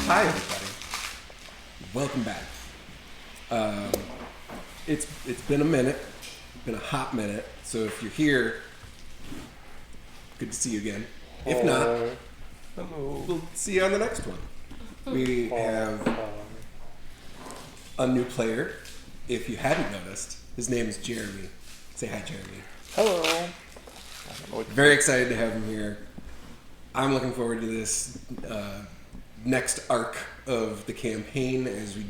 Hi, everybody. Welcome back. It's been a minute. It's been a hot minute. So if you're here, good to see you again. If not, we'll see you on the next one. We have a new player. If you hadn't noticed, his name is Jeremy. Say hi, Jeremy. Hello. Very excited to have him here. I'm looking forward to this next arc of the campaign as we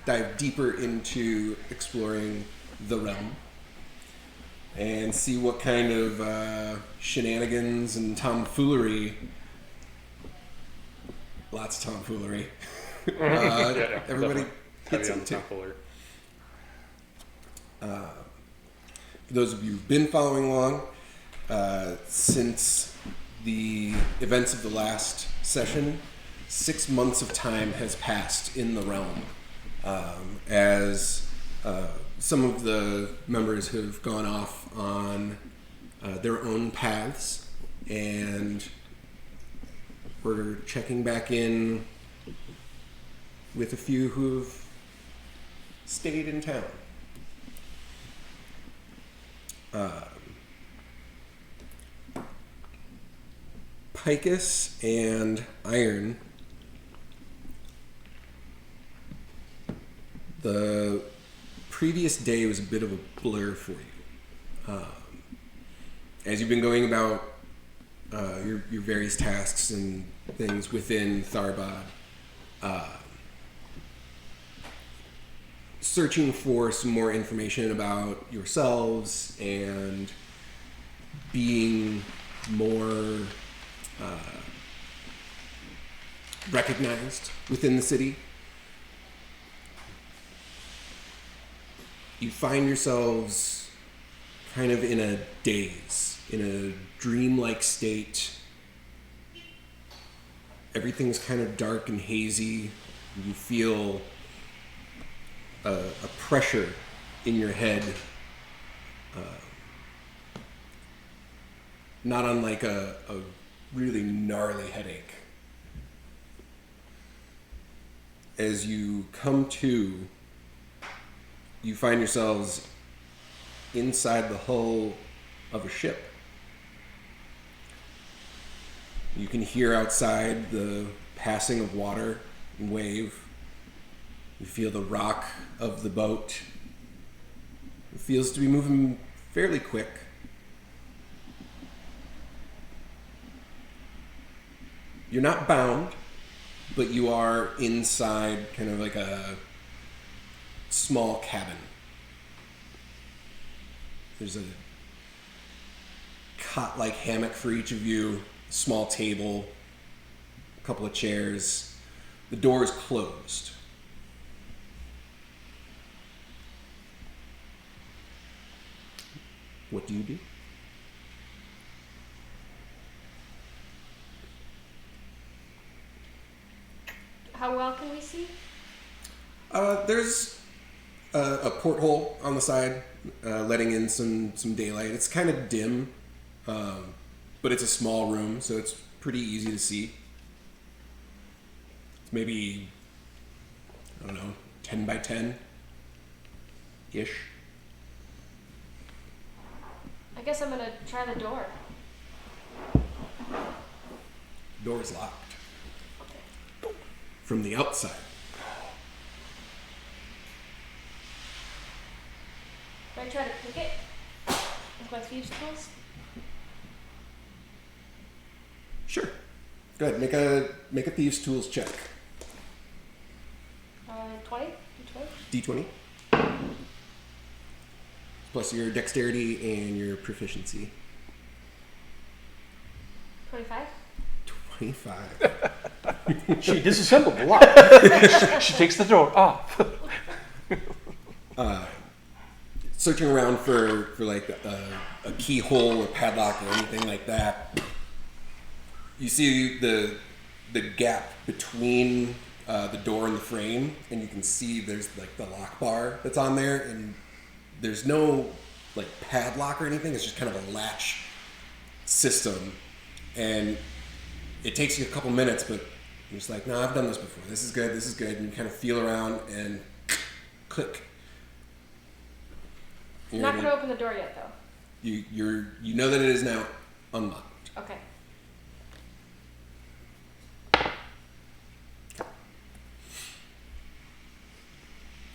dive deeper into exploring the realm and see what kind of shenanigans and tomfoolery, lots of tomfoolery, everybody gets into. For those of you who've been following along, since the events of the last session, 6 months of time has passed in the realm as some of the members have gone off on their own paths, and we're checking back in with a few who've stayed in town. Picus and Iron, the previous day was a bit of a blur for you. As you've been going about your various tasks and things within Tharbad, searching for some more information about yourselves and being more recognized within the city, you find yourselves kind of in a daze, in a dreamlike state. Everything's kind of dark and hazy. You feel a pressure in your head, not unlike a really gnarly headache. As you come to, you find yourselves inside the hull of a ship. You can hear outside the passing of water and wave. You feel the rock of the boat. It feels to be moving fairly quick. You're not bound, but you are inside kind of like a small cabin. There's a cot-like hammock for each of you, a small table, a couple of chairs. The door is closed. What do you do? How well can we see? There's a porthole on the side, letting in some daylight. It's kind of dim, but it's a small room, so it's pretty easy to see. It's maybe, 10 by 10-ish. I guess I'm gonna try the door. Door's locked. From the outside. Can I try to pick it with my thieves' tools? Sure. Go ahead. Make a thieves' tools check. 20? D20. Plus your dexterity and your proficiency. 25? 25. She disassembled the lock. She takes the door off. Searching around for like a keyhole or padlock or anything like that, you see the gap between the door and the frame, and you can see there's like the lock bar that's on there, and there's no like padlock or anything. It's just kind of a latch system, and it takes you a couple minutes, but You're just like, no, I've done this before. This is good. This is good. And you kind of feel around and click. I'm not going to open the door yet, though. You know that it is now unlocked. Okay.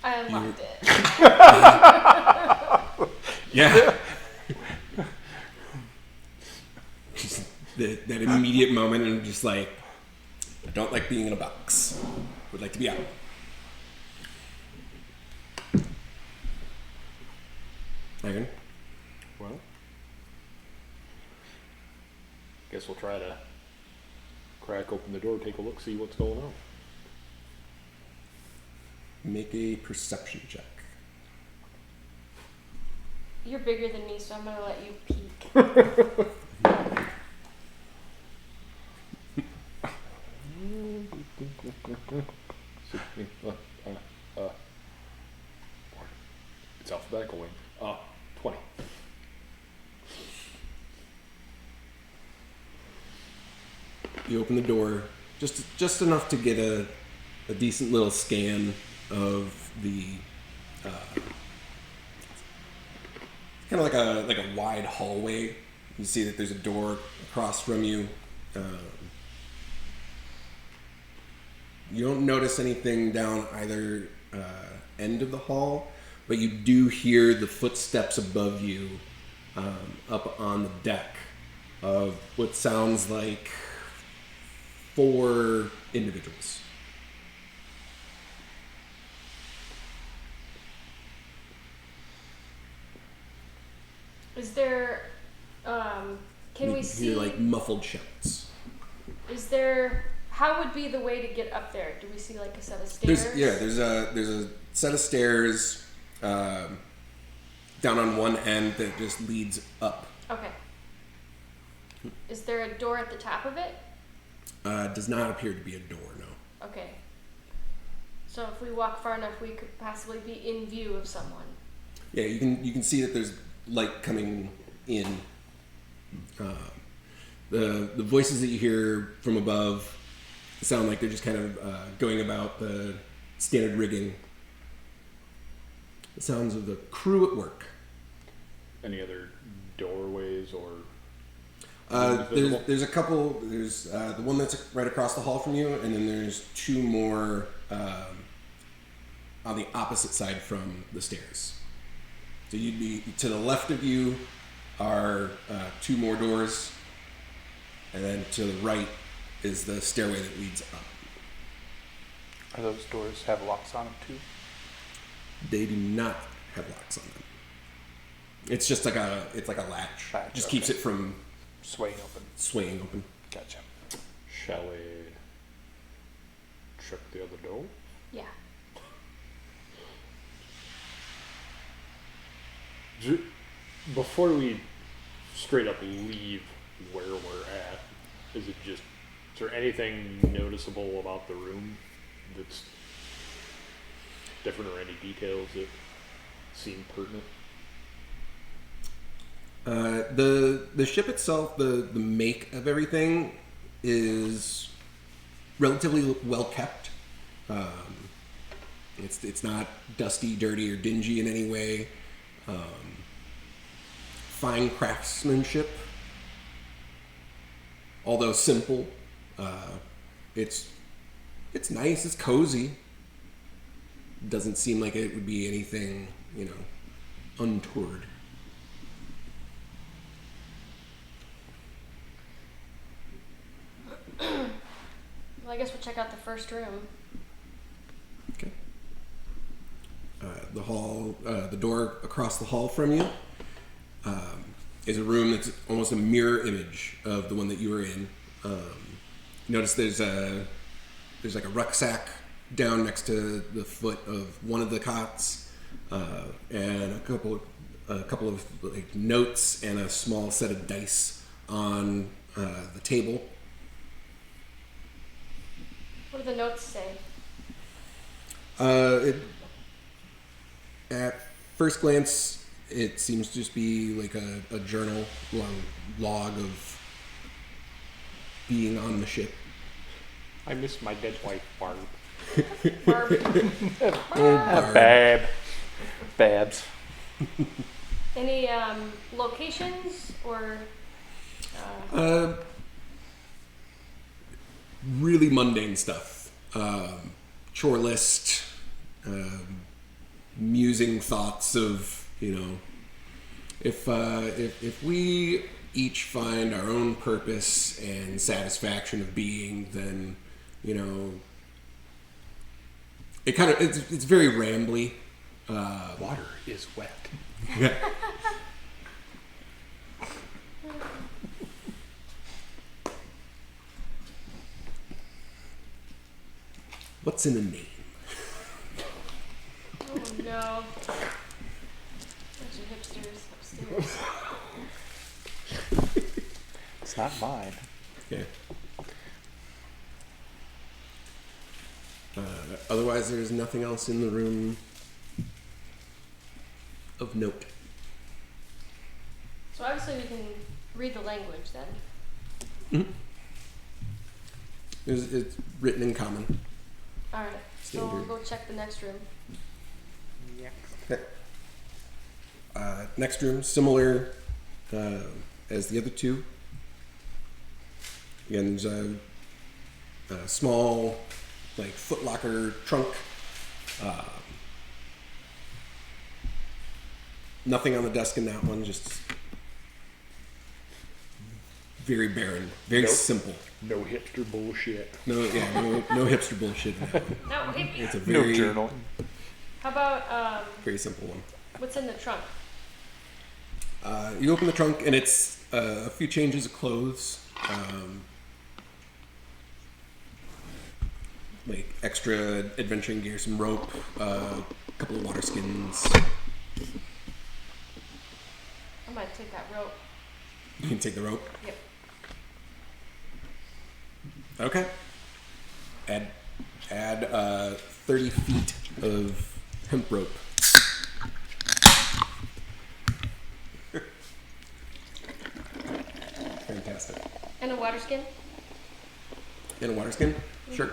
I unlocked it. Yeah. Just that immediate moment, and just like, I don't like being in a box. Would like to be out. Megan? Well, guess we'll try to crack open the door, take a look, see what's going on. Make a perception check. You're bigger than me, so I'm going to let you peek. 16, it's alphabetical wing. 20. You open the door just enough to get a decent little scan of the kind of like a wide hallway. You see that there's a door across from you. You don't notice anything down either end of the hall, but you do hear the footsteps above you up on the deck of what sounds like 4 individuals. Is there, can we see... You hear like muffled shouts. Is there... How would be the way to get up there? Do we see like a set of stairs? There's a set of stairs down on one end that just leads up. Okay. Is there a door at the top of it? Does not appear to be a door, no. Okay. So if we walk far enough, we could possibly be in view of someone. Yeah, you can see that there's light coming in. The voices that you hear from above sound like they're just kind of going about the standard rigging. The sounds of the crew at work. Any other doorways or? There's a couple. There's the one that's right across the hall from you, and then there's 2 more on the opposite side from the stairs. So you'd be to the left of you are 2 more doors, and then to the right is the stairway that leads up. Are those doors have locks on them too? They do not have locks on them. It's just like a latch. Just okay. keeps it from Swaying open. Gotcha. Shall we check the other door? Yeah. Before we straight up leave where we're at, is there anything noticeable about the room that's different, or any details that seem pertinent? The ship itself, the make of everything is relatively well kept. It's not dusty, dirty, or dingy in any way. Fine craftsmanship, although simple. It's nice. It's cozy. Doesn't seem like it would be anything, untoward. Well, I guess we'll check out the first room. Okay. The door across the hall from you is a room that's almost a mirror image of the one that you were in. Notice there's like a rucksack down next to the foot of one of the cots, and a couple of like notes and a small set of dice on the table. What do the notes say? At first glance, it seems to just be like a journal log of being on the ship. I miss my dead wife, Barb. Bab. Babs. Any locations or? Really mundane stuff. Chore list, musing thoughts of, if we each find our own purpose and satisfaction of being, then, it's very rambly. Water is wet. Yeah. What's in a name? Oh no. Bunch of hipsters upstairs. It's not mine. Yeah. Otherwise, there's nothing else in the room of note. So obviously we can read the language then. Mm-hmm. It's written in common. All right. So we'll go check the next room. Okay. Next room, similar as the other two. Again, there's a small, footlocker trunk. Nothing on the desk in that one, just very barren, very simple. No hipster bullshit. No hipster bullshit in that one. No, hippie. It's a No very, journal. How about very simple one. what's in the trunk? You open the trunk and it's a few changes of clothes, extra adventuring gear, some rope, a couple of water skins. I might take that rope. You can take the rope. Yep. Okay. Add 30 feet of hemp rope. Fantastic. And a water skin? In a water skin? Mm-hmm. Sure.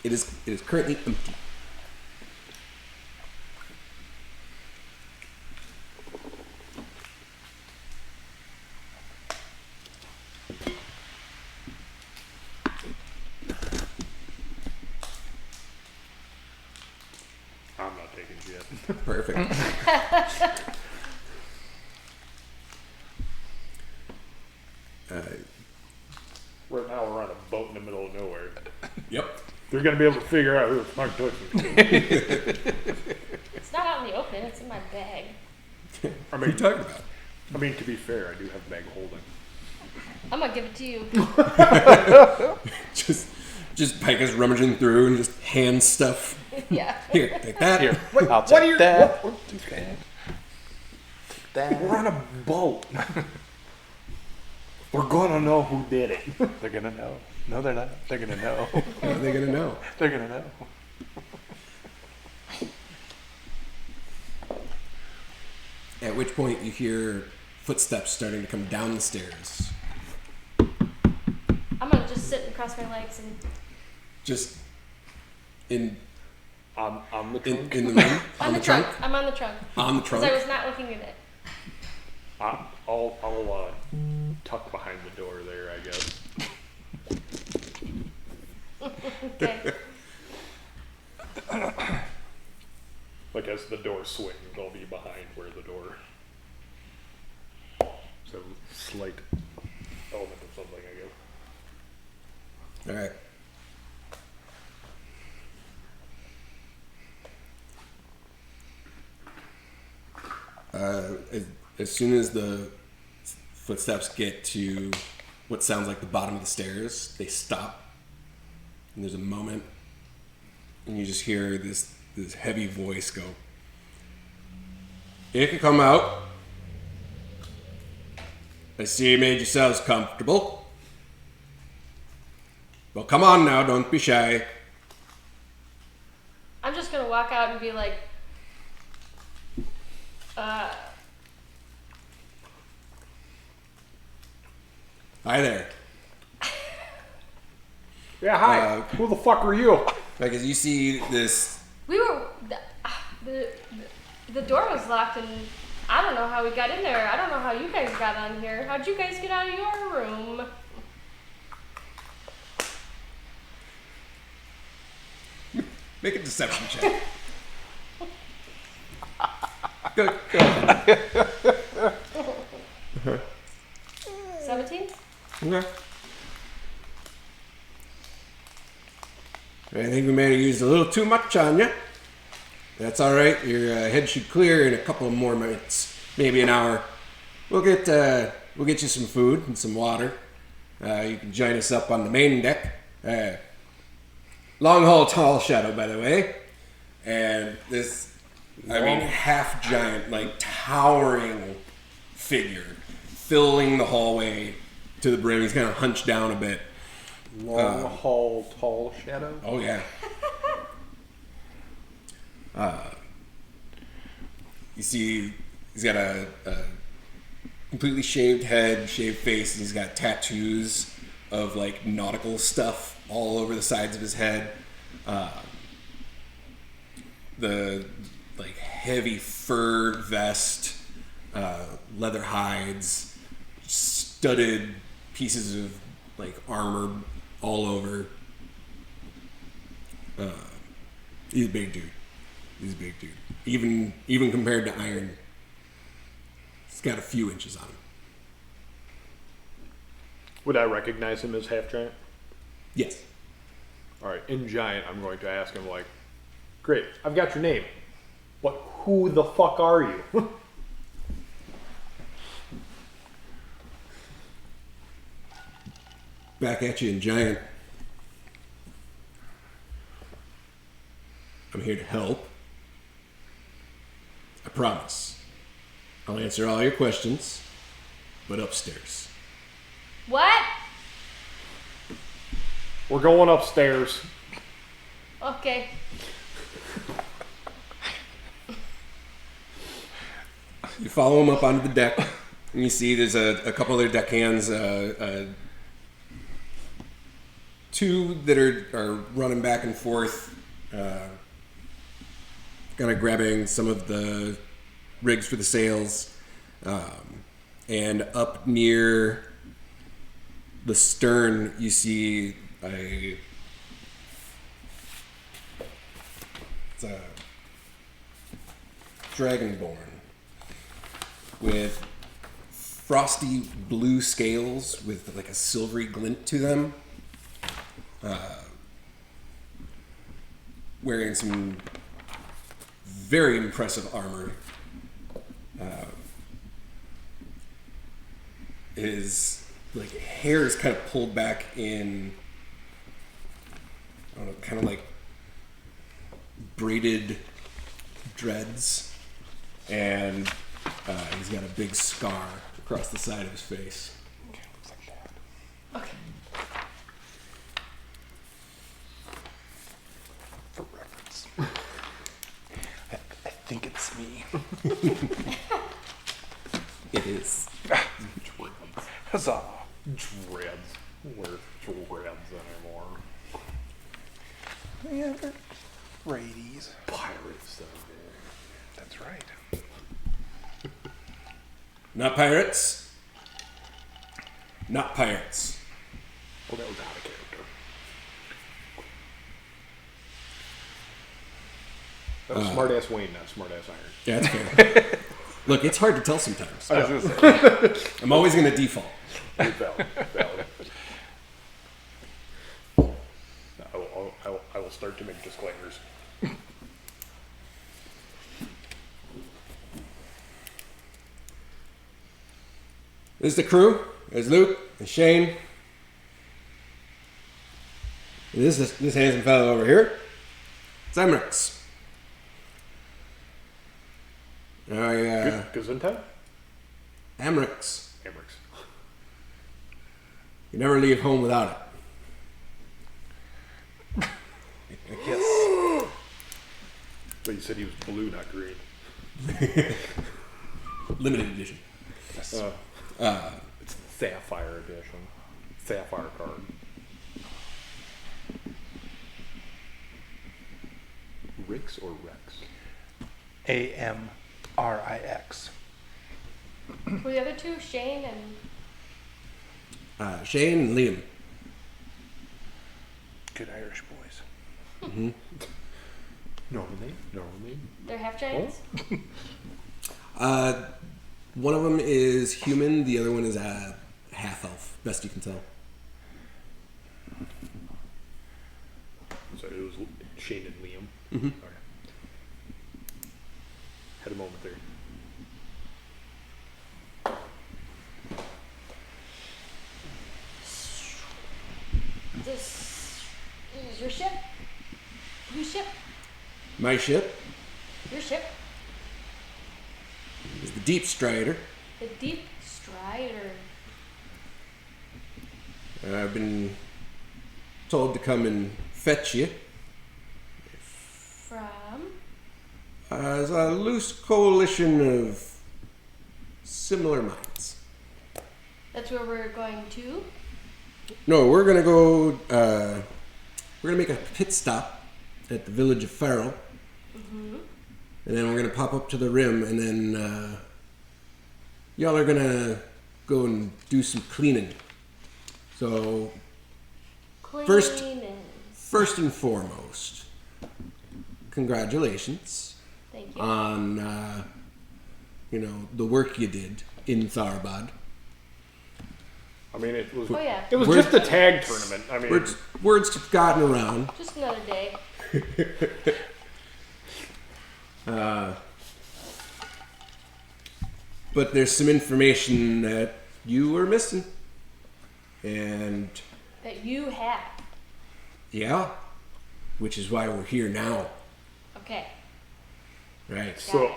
It is currently empty. I'm not taking shit. Perfect. Right now we're on a boat in the middle of nowhere. Yep. They're gonna be able to figure out who the fuck took me. It's not out in the open. It's in my bag. I What are you mean, talking about? to be fair, I do have a bag holding. I'm gonna give it to you. Just Pike is rummaging through and just hand stuff. Yeah. Here, take that. Here, Wait, I'll what take are you- that. what- Okay. That. We're on a boat. We're gonna know who did it. They're gonna know. No, they're not. They're gonna know. How are they gonna know? They're gonna know. At which point you hear footsteps starting to come down the stairs. I'm gonna just sit and cross my legs and Just in On the trunk. in the room on the trunk. I'm on the trunk. On the Because trunk. I was not looking at it. I'll tuck behind the door there, I guess. Okay. Like as the door swings, I'll be behind where the door. So slight element of something, I guess. All right. As soon as the footsteps get to what sounds like the bottom of the stairs, they stop, and there's a moment, and you just hear this heavy voice go, "You can come out. I see you made yourselves comfortable. Well, come on now, don't be shy." I'm just gonna walk out and be like, Hi there. Yeah, hi. Who the fuck are you? Like as you see this, We were the door was locked, and I don't know how we got in there. I don't know how you guys got on here. How'd you guys get out of your room? make a deception check. Go ahead. 17? Okay. I think we may have used a little too much on you. That's all right. Your head should clear in a couple of more minutes, maybe an hour. We'll get you some food and some water. You can join us up on the main deck. Long haul tall shadow, by the way. And this, half giant, like towering figure filling the hallway to the brim. He's kind of hunched down a bit. Long haul tall shadow? Oh, yeah. You see, he's got a completely shaved head, shaved face, and he's got tattoos of like nautical stuff all over the sides of his head. The like heavy fur vest, leather hides, studded pieces of like armor all over. He's a big dude. Even compared to Iron, he's got a few inches on him. Would I recognize him as half giant? Yes. All right, in giant, I'm going to ask him like, "Great, I've got your name, but who the fuck are you?" Back at you in giant. I'm here to help. I promise. I'll answer all your questions, but upstairs. What? We're going upstairs. Okay. You follow him up onto the deck, and you see there's a couple other deckhands, two that are running back and forth, kind of grabbing some of the rigs for the sails, and up near the stern you see it's a dragonborn with frosty blue scales with like a silvery glint to them, wearing some very impressive armor. His like hair is kind of pulled back in, I don't know, kind of like braided dreads, and he's got a big scar across the side of his face. Okay, looks like that. Okay. For reference. I think it's me. It is. Huzzah. Dreads. We're dreads anymore. Yeah, they're radies. Pirates. That's right. Not pirates. Not pirates. Oh, that was out of character. That was smart-ass Wayne, not smart-ass Iron. Yeah, that's fair. Look, it's hard to tell sometimes. I was gonna say. I'm always going to default. Valid. I will start to make disclaimers. This is the crew. There's Luke and Shane. And this handsome fellow over here. It's Amrix. Gesundheit? Amrix. Amrix. You never leave home without it. Yes. But you said he was blue, not green. Limited edition. Yes. It's Sapphire edition. Sapphire card. Rix or Rex? Amrix. Who are the other two? Shane and... Shane and Liam. Good Irish boys. Mm-hmm. Normal name. They're half giants? One of them is human. The other one is a half elf. Best you can tell. So it was Shane and Liam. Mm-hmm. Okay. Had a moment there. This is your ship? Whose ship? My ship Your ship? is the Deep Strider. The Deep Strider. I've been told to come and fetch you. From? As a loose coalition of similar minds. That's where we're going to? No, we're gonna go. We're gonna make a pit stop at the village of Farrell, and then we're gonna pop up to the rim, and then y'all are gonna go and do some cleaning. So First- Cleaning. first and foremost, congratulations Thank you. on the work you did in Tharbad. I mean, it was. Oh, yeah. It was We're- just a tag tournament. I mean, Words have gotten around. Just another day. But there's some information that you were missing. And That you have. yeah, which is why we're here now. Okay. Right. so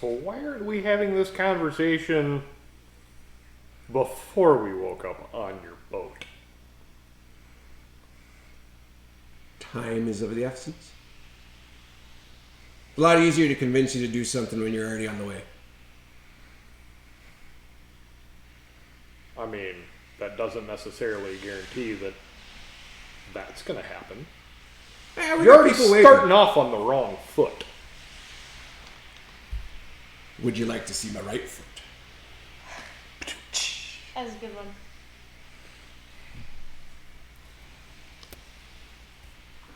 why aren't we having this conversation before we woke up on your boat? Time is of the essence. A lot easier to convince you to do something when you're already on the way. I mean, that doesn't necessarily guarantee that that's going to happen. Yeah, we You're got already people waiting. starting off on the wrong foot. Would you like to see my right foot? That's a good one.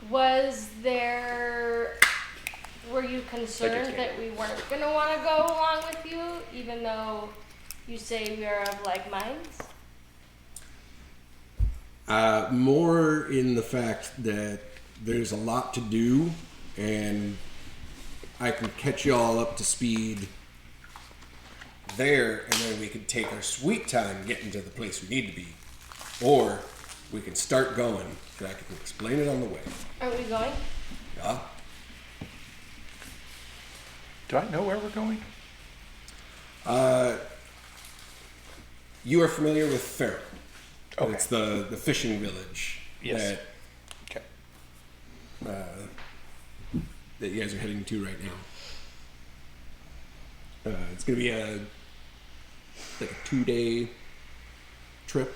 Was there... Were you concerned that we weren't going to want to go along with you, even though you say we are of like minds? More in the fact that there's a lot to do, and I can catch you all up to speed there, and then we can take our sweet time getting to the place we need to be. Or we can start going, and I can explain it on the way. Aren't we going? Yeah? Do I know where we're going? You are familiar with Farrell. Okay. It's the fishing village Yes. Okay. that you guys are heading to right now. It's going to be a 2-day trip.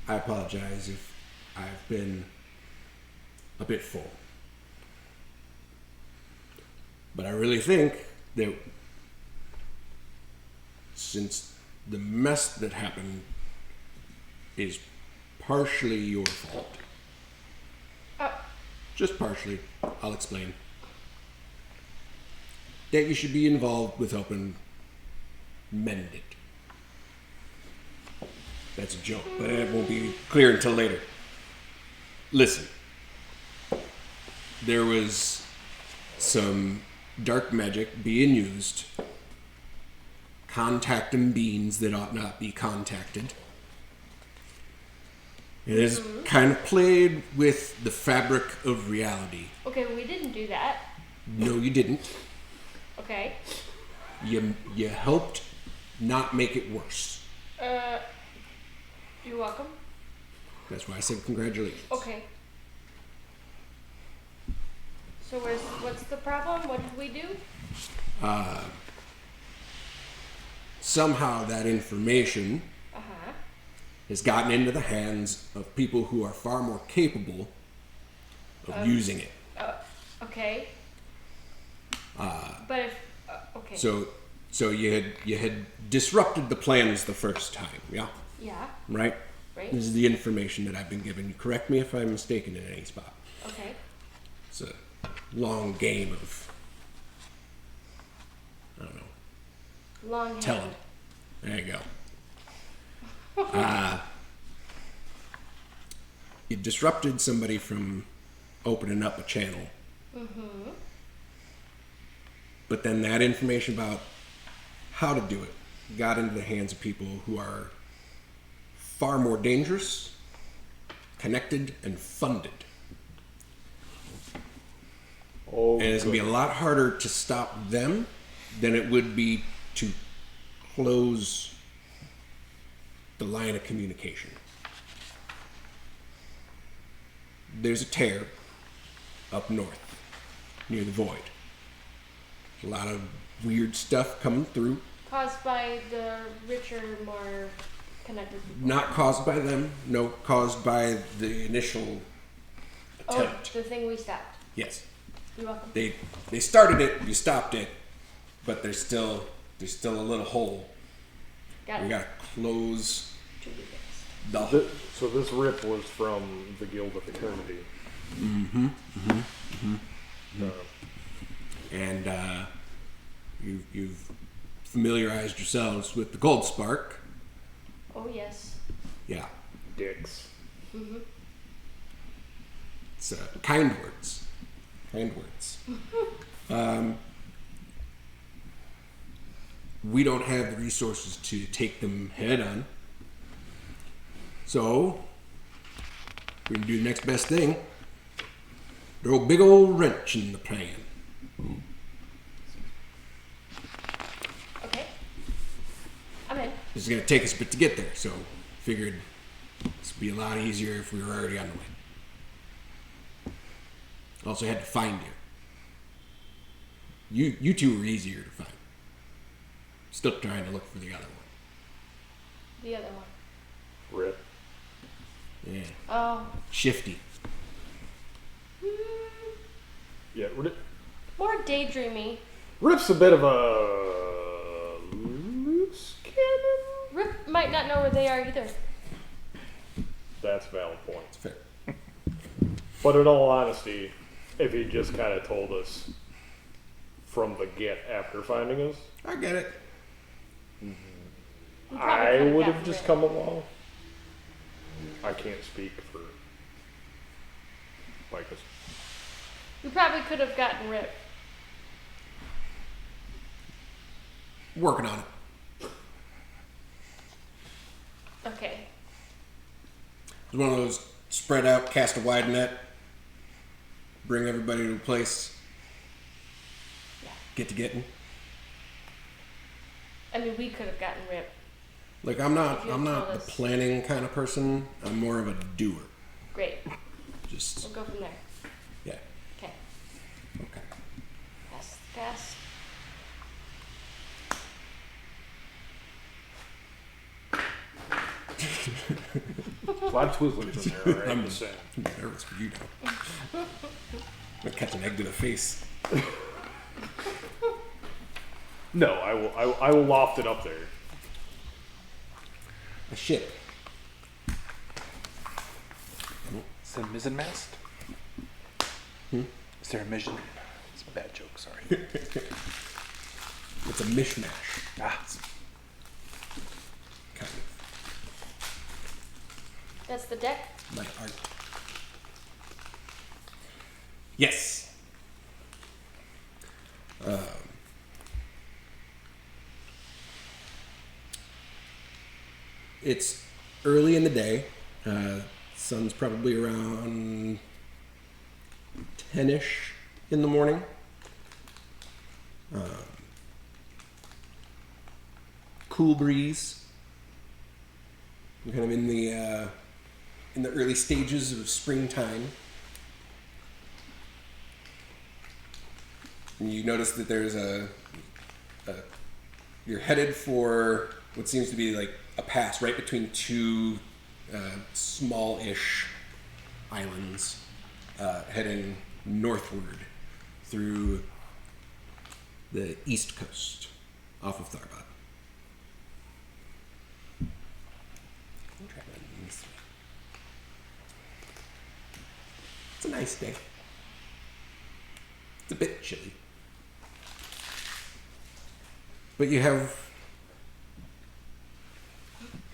I apologize if I've been a bit full. But I really think that since the mess that happened is partially your fault, just partially, I'll explain, that you should be involved with helping mend it. That's a joke, but it won't be clear until later. Listen, there was some dark magic being used, contacting beings that ought not be contacted. It has kind of played with the fabric of reality. Okay, we didn't do that. No, you didn't. Okay. You helped not make it worse. You're welcome. That's why I said congratulations. Okay. So what's the problem? What did we do? Somehow that information Uh-huh. has gotten into the hands of people who are far more capable of using it. Okay. But if okay. So you had disrupted the plans the first time, yeah? Yeah. Right? Right. This is the information that I've been given. You correct me if I'm mistaken in any spot. Okay. It's a long game of, I don't know, Long hand. telling. There you go. You disrupted somebody from opening up a channel. Mm-hmm. But then that information about how to do it got into the hands of people who are far more dangerous, connected, and funded. Oh, And it's going to be a lot harder to stop them than it would be to close the line of communication. There's a tear up north near the void. A lot of weird stuff coming through. Caused by the richer, more connected people. Not caused by them, no, caused by the initial attempt. Oh, the thing we stopped. Yes. You're welcome. They started it, you stopped it, but there's still a little hole. Got We it. gotta close To be fixed. the hole. So this rip was from the Guild of Eternity. And you've familiarized yourselves with the gold spark. Oh yes. Yeah. Dicks. It's kind words. Kind words. We don't have the resources to take them head on. So, we're going to do the next best thing. Throw a big old wrench in the plan. Okay. I'm in. This is going to take us a bit to get there, so figured this would be a lot easier if we were already on the way. Also had to find you. You two were easier to find. Still trying to look for the other one. The other one. Rip. Yeah. Oh. Shifty. Yeah, More daydreamy. Rip's a bit of a loose cannon. Rip might not know where they are either. That's a valid point. It's fair. But in all honesty, if he just kind of told us from the get after finding us, I get it. We probably I could've would have gotten just rid. come along. I can't speak for Micah's. We probably could have gotten Rip. Working on it. Okay. It's one of those spread out, cast a wide net, bring everybody to a place, Yeah. get to getting. I mean, we could have gotten Rip. Like I'm not If you the told us. planning kind of person. I'm more of a doer. Great. Just We'll go from there. yeah. Okay. Okay. Pass. A lot of Twizzlers in there, right? I'm Just saying. nervous for you now. I'm gonna catch an egg to the face. No, I will loft it up there. A ship. Is there a mizzen mast? Is there a mission? It's a bad joke, sorry. It's a mishmash. Ah, Kind of. That's the deck. My art. Yes. It's early in the day. Sun's probably around 10-ish in the morning. Cool breeze. We're kind of in the early stages of springtime. And you notice that there's you're headed for what seems to be like a pass right between two small-ish islands heading northward through the east coast off of Tharbad. It's a nice day. It's a bit chilly. But you have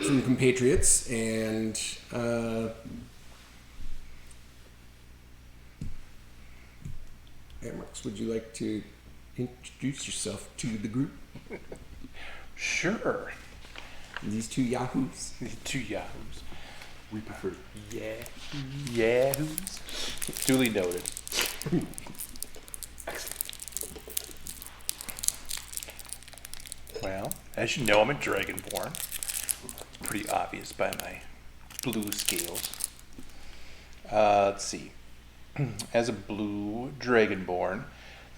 some compatriots, and Amrix, would you like to introduce yourself to the group? Sure. These two yahoos. These two yahoos. We prefer Yahoos. Duly noted. Well, as you know, I'm a dragonborn. It's pretty obvious by my blue scales. Let's see. As a blue dragonborn,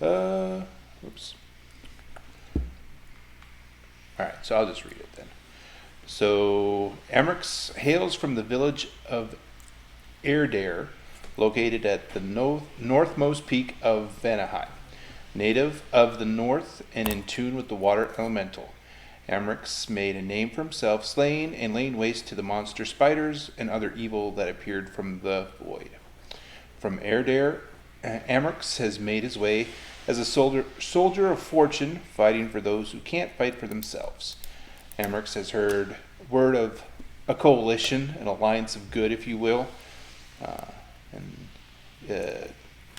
oops. Alright, so I'll just read it then. So, Amrix hails from the village of Airdare, located at the northmost peak of Vanaheim. Native of the north and in tune with the water elemental, Amrix made a name for himself, slaying and laying waste to the monster spiders and other evil that appeared from the void. From Airdare, Amrix has made his way as a soldier of fortune, fighting for those who can't fight for themselves. Amrix has heard word of a coalition, an alliance of good, if you will, and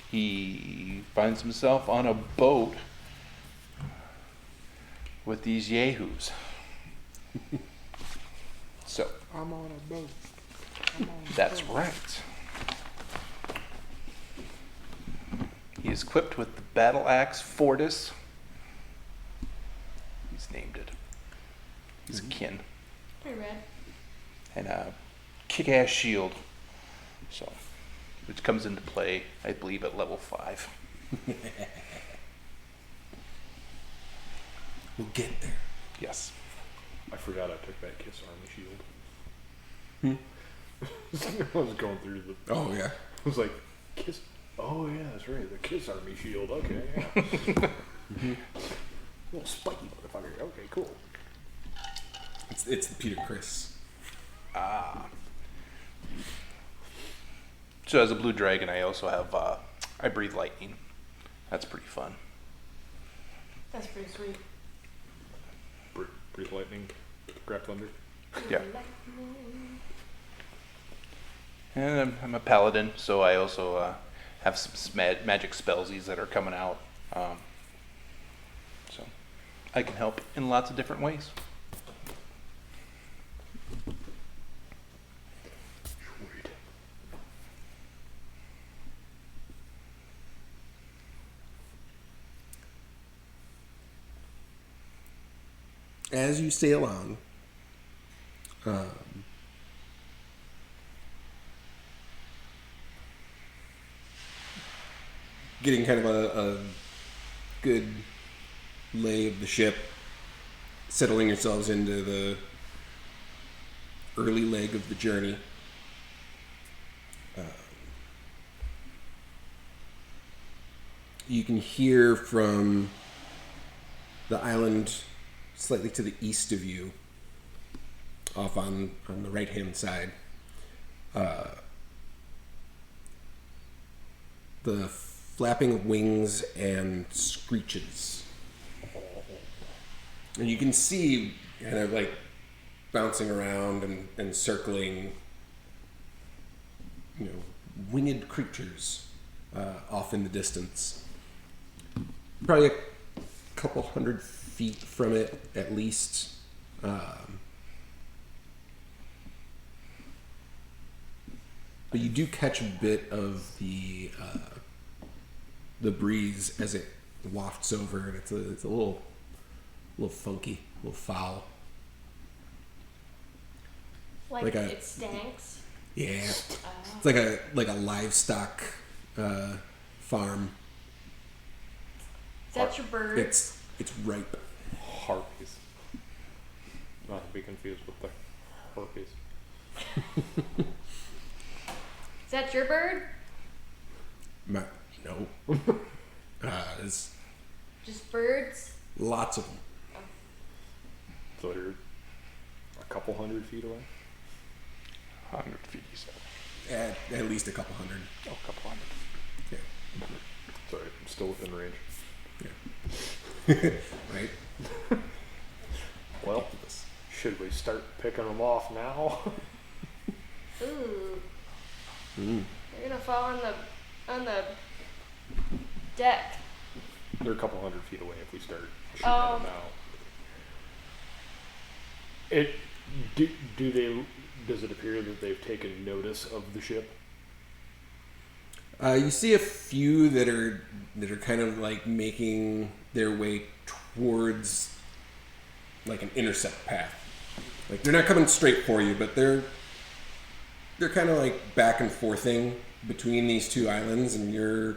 he finds himself on a boat with these yahoos. So, I'm on a boat. that's right. He is equipped with the battle axe Fortis. He's named it. He's a kin. Pretty rad. And a kick-ass shield. So, which comes into play, I believe, at level 5. We'll get there. Yes. I forgot I took that Kiss Army shield. I was going through the. Oh, yeah. I was like, Kiss. Oh, yeah, that's right. The Kiss Army shield. Okay, yeah. Little spiky motherfucker. Okay, cool. It's the Peter Criss. Ah. So as a blue dragon, I also have, I breathe lightning. That's pretty fun. That's pretty sweet. Breathe lightning. Grab thunder. Yeah. And I'm a paladin, so I also have some magic spellsies that are coming out. So I can help in lots of different ways. Sweet. As you sail on, getting kind of a good lay of the ship, settling yourselves into the early leg of the journey. You can hear from the island slightly to the east of you, off on the right-hand side, the flapping of wings and screeches. And you can see kind of like bouncing around and circling, winged creatures off in the distance. Probably a couple hundred feet from it, at least. But you do catch a bit of the breeze as it wafts over, and it's a little funky, a little foul. Like it stanks. Yeah, it's like a livestock farm. Is that your bird? It's ripe. Harpies. Not to be confused with the herpes. Is that your bird? No. There's Just birds? lots of them. So they're a couple 100 feet away. 100 feet, you said. At least a couple hundred. Oh, a couple hundred. Yeah. Sorry, I'm still within range. Right? Well, should we start picking them off now? Ooh. Mm. They're gonna fall on the deck. They're a couple 100 feet away if we start shooting Oh. them now. Does it appear that they've taken notice of the ship? You see a few that are kind of like making their way towards like an intercept path. Like they're not coming straight for you, but they're kind of like back and forthing between these two islands, and you're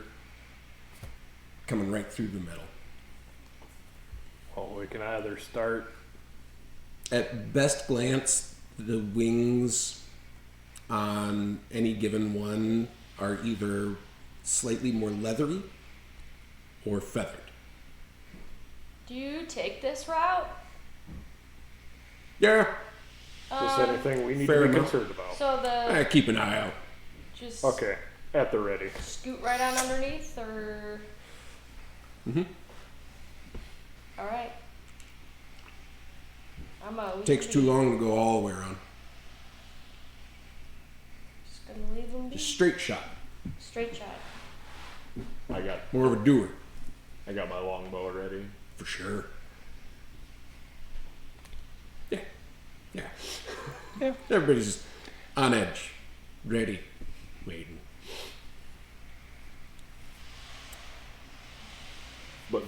coming right through the middle. Well, we can either start. At best glance, the wings on any given one are either slightly more leathery or feathered. Do you take this route? Yeah, Is this anything we need fair to be enough. concerned about? So I keep an eye out. just Okay, at the ready. scoot right on underneath, or Mm-hmm. all right. Takes too long to go all the way around. Just gonna leave them be. Just straight shot. Straight shot. I got More of a doer, my longbow ready. for sure. Yeah. Yeah. Everybody's just on edge, ready, waiting. But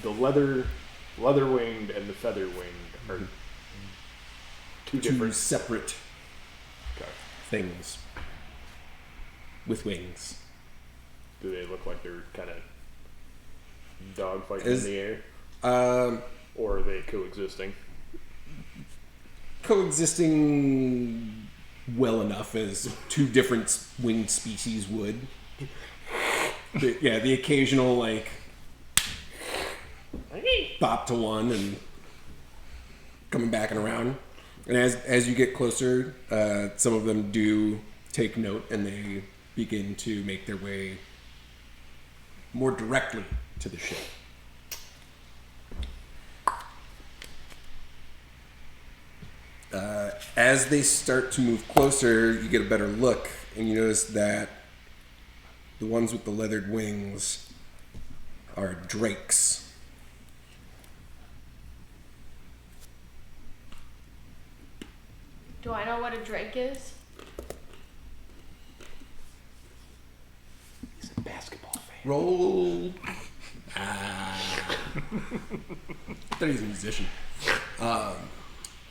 the leather winged and the feather winged are two Two different. separate Okay. things with wings. Do they look like they're kind of dogfighting Is- in the air, Um, or are they coexisting? coexisting well enough as two different winged species would. The occasional like bop to one and coming back and around. And as you get closer, some of them do take note and they begin to make their way more directly to the ship. As they start to move closer, you get a better look, and you notice that the ones with the leathered wings are drakes. Do I know what a drake is? He's a basketball fan. Roll. I thought he was a musician.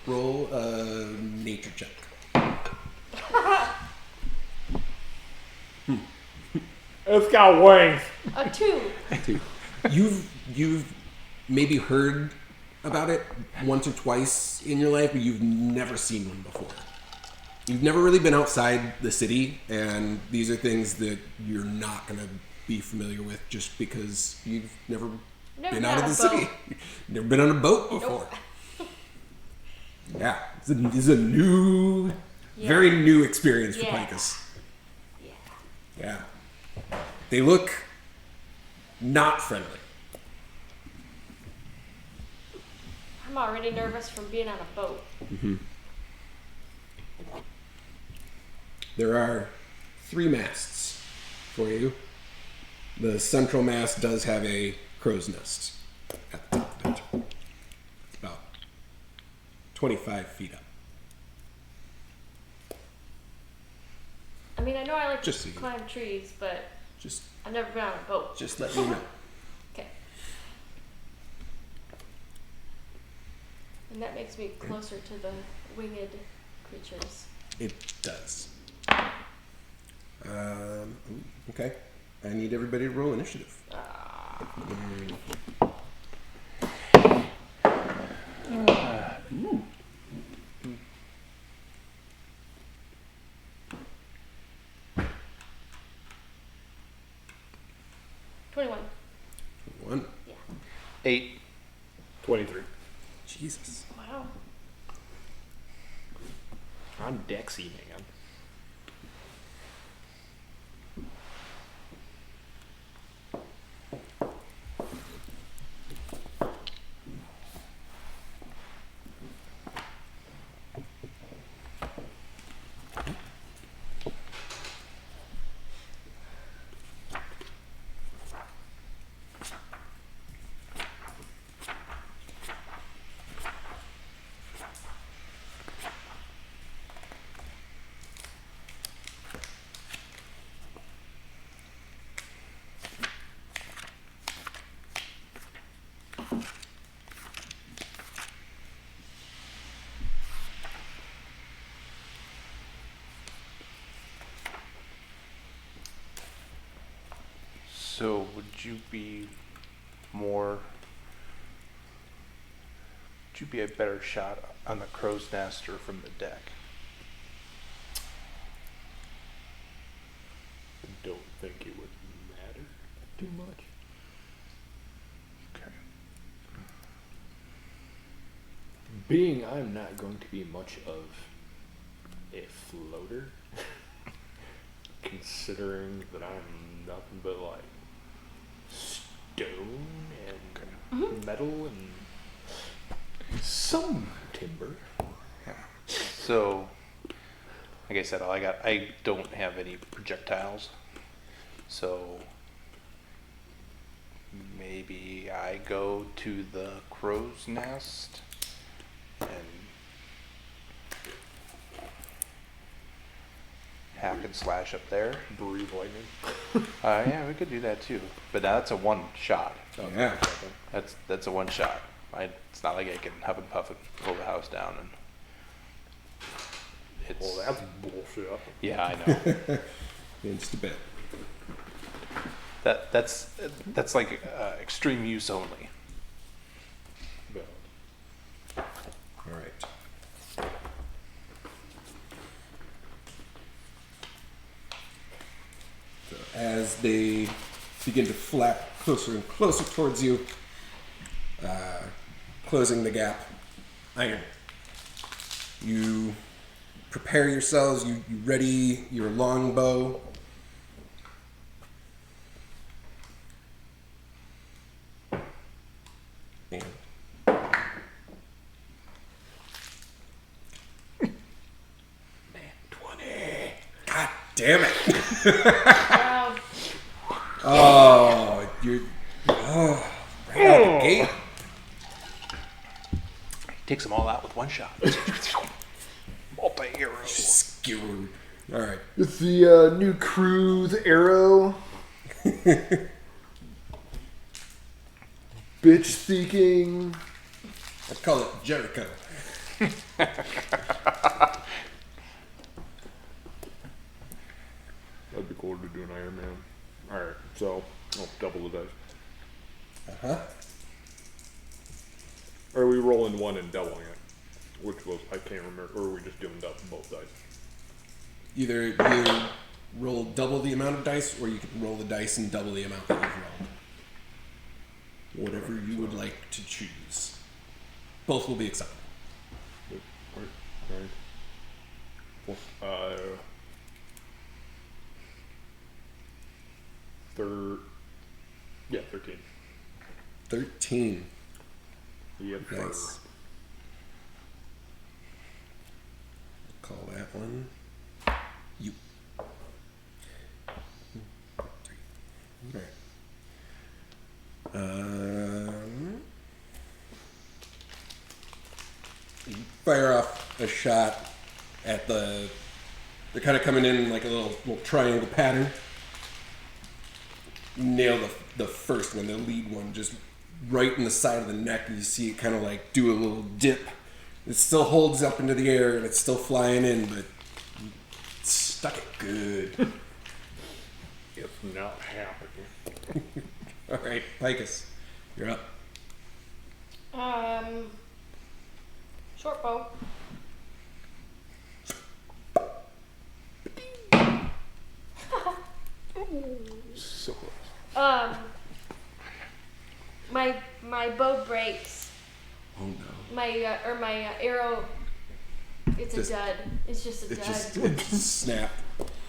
Roll a nature check. It's got wings. A 2. You've maybe heard about it once or twice in your life, but you've never seen one before. You've never really been outside the city, and these are things that you're not going to be familiar with just because you've never Never been been out of on the a city. boat. Never been on a boat before. Nope. Yeah, it's a new, Yeah. very new experience for Yeah. Picus. Yeah. Yeah. They look not friendly. I'm already nervous from being on a boat. There are 3 masts for you. The central mast does have a crow's nest at the top of it. It's about 25 feet up. I mean, I know I like Just to so you- climb trees, but Just I've never been on a boat. let me know. Okay. And that makes me closer to the winged creatures. It does. Okay. I need everybody to roll initiative. 21. 1. Yeah. 8. 23. Jesus. Wow. I'm Dexy, man. So would you be a better shot on the crow's nest or from the deck? I don't think it would matter too much. Okay. Being I'm not going to be much of a floater, considering that I'm nothing but like stone and metal and some timber. Yeah. So, like I said, I don't have any projectiles. So maybe I go to the crow's nest and hack and slash up there. Breathe lightning. Yeah, we could do that too. But that's a one shot. Oh, yeah. That's a one shot. It's not like I can huff and puff and pull the house down and it's. Well, that's bullshit. Yeah, I know. In just a bit. That's like extreme use only. But All right. So as they begin to flap closer and closer towards you, closing the gap, Iron, you prepare yourselves, you ready your longbow. And man, 20. God damn it! Wow. Oh, you're right out the gate. Takes them all out with one shot. Multi-hero. Skewered. All right. It's the new cruise arrow. Bitch seeking. Let's call it Jericho. That'd be cool to do an Iron Man. Alright, so I'll double the dice. Uh-huh. Or are we rolling one and doubling it? Which was, I can't remember. Or are we just doing both dice? Either you roll double the amount of dice, or you can roll the dice and double the amount that you've rolled. Whatever you would like to choose. Both will be acceptable. Alright. Yeah, 13. 13. Yep. Nice. Call that one. You. 3. Alright. You fire off a shot at they're kind of coming in like a little triangle pattern. You nail the first one, the lead one, just right in the side of the neck, and you see it kind of like do a little dip. It still holds up into the air, and it's still flying in, but you stuck it good. It's not happening. All right, Picus, you're up. Short bow. So close. my bow breaks. Oh no. My arrow. It's Just- a dud. It's just a It dud. just snapped.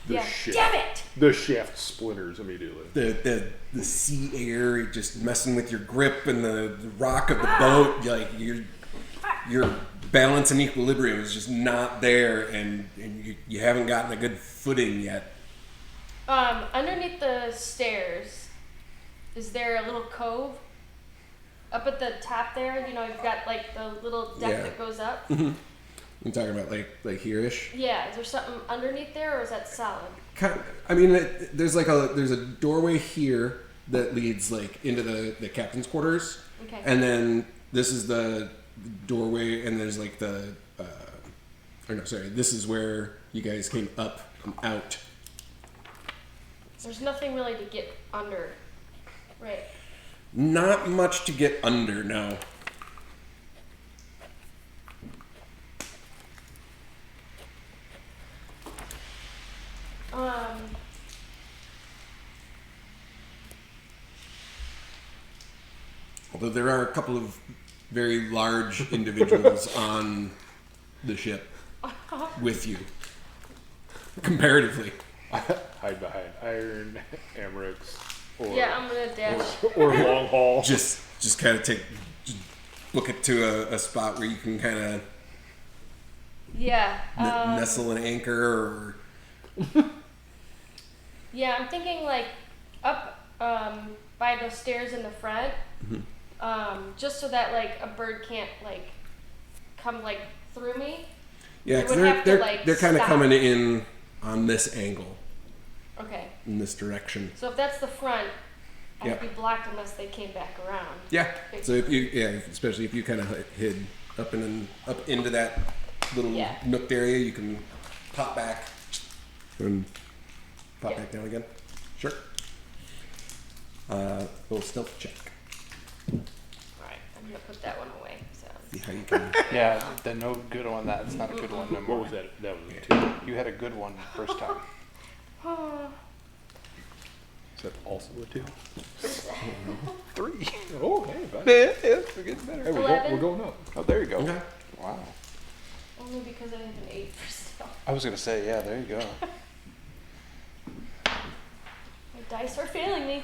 Yeah. shaft, Damn it! The shaft splinters immediately. The sea air just messing with your grip and the rock of the boat, like your balance and equilibrium is just not there, and you haven't gotten a good footing yet. Underneath the stairs, is there a little cove? Up at the top there, you've got like the little deck Yeah. that goes up. I'm talking about like here-ish. Yeah, is there something underneath there, or is that solid? I mean, there's a doorway here that leads like into the captain's quarters, Okay. and then this is the doorway, and there's like this is where you guys came up and out. There's nothing really to get under, right? Not much to get under, no. Although there are a couple of very large individuals on the ship with you, comparatively. Hide behind iron, Amrix, or Yeah, I'm gonna dash. or long haul. Just kind of book it to a spot where you can kind of Yeah. nestle and anchor, or Yeah, I'm thinking like up by the stairs in the front, just so that like a bird can't like come like through me. yeah, It because would have to, like, they're kind of stop. coming in on this angle, Okay. in this direction. So if that's the front, I'd Yeah. be blocked unless they came back around. Yeah. So especially if you kind of hid up into that little Yeah. nooked area, you can pop back and pop Yeah. back down again. Sure. Little stealth check. Alright, I'm gonna put that one away. So See how you can. Yeah, the no good one. That's not a good one no What more. was that? That was a 2. You had a good one the first time. Is that also a 2? 3. Oh, hey, buddy. Yeah, it's getting better. Hey, Eleven. we're going up. Oh, there you go. Okay. Wow. only because I have an 8 for stealth. I was gonna say, yeah, there you go. My dice are failing me.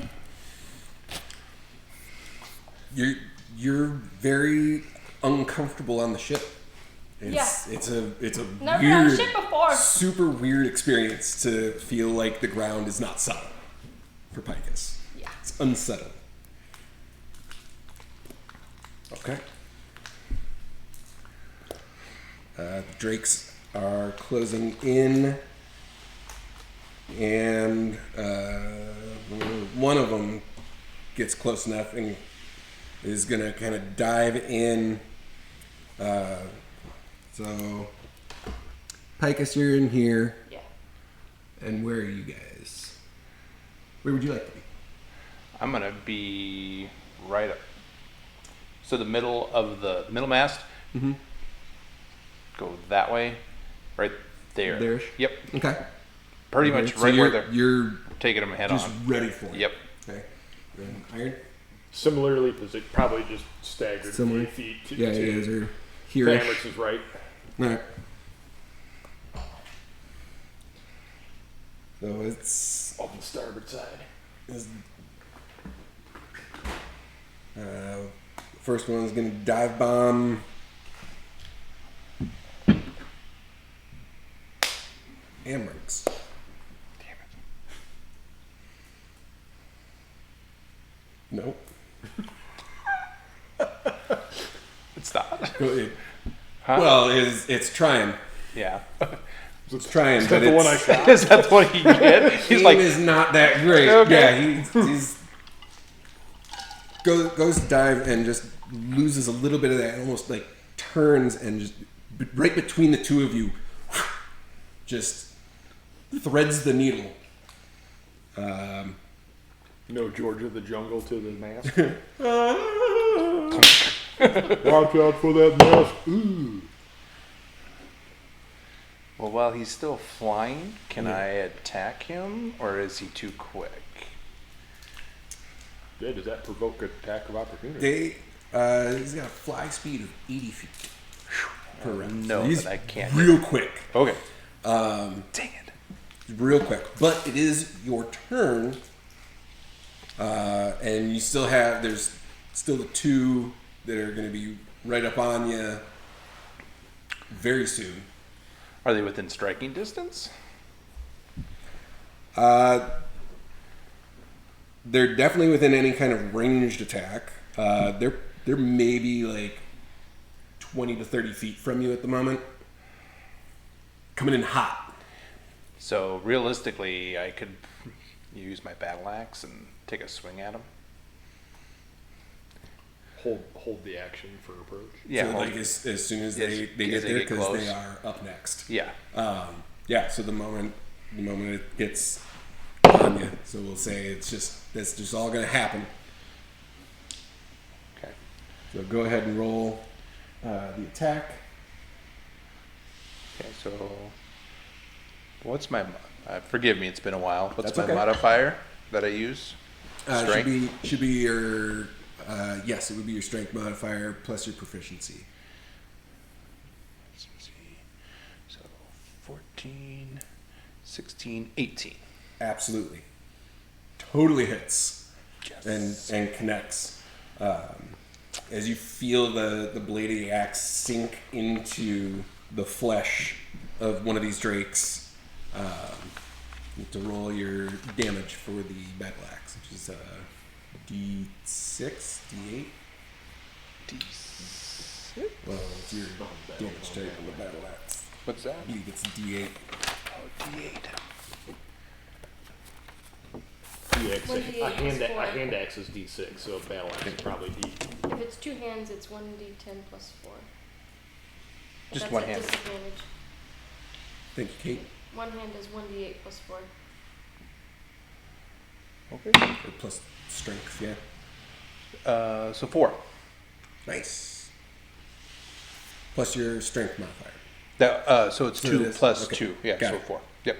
You're very uncomfortable on the ship. It's a Never been on a weird, ship before. super weird experience to feel like the ground is not solid for Picus. Yeah. It's unsettled. Okay. The drakes are closing in, and one of them gets close enough and is gonna kind of dive in. So, Picus, you're in here, Yeah. and where are you guys? Where would you like to be? I'm gonna be right up. So the middle of the middle mast. Mm-hmm. Go that way, right there. There-ish? Yep. Okay. Pretty Okay, much so right you're, where they're you're taking them head just on. ready for it. Yep. Okay. Iron? Similarly, probably just staggered Similar. 8 feet to, Yeah, to you guys are here-ish. Amrix is right. Alright. So it's On the starboard side. first one's gonna dive bomb Amrix. Damn it. Nope. It's not. Huh? Well, it's trying. Yeah. It's trying, Is but that the one I it's, shot? Is that the one he did? He's aim like, is not that great. Okay. Yeah, he's goes to dive and just loses a little bit of that. Almost like turns and just right between the two of you, just threads the needle. No George of the Jungle to the mask. Watch out for that mask. Ooh. well, while he's still flying, can I attack him, or is he too quick? Does that provoke an attack of opportunity? He's got a fly speed of 80 feet per round. No, So he's I can't. real quick. Okay. Um, Dang it. real quick. But it is your turn, and you still have. There's still the two that are going to be right up on you very soon. Are they within striking distance? They're definitely within any kind of ranged attack. They're maybe like 20 to 30 feet from you at the moment. Coming in hot. So realistically, I could use my battle axe and take a swing at them. Hold the action for approach. Yeah. So like as soon as they get there, because they are up next. Yeah. Yeah. So the moment it gets on you, so we'll say that's just all going to happen. Okay. So go ahead and roll the attack. Okay. So, what's my? Forgive me, it's been a while. What's That's my okay. modifier that I use? Strength. Should be your yes, it would be your strength modifier plus your proficiency. Let's see. So 14, 16, 18. Absolutely, totally hits. Yes. and connects. As you feel the blade of the axe sink into the flesh of one of these drakes, you have to roll your damage for the battle axe, which is D6, D8. D6. Well, it's your damage type on the battle axe. What's that? I believe it's D8. Oh, D8. Yeah, 'cause One D8 is a 4. hand axe is D6, so a battle axe is probably D. If it's two hands, it's 1d10 plus 4. But Just that's one at hand. disadvantage. Thank you, Kate. One hand is 1d8 plus 4. Okay. Or plus strength, yeah. So 4. Nice. Plus your strength modifier. That, so it's So 2 it is. plus Okay. 2. Yeah, Got so it. 4. Yep.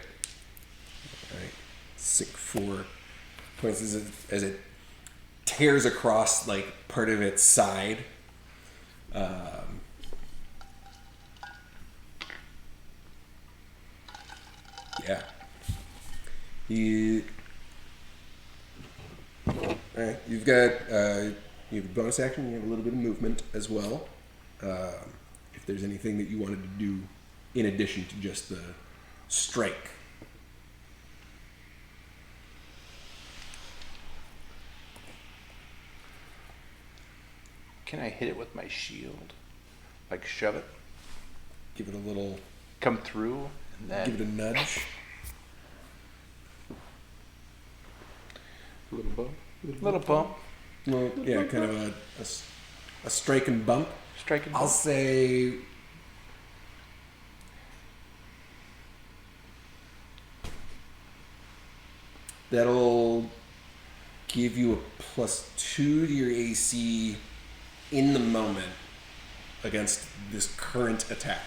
All right. 4 points as it tears across like part of its side. Yeah. All right. You've got you have a bonus action. You have a little bit of movement as well. If there's anything that you wanted to do in addition to just the strike. Can I hit it with my shield? Like shove it? Give it a little. Come through and then Give it a nudge. Little bump. little bump. Well, yeah, kind of a strike and bump. Strike and I'll bump. say that'll give you a +2 to your AC in the moment against this current attack.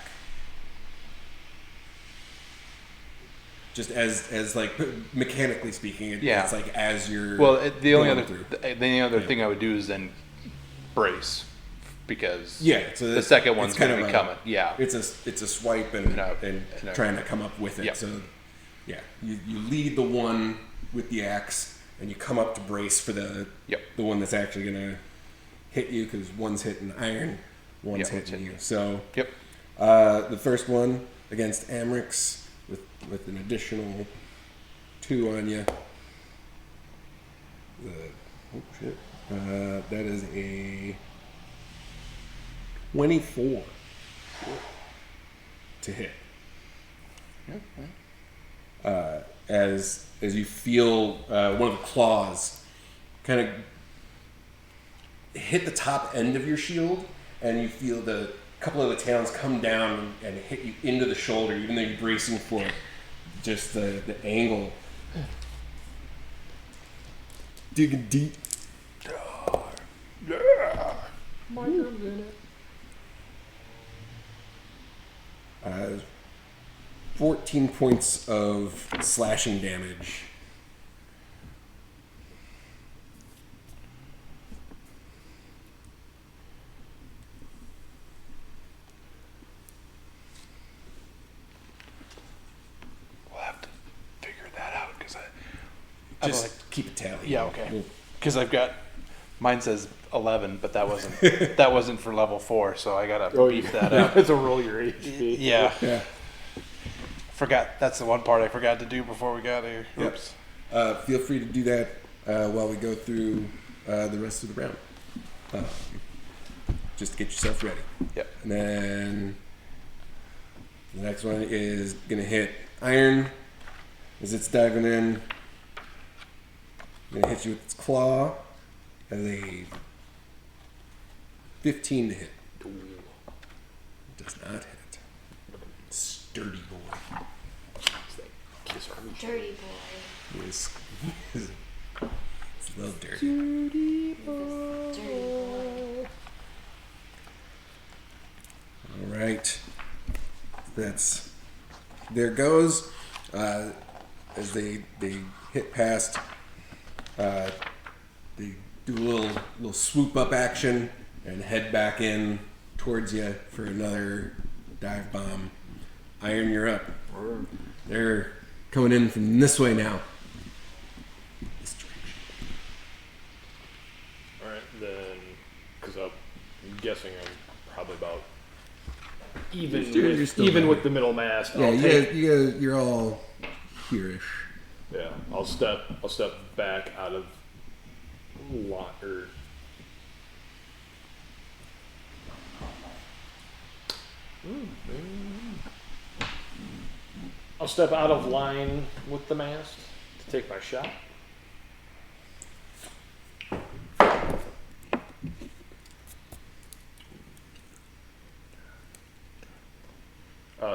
Just as like mechanically speaking, Yeah. it's like as you're Well, the only going other through. the only other thing I would do is then brace, because Yeah, so the second it's one's kind going to of be a- coming. Yeah, It's a swipe and No, and no. trying to come up with it. Yeah. So, yeah, you lead the one with the axe, and you come up to brace for the Yep. the one that's actually gonna hit you, because one's hitting iron, one's Yeah, one's hitting hitting you. So, Yep. the first one against Amrix with an additional 2 on you. Oh shit! That is a 24 to hit. As you feel one of the claws kind of hit the top end of your shield, and you feel the couple of the talons come down and hit you into the shoulder, even though you're bracing for it. Just the angle. Digging deep. Markers in it. 14 points of slashing damage. Just like, keep a tally. yeah, okay. We'll- Because I've got mine says 11, but that wasn't for level 4, so I gotta beef that up. It's a roll your HP. Yeah, yeah. forgot. That's the one part I forgot to do before we got here. Yep. Oops. Feel free to do that while we go through the rest of the round. Just to get yourself ready. Yep. And then the next one is going to hit Iron as it's diving in. Going to hit you with its claw as a 15 to hit. Does not hit. Sturdy boy. Dirty boy. It's a little dirty. Dirty boy. All right. There goes. As they hit past, they do a little swoop up action and head back in towards you for another dive bomb. Iron, you're up. They're coming in from this way now. This direction. Alright, then, because I'm guessing I'm probably about even You're still even there. with the middle mast. Yeah, I'll take, you're all here-ish. yeah, I'll step back out of I'll step out of line with the mast to take my shot.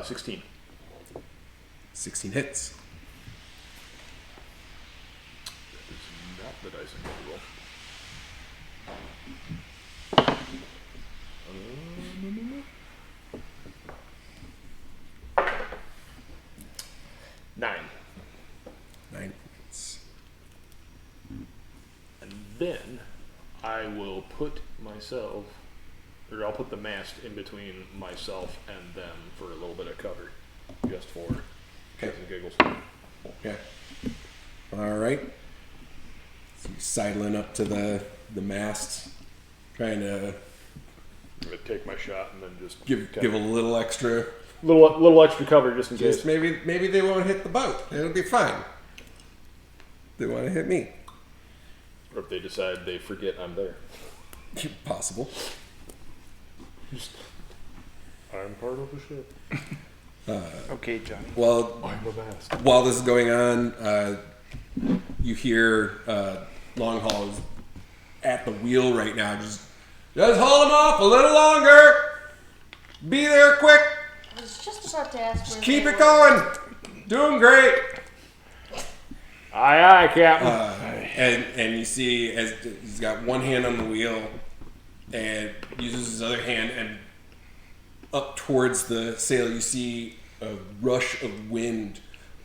16. 16 hits. That is not the dice I'm going to roll. 9. 9 hits. And then I will put myself, or I'll put the mast in between myself and them for a little bit of cover, just for shits and giggles. Okay. All right. So you're sidling up to the mast, trying to I'm gonna take my shot and then just give a little extra. little extra cover just in Just case. maybe they won't hit the boat. It'll be fine. They want to hit me. Or if they decide they forget I'm there. Possible. I'm part of the ship. Okay, Johnny. Well, I'm the mast. while this is going on, you hear Longhaul is at the wheel right now. Just hold him off a little longer. Be there quick. I was just about to ask. Just keep it going. Doing great. Aye, aye, Captain. And you see as he's got one hand on the wheel and uses his other hand, and up towards the sail you see a rush of wind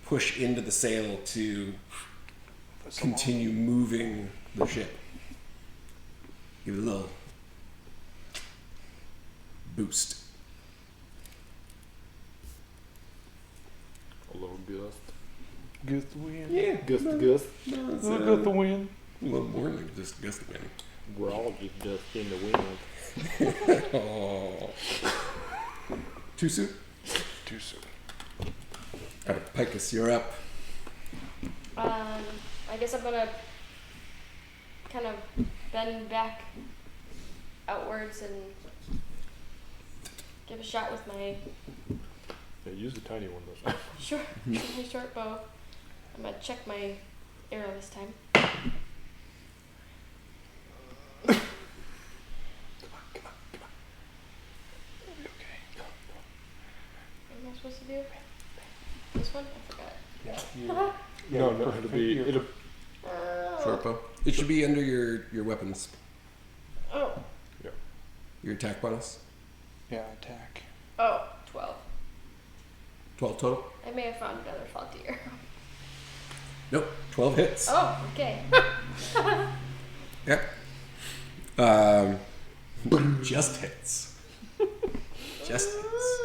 push into the sail to continue moving the ship. Give it a little boost. A little gust. Gust the wind. Yeah, Gust to gust. no, it's, Gust the wind. a little more than just gust of wind. We're all just dust in the wind. Oh. Too soon? Too soon. Alright, Picus, you're up. I guess I'm gonna kind of bend back outwards and give a shot with my Yeah, use the tiny one this time. short bow. I'm gonna check my arrow this time. What am I supposed to do? This one? I forgot. No, it'll be. Short bow. It should be under your weapons. Oh. Your attack bonus. Yeah, attack. Oh, 12. 12 total? I may have found another faulty arrow. Nope. 12 hits. Oh, okay. Yeah. Just hits. Just hits.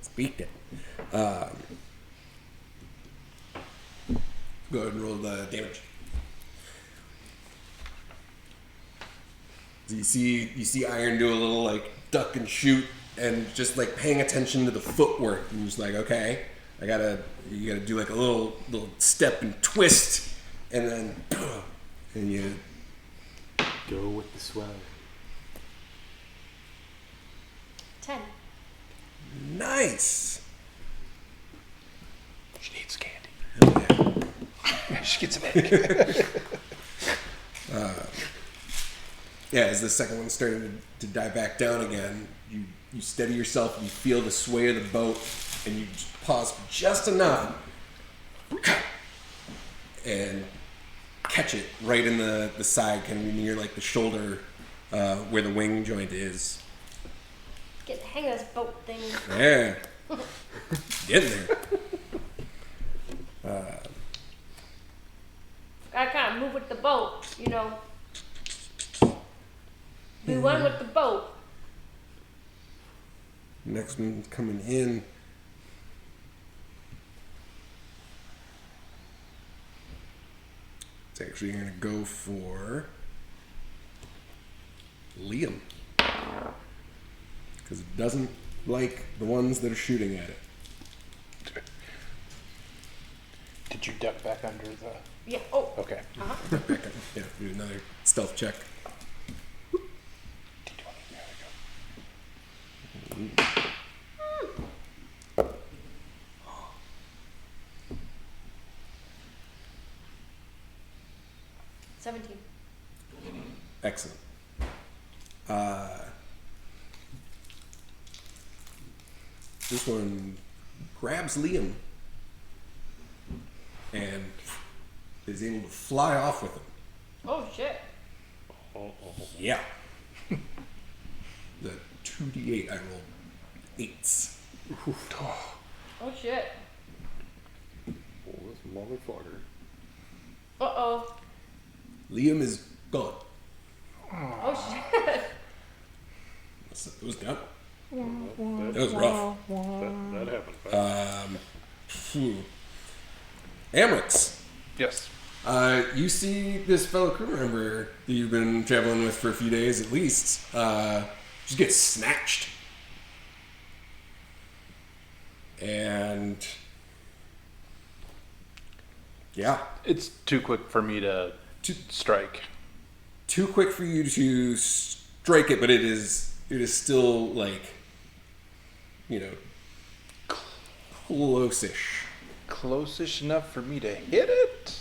Speak it. Go ahead and roll the damage. So you see Iron do a little like duck and shoot, and just like paying attention to the footwork. And just like, okay, you gotta do like a little step and twist, and then and you Go with the swell. 10. nice. She needs candy. Hell yeah. She gets an egg. Yeah, as the second one's starting to die back down again, you steady yourself and you feel the sway of the boat, and you just pause just enough and catch it right in the side, kind of near like the shoulder where the wing joint is. Get the hang of this boat thing. Yeah. Getting there. Gotta kind of move with the boat, you know. Be one with the boat. Next one coming in. It's actually going to go for Liam. Because it doesn't like the ones that are shooting at it. Did you duck back under the... Yeah. Oh. Okay. Uh-huh. Back up. Yeah, do another stealth check. D20, there we go. 17. Excellent. This one grabs Liam and is able to fly off with him. Oh shit. Yeah. The 2d8 I rolled 8s. Oh shit. Oh, this motherfucker. Uh-oh. Liam is gone. Oh shit. It was done. That, It was rough. that happened fast. Amrix, Yes. you see this fellow crew member that you've been traveling with for a few days at least, just get snatched. And yeah, It's too quick for me to strike. too quick for you to strike it, but it is still like, you know, close-ish. Close-ish enough for me to hit it?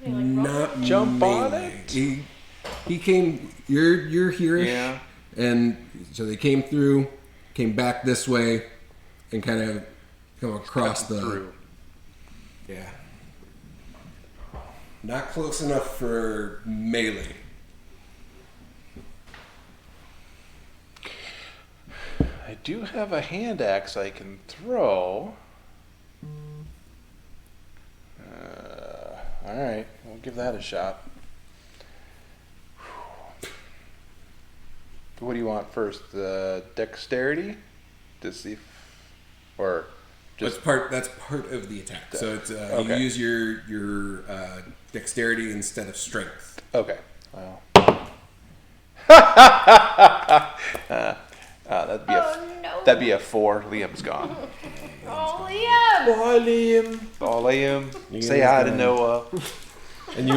Not Jump on melee. it? He came. You're here-ish, Yeah. and so they came through, came back this way, and kind of come across the. Through. Yeah. Not close enough for melee. I do have a hand axe I can throw. Alright, we'll give that a shot. What do you want first? The dexterity? To see if, or just That's part of the attack. So it's Okay. you use your dexterity instead of strength. okay. Well. That'd be a 4. Liam's gone. Oh, Liam! Bye, Liam. Oh, Liam. Liam's Say hi to gone. Noah. And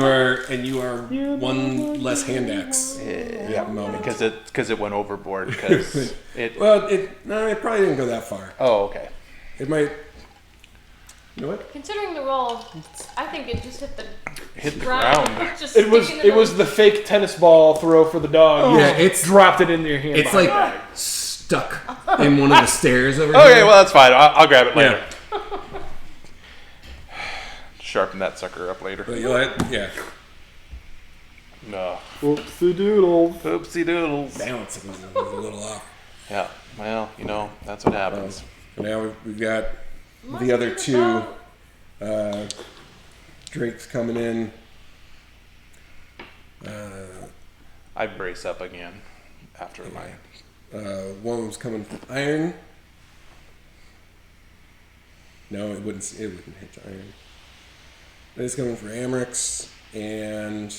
you are one less hand axe. Yeah, moment. because it went overboard. Because it. Well, it probably didn't go that far. Oh, okay. It might. You know what? Considering the roll, I think it just hit the Hit the ground. ground. Just It was sticking in it was the fake tennis ball throw for the dog. Yeah, You it's- dropped it into your hand. It's behind like the back. stuck in one of the stairs over Okay, here. well that's fine. I'll grab it later. Yeah. Sharpen that sucker up later. But you know what? Yeah. No. Whoopsie doodle. Oopsie doodles. Balance was a little off. Yeah. Well, that's what happens. But now we've got Must the other be the two boat. Drakes coming in. I brace up again after my. One was coming from Iron. No, it wouldn't hit Iron. It's coming for Amrix, and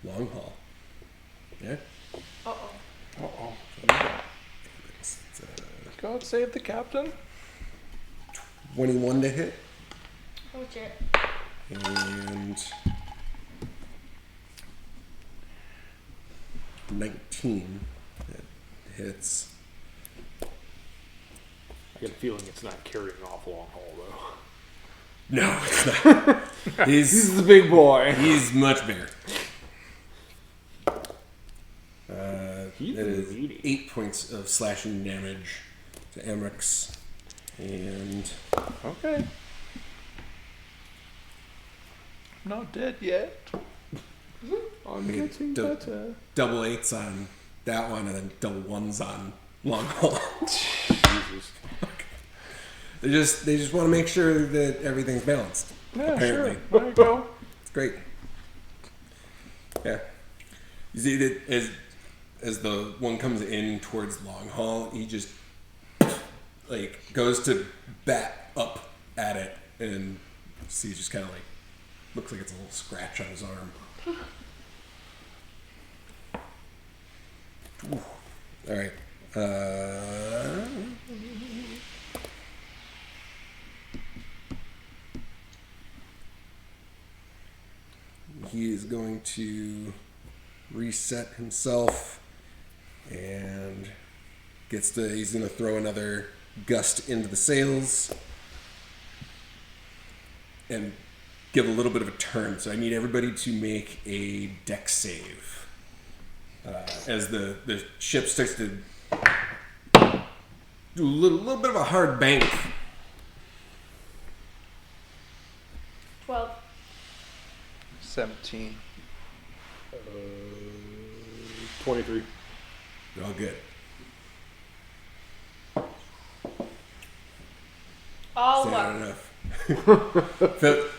long haul. Yeah. Uh-oh. Uh-oh. It's, God save the captain. 21 to hit. Oh, shit. And 19 that hits. I get a feeling it's not carrying off long haul though. No, it's not. He's the big boy. He's much bigger. He's That is meaty. 8 points of slashing damage to Amrix. And Okay. Not dead yet. I'm we get getting dou- better. double 8s on that one, and then double 1s on long haul. Jesus. They just want to make sure that everything's balanced. Yeah, Apparently. sure. There you go. It's great. Yeah. You see that as the one comes in towards long haul, he just like goes to bat up at it, and see just kind of like looks like it's a little scratch on his arm. Ooh. All right. He is going to reset himself and he's going to throw another gust into the sails and give a little bit of a turn. So I need everybody to make a dex save. As the ship starts to do a little bit of a hard bank. 12. 17. 23. They're all good. All Is that luck. enough?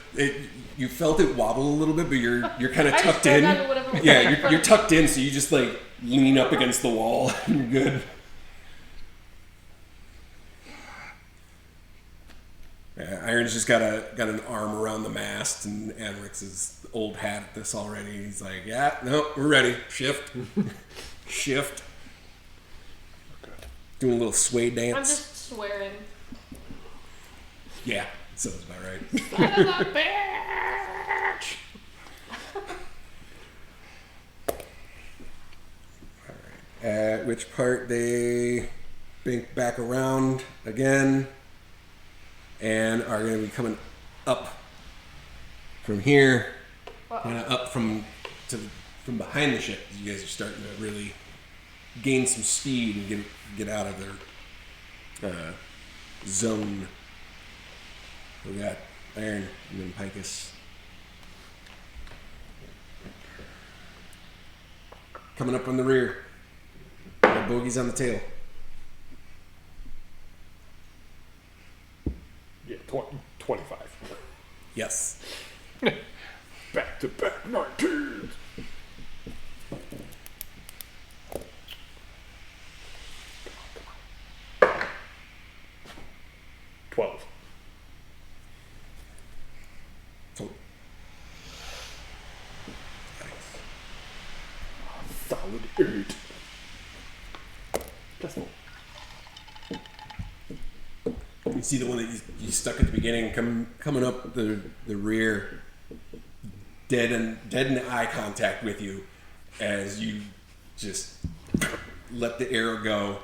You felt it wobble a little bit, but you're kind of I just tucked held in. on to whatever was Yeah, in front you're of tucked in, so you just like lean up against the wall. And you're good. Yeah, Iron's just got an arm around the mast, and Amrix is old hat at this already. He's like, yeah, no, we're ready. Shift, shift. Doing a little sway dance. I'm just swearing. Yeah, sounds about right. Son of a bitch! At which part they bank back around again and are going to be coming up from here, kind of up from behind the ship. You guys are starting to really gain some speed and get out of their zone. We got Iron and then Picus. Coming up on the rear. Got bogeys on the tail. Yeah, 25. Yes. Back to back 19. So, Solid 8. Plus 4. you see the one that you stuck at the beginning coming up the rear, dead in eye contact with you as you just let the arrow go.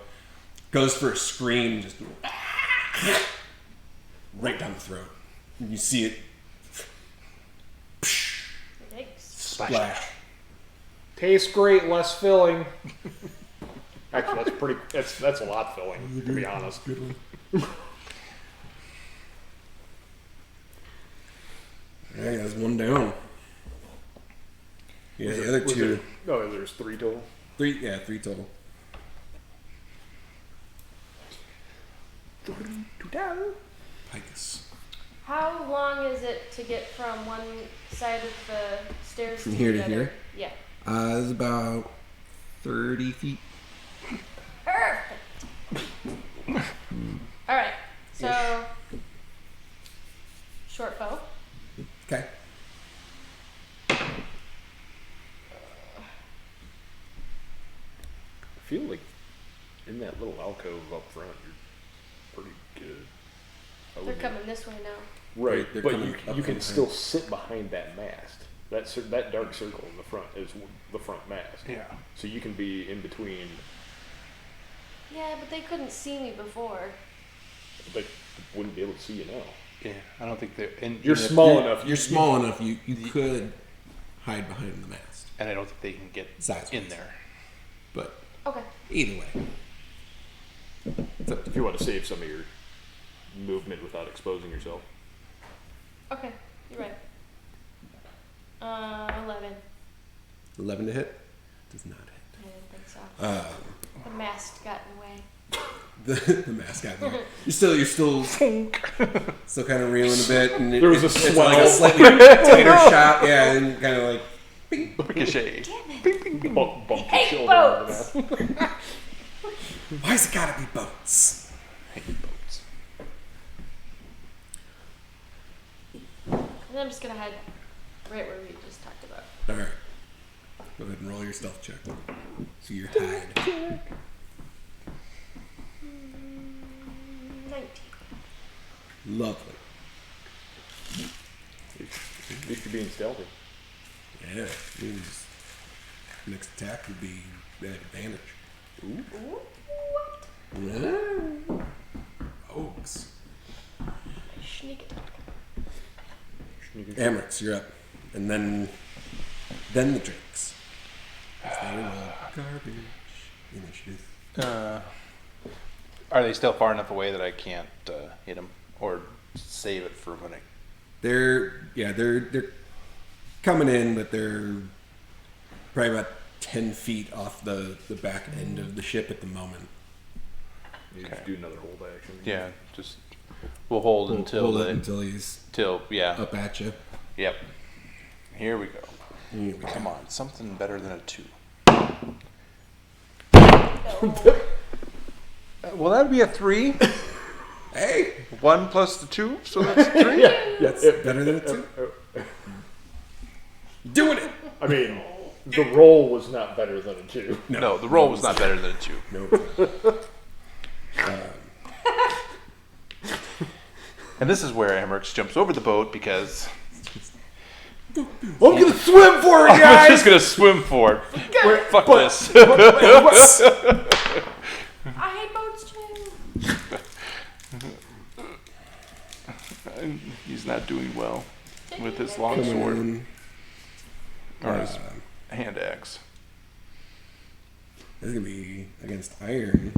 Goes for a scream, just right down the throat. And you see it Yikes. splash. Tastes great, less filling. Actually, that's a lot filling, to be honest. Good one. Yeah, that's one down. Yeah, the other two. No, there's 3 total. Three total. 3 down. Picus. How long is it to get from one side of the stairs From to here the to other? here? Yeah. It's about 30 feet. Perfect. All right. So, short bow. Okay. alcove up front, you're pretty good. They're coming this way now. Right, They're but coming you up can behind. still sit behind that mast. That dark circle in the front is the front mast. Yeah. So you can be in between. Yeah, but they couldn't see me before. They wouldn't be able to see you now. Yeah, I don't think they're. And You're even if- small enough. You're small enough. You could hide behind the mast, and I don't think they can get Size-wise. in there. but Okay. either way, it's up to If you want to save some of your movement without exposing yourself. Okay. You're right. 11. 11 to hit. Does not hit. I didn't think so. The mast got in the way. The mask got there. You're still kind of reeling a bit, and There was a it's swell. like a slightly tighter shot. Yeah, and you're kind of like, bing. Ricochet. Bump your Hate shoulder boats! into that. Why's it gotta be boats? I hate boats. And I'm just gonna head right where we just talked about. All right. Go ahead and roll your stealth check. So your hide. 19. Lovely. At least you're being stealthy. Yeah. Means next attack would be at advantage. Ooh. Yeah. Oaks. Sneak attack. Amrix, you're up, and then the drakes. They roll garbage initiative. Are they still far enough away that I can't hit them, or save it for when I? They're coming in, but they're probably about 10 feet off the back end of the ship at the moment. You Okay. just do another hold action. Yeah, just we'll hold until Hold it the until he's yeah. up at you. Yep. Here we go. Here we go. Come on, something better than a 2. No. Well, that'd be a 3. Hey, 1 plus the 2, so that's 3. that's better than a 2. Doing it. I mean, the roll was not better than a 2. No, the roll was not better than a 2. No. And this is where Amrix jumps over the boat because I'm gonna swim for it, I'm guys. just gonna swim for it. Fuck this. I hate boats too. He's not doing well with his Coming longsword in. or his hand axe. This is gonna be against iron.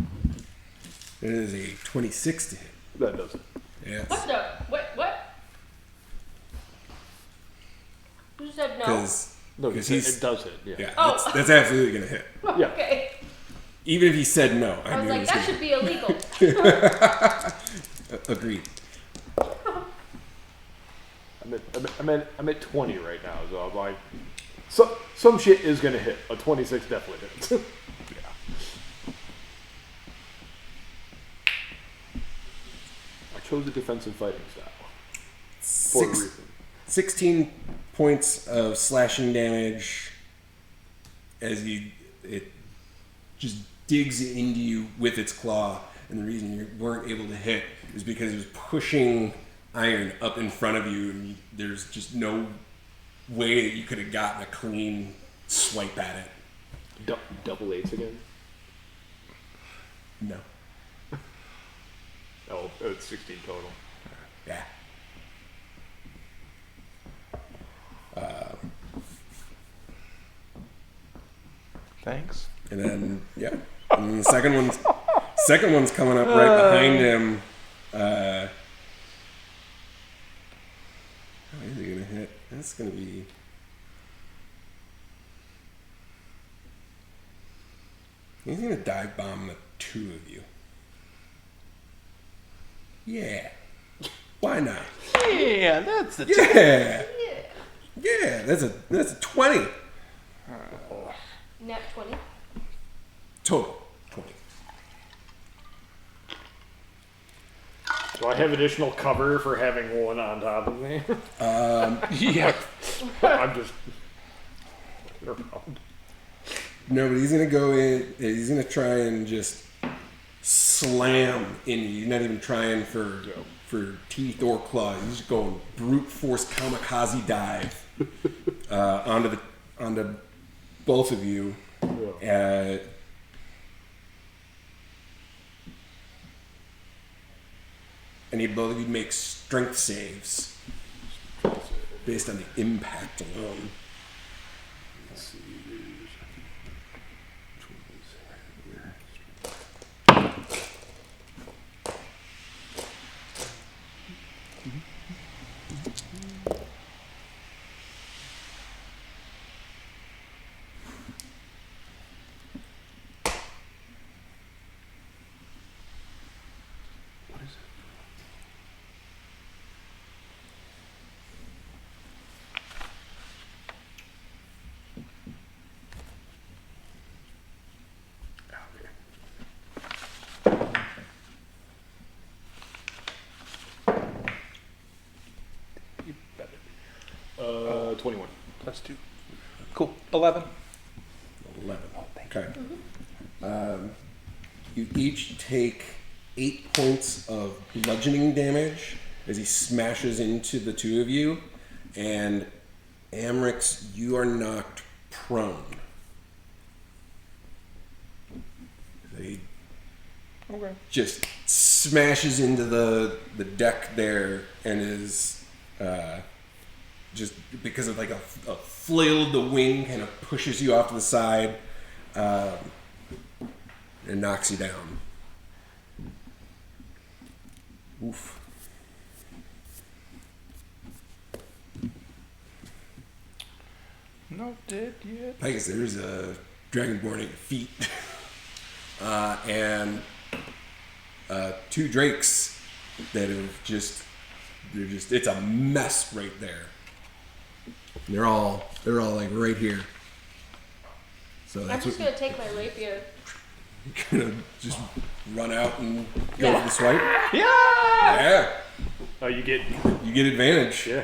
It is a 26 to hit. That does it. What Yes. the? What? You said no? Because No, Because it does it. Yeah. yeah, Oh. that's absolutely gonna hit. Yeah. Okay. Even if he said no, I I was knew like, it that was should be illegal. gonna. Agreed. I'm at 20 right now, so I'm like, some shit is gonna hit. A 26 definitely hits. I chose a defensive fighting style for a reason. 16 points of slashing damage as it just digs into you with its claw, and the reason you weren't able to hit is because it was pushing iron up in front of you, and there's just no way that you could have gotten a clean swipe at it. Double eights again? No. Oh, it's 16 total. Yeah. Thanks. And then and then the second one's coming up right behind him. How is he gonna hit? That's gonna be. He's gonna dive bomb the two of you. Yeah. Why not? Yeah, that's the Yeah. Yeah. That's a 20 Nat 20. total. 20. Do I have additional cover for having one on top of me? yeah. I'm just around. No, but he's gonna go in. He's gonna try and just slam in you. You're not even trying for teeth or claws. You're just going brute force kamikaze dive onto both of you. Yeah. I need both of you to make strength saves based on the impact alone. Let's see. You bet it. 21. Plus 2. Cool. 11. 11. Oh, thank you. Okay. You each take 8 points of bludgeoning damage as he smashes into the two of you, and Amrix, you are knocked prone. He just smashes into the deck there and is just because of like a flail of the wing kind of pushes you off to the side and knocks you down. Oof. Not dead yet. I guess there's a Dragonborn at your feet. And 2 drakes that have it's a mess right there. They're all like right here. So I'm that's just gonna take my rapier. you're gonna just run out and go for the swipe. Yeah! Yeah. Oh, you get advantage. yeah.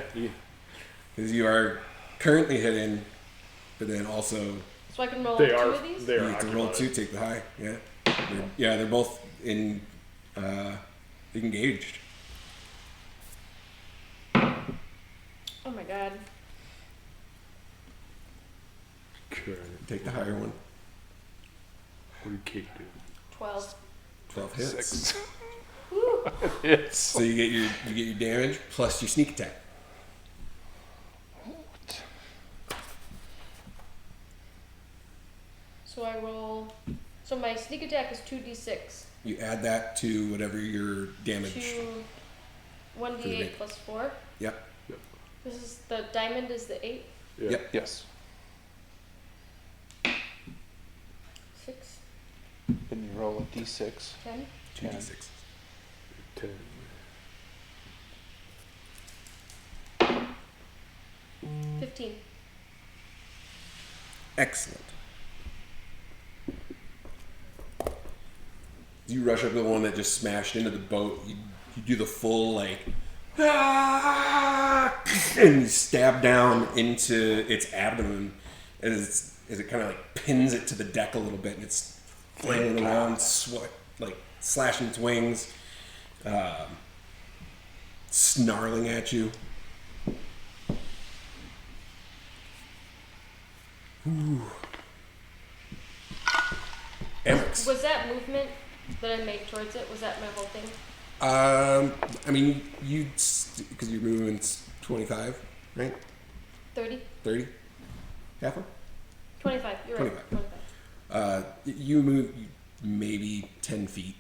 Because you are currently hidden, but then also So I can roll They 2 are of these? they you are have to roll occupied. 2, take the high. Yeah. They're both in engaged. Oh my god. Okay. Take the higher one. What did Kate do? 12. 12 hits. 6. Woo. Yes. So you get your damage plus your sneak attack. So I roll. So my sneak attack is 2d6. You add that to whatever your damage. 1d8 plus 4. Yep. This is the diamond is the 8. Yeah. Yep. Yes. 6, Then you roll a d6. 10. 2d6. 10. 15. Excellent. You rush up to the one that just smashed into the boat. You do the full like, and you stab down into its abdomen as it kind of like pins it to the deck a little bit, and it's flailing around, like slashing its wings, snarling at you. Amrix. Was that movement that I made towards it? Was that my whole thing? I mean, because your movement's 25, right? 30? 30? Half one? 25. You're 25. right. 25. You move maybe 10 feet.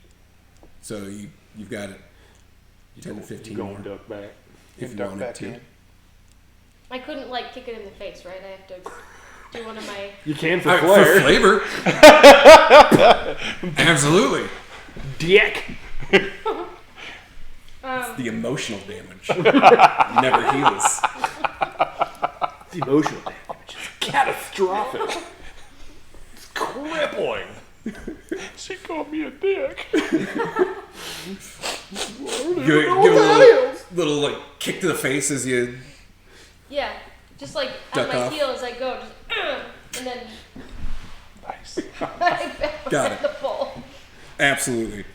So you've got it 10 to 15 Go more. and duck back. If you Duck wanted back to. in. I couldn't like kick it in the face, right? I have to do one of my. You can for For flair. flavor. Absolutely. Dick. The emotional damage never heals. The emotional damage is catastrophic. It's crippling. She called me a dick. Give a little like kick to the face as you. Yeah, just like Duck on my off. heel as I go, just and then Nice. I Got it. the pole. Absolutely.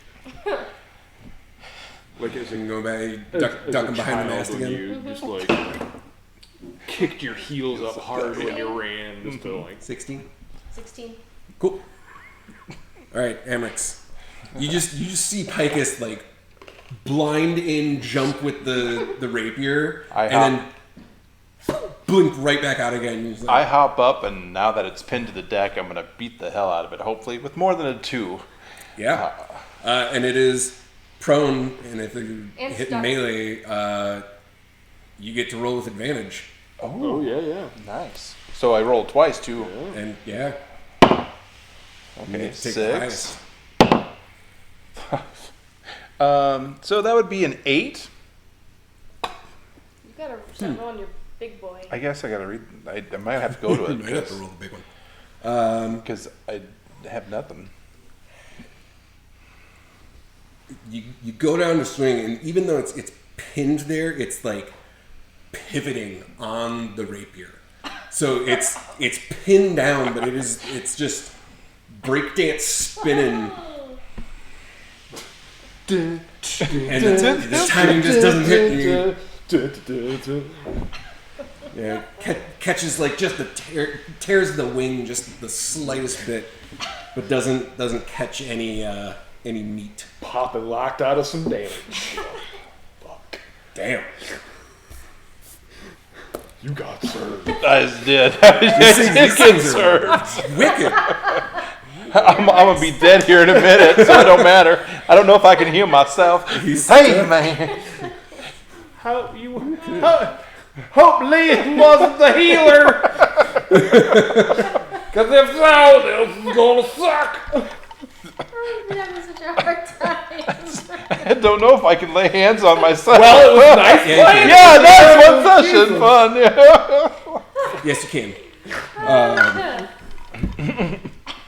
Like as And a, go back, as duck a him behind the child mast when again. you just like kicked your heels up hard when you ran, just to like 16. 16. Cool. All right, Amrix. You just see Picus like blind in jump with the rapier, and then blink right back out again. He's like, I hop up, and now that it's pinned to the deck, I'm gonna beat the hell out of it. Hopefully, with more than a 2. yeah. And it is prone, and if you And hit stuck. melee, you get to roll with advantage. oh yeah. Nice. So I rolled twice too. And yeah, you Okay, get to take the 6. highest. So that would be an 8. You gotta start rolling your big boy. I guess I gotta read. I might have to go to You it might have to roll the big one. because I have nothing. You go down the swing, and even though it's pinned there, it's like pivoting on the rapier. So it's pinned down, but it's just breakdance spinning, and the timing just doesn't hit you. Yeah, catches like just tears the wing just the slightest bit, but doesn't catch any meat. Popping locked out of some damage. Fuck. Damn. You got served. I did. These things are served. wicked. I'm gonna be dead here in a minute, so it don't matter. I don't know if I can heal myself. Hey, man. How you? Hope Lee wasn't the healer. Cause if so, this is gonna suck. I'm having such a hard time. I don't know if I can lay hands on myself. Well, it was nice playing. Yeah, that's one session fun. Yeah. Yes, you can.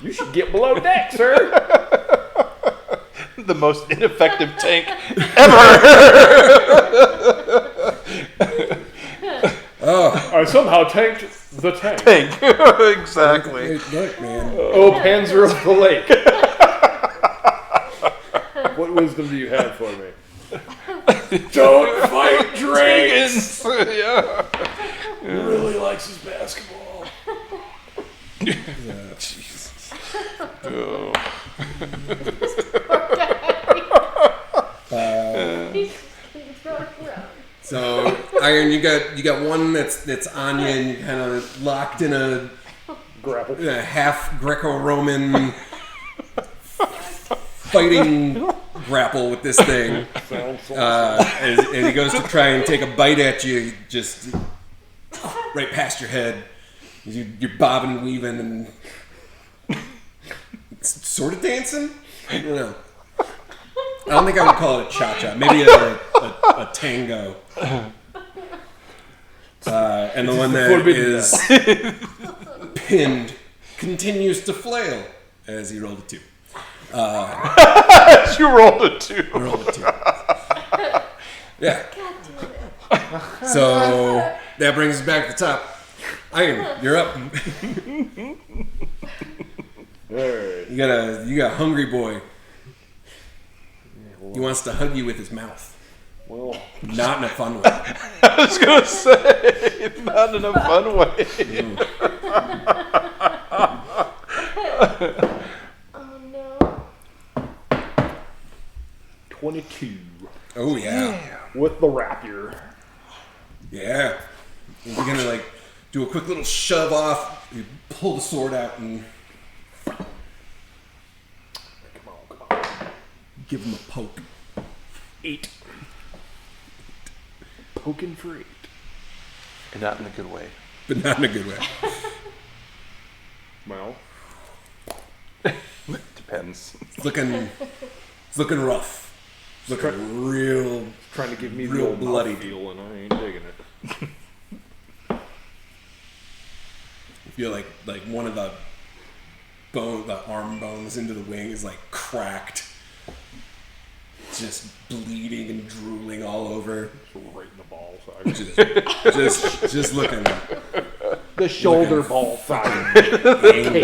You should get below deck, sir. The most ineffective tank ever. I somehow tanked the tank. Tank. Exactly. Look, man. Oh, Panzer of the Lake. What wisdom do you have for me? Don't fight dragons. Yeah. He really likes his basketball. Jesus. Oh. So, Iron, you got one that's on you, and you're kind of locked in a Grapple. half Greco-Roman fighting grapple with this thing. As he goes to try and take a bite at you, just right past your head. You're bobbing and weaving and sort of dancing. I don't know. I don't think I would call it a cha-cha. Maybe a tango. And the one that is pinned continues to flail as he rolled a 2. You rolled a 2. I rolled a 2. Yeah. So that brings us back to the top. Iron, you're up. Alright. You got a hungry boy. He wants to hug you with his mouth. Well, Not in a fun way. I was gonna say, not in a fun way. Oh no. 22. Oh yeah. With the rapier. Yeah. And you're gonna like do a quick little shove off. You pull the sword out and Come on. give him a poke. 8. Poking for 8. And not in a good way. But not in a good way. Well, Depends. It's looking rough. It's looking real. trying to give me Real the old bloody. bloody feel, and I ain't digging it. You feel like one of the arm bones into the wing is like cracked. Just bleeding and drooling all over. Right in the ball side. Just looking The shoulder Looking ball side. angry.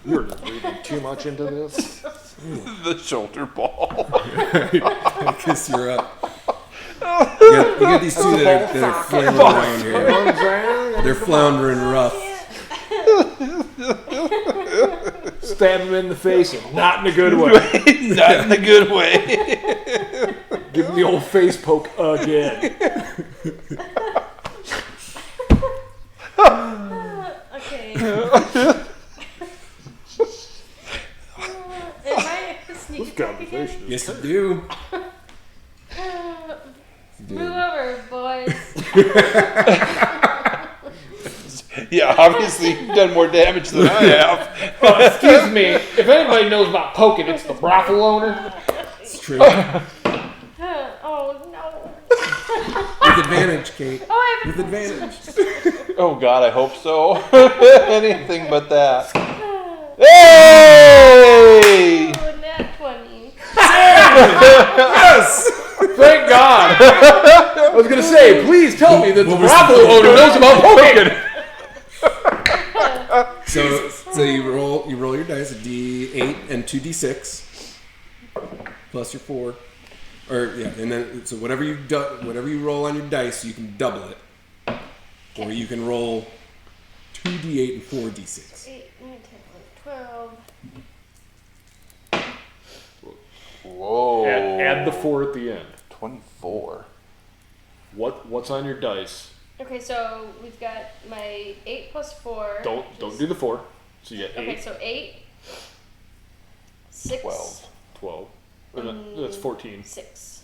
You're just reading into this? The shoulder ball. I guess you're up. You got these two that are flailing around here. They're floundering rough. Stab him in the face, and not in a good way. Not in a good way. Give him the old face poke again. Okay. Am I a sneaky This attack again? conversation is Yes, you do. Move over, boys. Yeah, obviously you've done more damage than I have. Excuse me, if anybody knows about poking, it's the brothel owner. It's true. Oh no. With advantage, Kate. Oh, I have With advantage. Oh God, I hope so. Anything but that. Hey! oh, nat 20. Yes! Thank God. I was gonna say, please tell me that the brothel owner knows about poking. So you roll your dice, a D8 and 2D6 plus your 4, or yeah, and then so whatever you roll on your dice, you can double it, or you can roll 2D8 and 4D6. 8, 9, 10, 11, 12. Whoa. Add the 4 at the end. 24. What's on your dice? Okay, so we've got my 8 plus 4. Don't do the 4. So you get 8. Okay, so 8, 6, 12. That's 14. 6.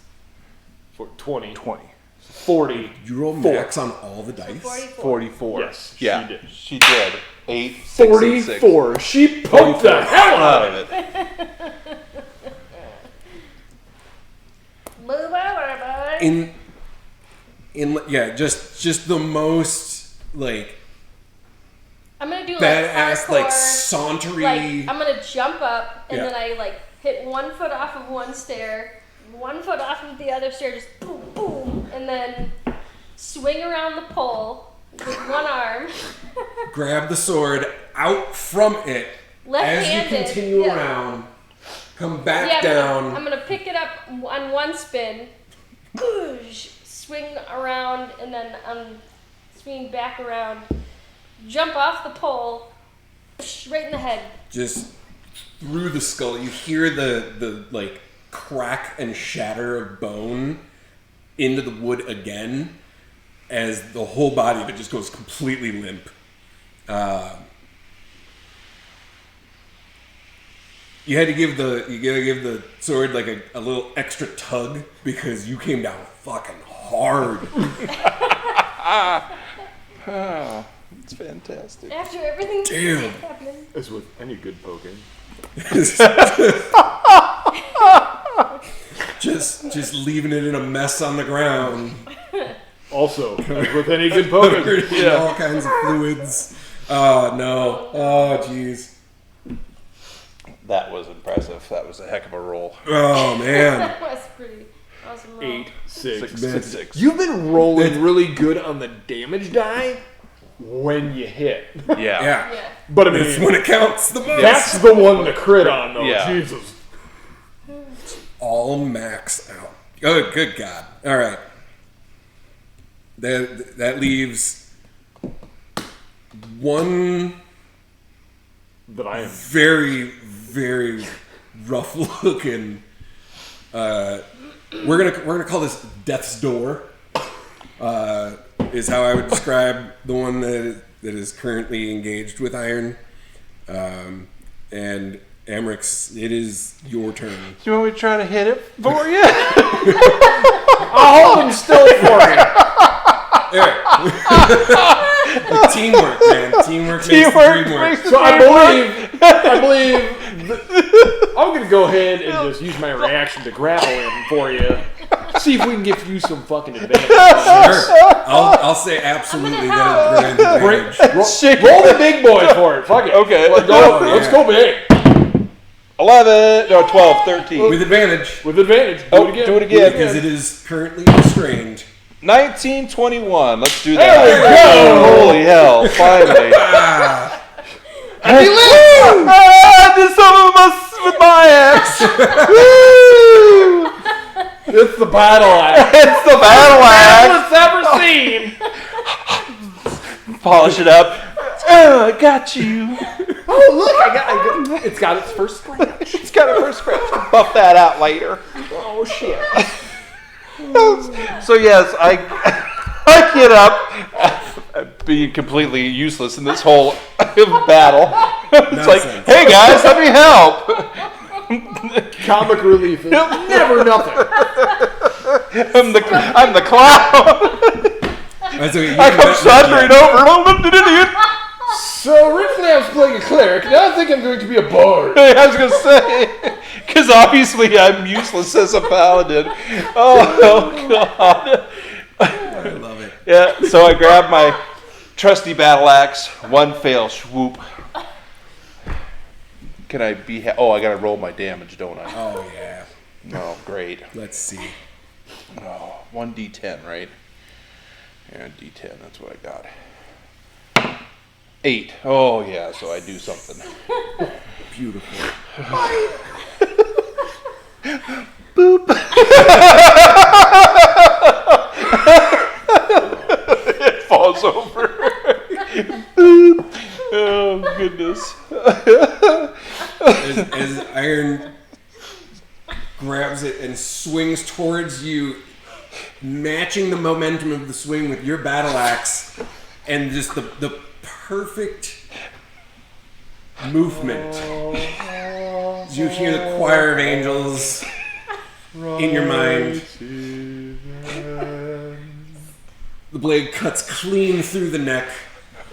20. 20. 40. You roll Four. max on all the dice. 44. 44. Yes, Yeah, she did. She did. 8, 6, and 6. 44. She poked the hell out of it. Move over, boy. Just the most like I'm gonna do like badass, hardcore, like sauntery. Like I'm gonna jump up and Yeah. then I like hit 1 foot off of one stair, 1 foot off of the other stair, just boom, boom, and then swing around the pole with one arm. Grab the sword out from it as Left-handed. you continue yeah. around. Come back Yeah, down. I'm gonna pick it up on one spin, goosh, swing around, and then swing back around, jump off the pole, right in the head. Just through the skull, you hear the like crack and shatter of bone into the wood again, as the whole body of it just goes completely limp. You had to give the sword like a little extra tug because you came down fucking hard. Oh, it's fantastic. After everything Damn. happened. As with any good poking. just leaving it in a mess on the ground. Also, as with any good poking. Covered in all kinds of fluids. Oh no. Oh jeez. That was impressive. That was a heck of a roll. Oh man. That was pretty awesome roll. 8, 6. 6, 6. You've been rolling really good on the damage die when you hit. Yeah. Yeah. Yeah. But I It's mean, when it counts the most. that's the one to crit on, though. Yeah. Jesus. All max out. Oh, good God. All right. That leaves one That I am. very, very rough looking. We're gonna call this Death's Door. Is how I would describe the one that is currently engaged with Iron. And Amrix, it is your turn. Do you want me to try to hit it for you? I'll hold him still for you. Teamwork, man. Teamwork makes the dream work. So I believe I'm going to go ahead and just use my reaction to grapple him for you. See if we can give you some fucking advantage. Sure. I'll say absolutely that is grand advantage. Roll the big boys for it. Fuck it. Okay. Let's go big. 11, no, 12, 13. With advantage. With advantage. Do it again. Because it is currently restrained. 1921. Let's do that. There we go. Holy hell. Finally. And he lives! I did some of with my axe. Woo! It's the battle axe. It's the battle axe. Ever seen. Polish it up. Oh, I got you. Oh, look, I got it's got its first scratch. It's got a first scratch. Buff that out later. Oh, shit. So yes, I get up, being completely useless in this whole battle. It's like, hey guys, let me help. Comic relief is never nothing. I'm the clown. I come sauntering over. So originally I was playing a cleric. Now I think I'm going to be a bard. I was gonna say, because obviously I'm useless as a paladin. Oh god. I love it. Yeah. So I grab my trusty battle axe. One fail, swoop. Can I be? I gotta roll my damage, don't I? Oh yeah. Oh, great. Let's see. Oh, 1d10, right? Yeah, d10. That's what I got. 8. Oh yeah. So I do something. Beautiful. Boop. It falls over. Boop. Oh goodness. As Iron grabs it and swings towards you, matching the momentum of the swing with your battle axe, and just the perfect movement. You hear the choir of angels in your mind. The blade cuts clean through the neck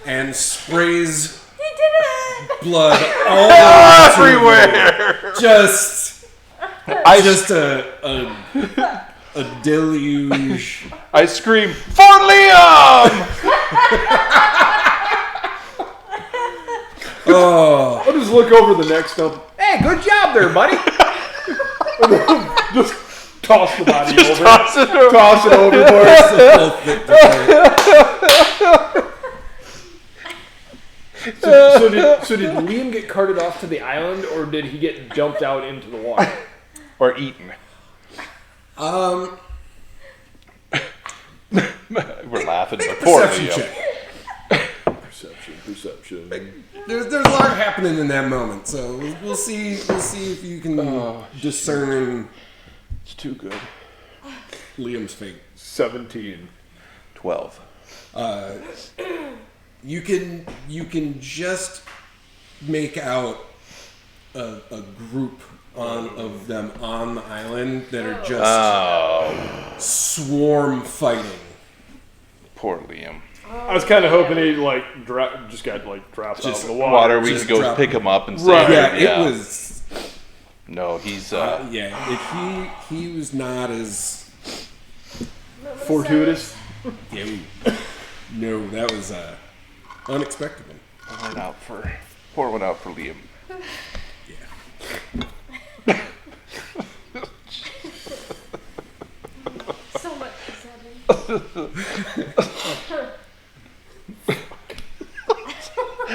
and sprays blood all Everywhere. Just a deluge. I scream, "For Liam!" Oh, I'll just look over the neck stump. Hey, good job there, buddy. Just toss the body over. Toss it overboard. So did Liam get carted off to the island, or did he get dumped out into the water? Or eaten. We're laughing, but poor perception Liam. check. Perception. There's a lot happening in that moment, so we'll see if you can discern It's too good. Liam's fate. 17. 12. You can just make out a group of them on the island that are just swarm fighting. Poor Liam. I was kind of hoping he just got dropped out in the water. We Just could go drop pick him. him up and save Right. him. Yeah, it was. No, he's. If he was not as Fortuitous. no, that was unexpected. Pour one out for Liam. Yeah. So much is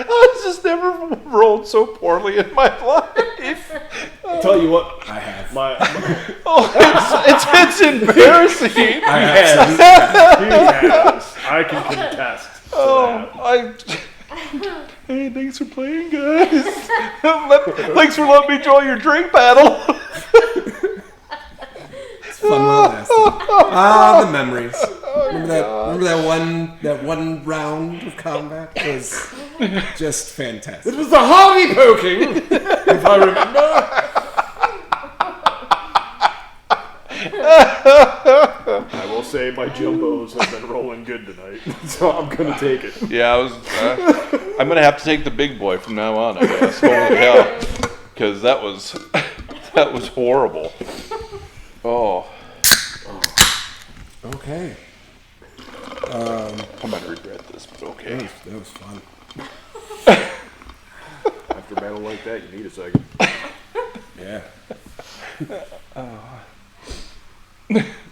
I've just never rolled so poorly in my life. I'll tell you what, I have. It's embarrassing. He has. I can contest. Hey, thanks for playing, guys. Thanks for letting me join your drink battle. It's fun while it lasted. The memories. Remember that one round of combat was just fantastic. It was the hobby poking, if I remember. I will say my jumbos have been rolling good tonight, so I'm gonna take it. Yeah, I'm gonna have to take the big boy from now on, I guess. Holy hell, because that was horrible. Oh. Okay. I'm gonna regret this, but okay. That was fun. After a battle like that, you need a second. Yeah.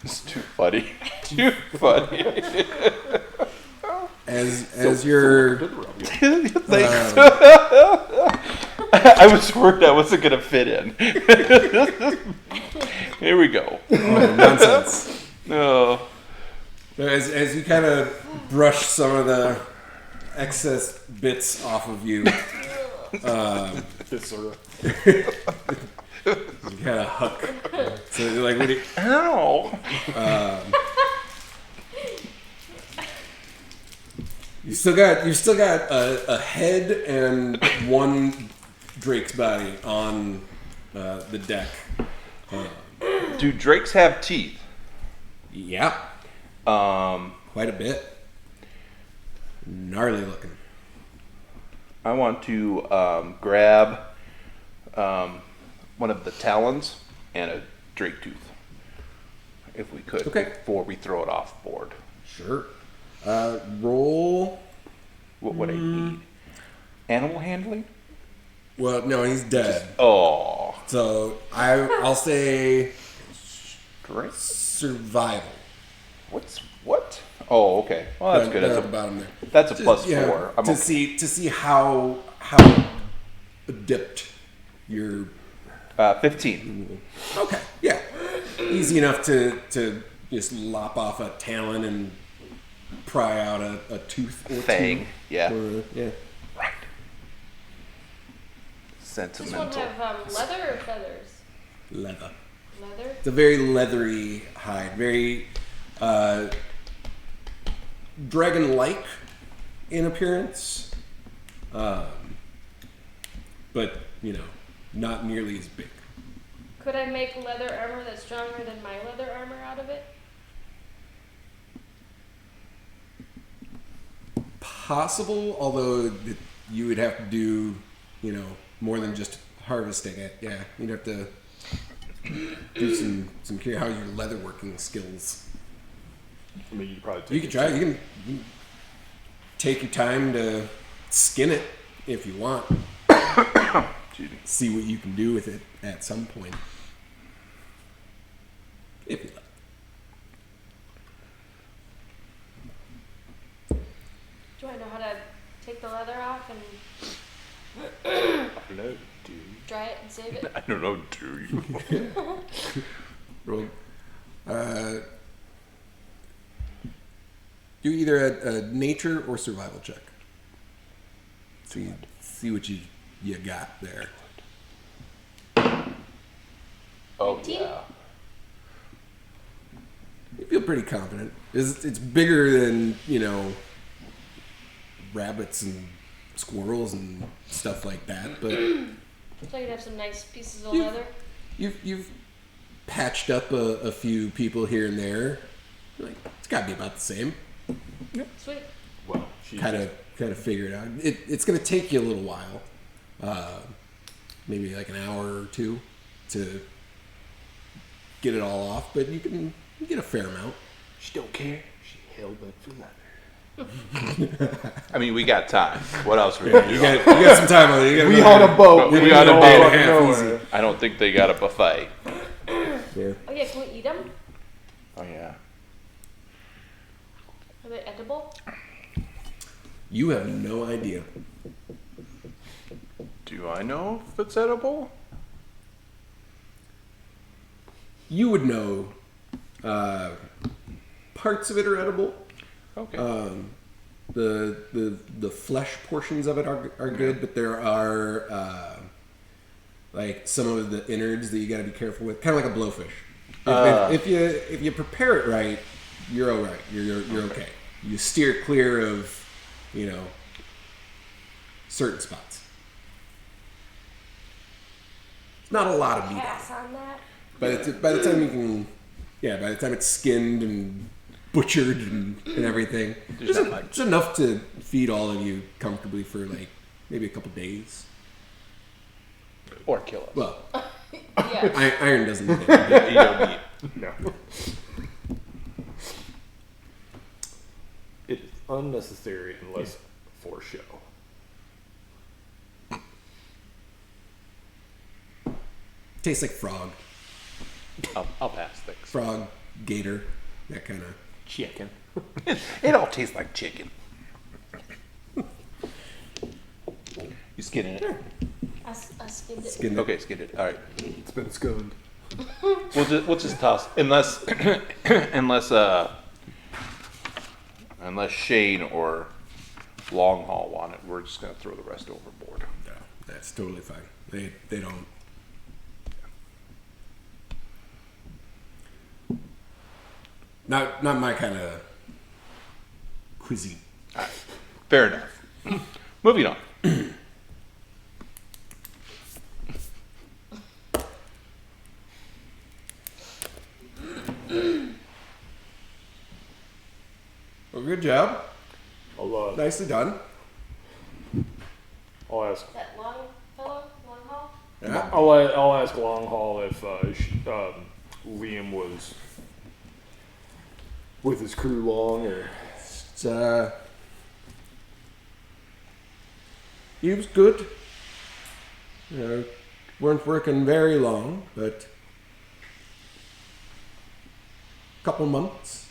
It's too funny. Too funny. As your I was worried I wasn't gonna fit in. Here we go. Oh, nonsense. Oh, As you kind of brush some of the excess bits off of you, This sort of. you kind of huck. So you're like, what do you, ow! you've still got a head and one Drake's body on the deck. Do drakes have teeth? Yeah, quite a bit. Gnarly looking. I want to grab one of the talons and a drake tooth, if we could, Okay. before we throw it off board. Sure. Roll. What would I need? Animal handling? Well, no, he's dead. Oh, So I'll say drake. survival. What? Oh, okay. Well, that's good. Down That's at the a, bottom there. that's a plus Yeah, 4. I'm to okay. see how adept you're. 15. Okay, yeah, easy enough to just lop off a talon and pry out a tooth or Fang. two. Yeah. Yeah. Right. Does this one Sentimental. have leather or feathers? Leather. Leather? It's a very leathery hide, very dragon-like in appearance, but not nearly as big. Could I make leather armor that's stronger than my leather armor out of it? Possible, although you would have to do, more than just harvesting it. Yeah, you'd have to do some care how your leatherworking skills. I mean, you probably take You can try. You can take your time to skin it if you want. Excuse me. See what you can do with it at some point. If you like. Do I know how to take the leather off and I don't know, dude. dry it and save it? I don't know, do you? Roll. Do either a nature or survival check. See what you got there. Oh, 19? yeah. You feel pretty confident. It's bigger than rabbits and squirrels and stuff like that, but So you'd have some nice pieces of You- leather. you've patched up a few people here and there. You're like, it's got to be about the same. Sweet. Well, she Kind of figure it out. It's going to take you a little while, maybe like an hour or two to get it all off, but you can get a fair amount. She don't care. She held up for leather. I mean, we got time. What else are we gonna do? You got some time on it. You got We another- on a boat. We We on a on boat. fucking nowhere. I don't think they got a buffet. Yeah. Oh yeah, can we eat them? Oh, yeah. Are they edible? You have no idea. Do I know if it's edible? You would know. Parts of it are edible. Okay. The flesh portions of it are good, but there are like some of the innards that you got to be careful with, kind of like a blowfish. If you prepare it right, you're all right. You're okay. You steer clear of certain spots. It's not a lot of meat. Pass on that. But by the time you can, by the time it's skinned and butchered and everything, there's enough to feed all of you comfortably for like maybe a couple days. Or kill us. Well, Yeah. iron doesn't need it. You don't need. No. It is unnecessary unless for show. Tastes like frog, I'll pass things. frog, gator, that kind of. Chicken. It all tastes like chicken. You skinning it? I skinned it. Skinned it. Okay, skinned it. All right. It's been sconed. We'll just toss unless unless Shane or Long Haul want it. We're just gonna throw the rest overboard. No, that's totally fine. They don't. Not my kind of cuisine. Fair enough. Moving on. Well, good job. Nicely done. I'll ask. That long fellow, long haul. Yeah. I'll ask Longhaul if Liam was with his crew long, or It's, he was good. Weren't working very long, but a couple months.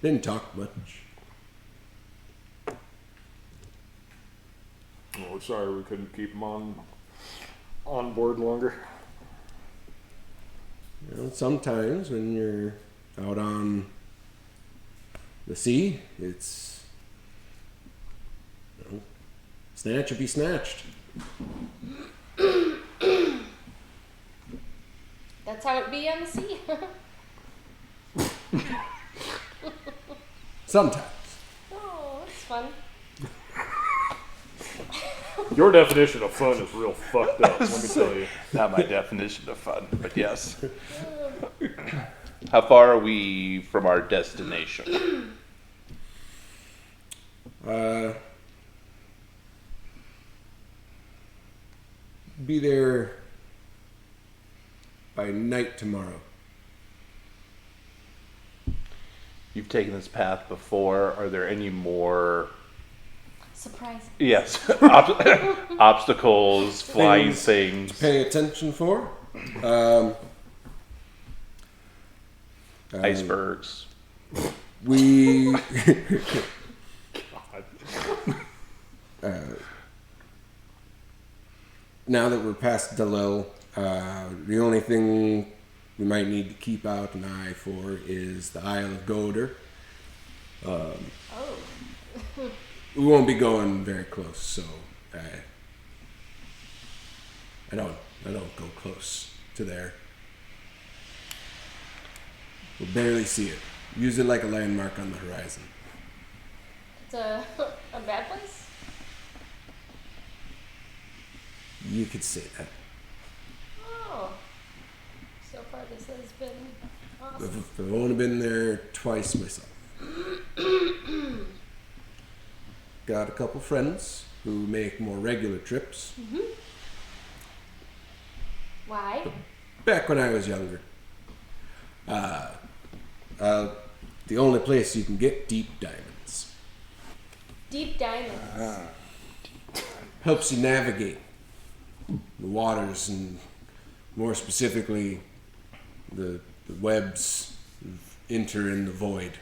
Didn't talk much. we're sorry we couldn't keep him on board longer. Sometimes when you're out on the sea, it's snatch or be snatched. That's how it be on the sea. Sometimes. Oh, that's fun. Your definition of fun is real fucked up, let me tell you. Not my definition of fun, but yes. How far are we from our destination? Be there by night tomorrow. You've taken this path before. Are there any more? Surprise. Yes, obstacles, flying things. To pay attention for. Icebergs. We now that we're past Dalil, the only thing we might need to keep out an eye for is the Isle of Goder. Oh. We won't be going very close, so I don't go close to there. We'll barely see it. Use it like a landmark on the horizon. It's a bad place? You could say that. Oh. So far this has been awesome. I've only been there twice myself. Got a couple friends who make more regular trips. Mm-hmm. Why? Back when I was younger. The only place you can get deep diamonds. Deep diamonds. Helps you navigate the waters and more specifically the webs enter in the void.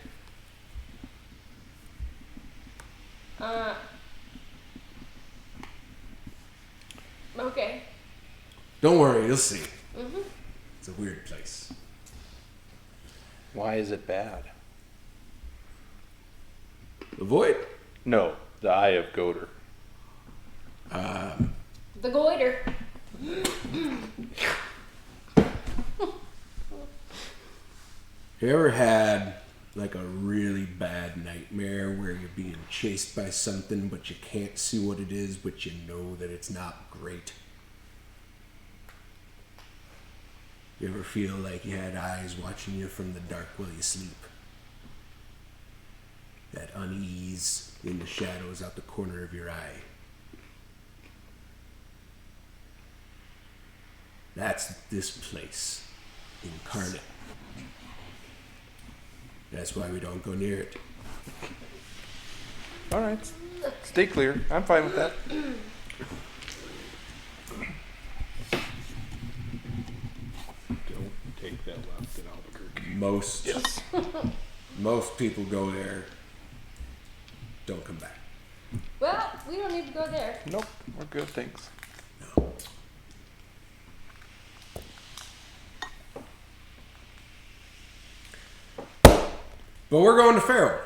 Okay. Don't worry, you'll see. Mm-hmm. It's a weird place. Why is it bad? The void? No, the Eye of Goder. The goiter. You ever had like a really bad nightmare where you're being chased by something but you can't see what it is, but you know that it's not great? You ever feel like you had eyes watching you from the dark while you sleep? That unease in the shadows out the corner of your eye. That's this place, incarnate. That's why we don't go near it. All right, stay clear. I'm fine with that. Don't take that left in Albuquerque. Most people go there, don't come back. Well, we don't need to go there. Nope, we're good, thanks. But we're going to Farrell.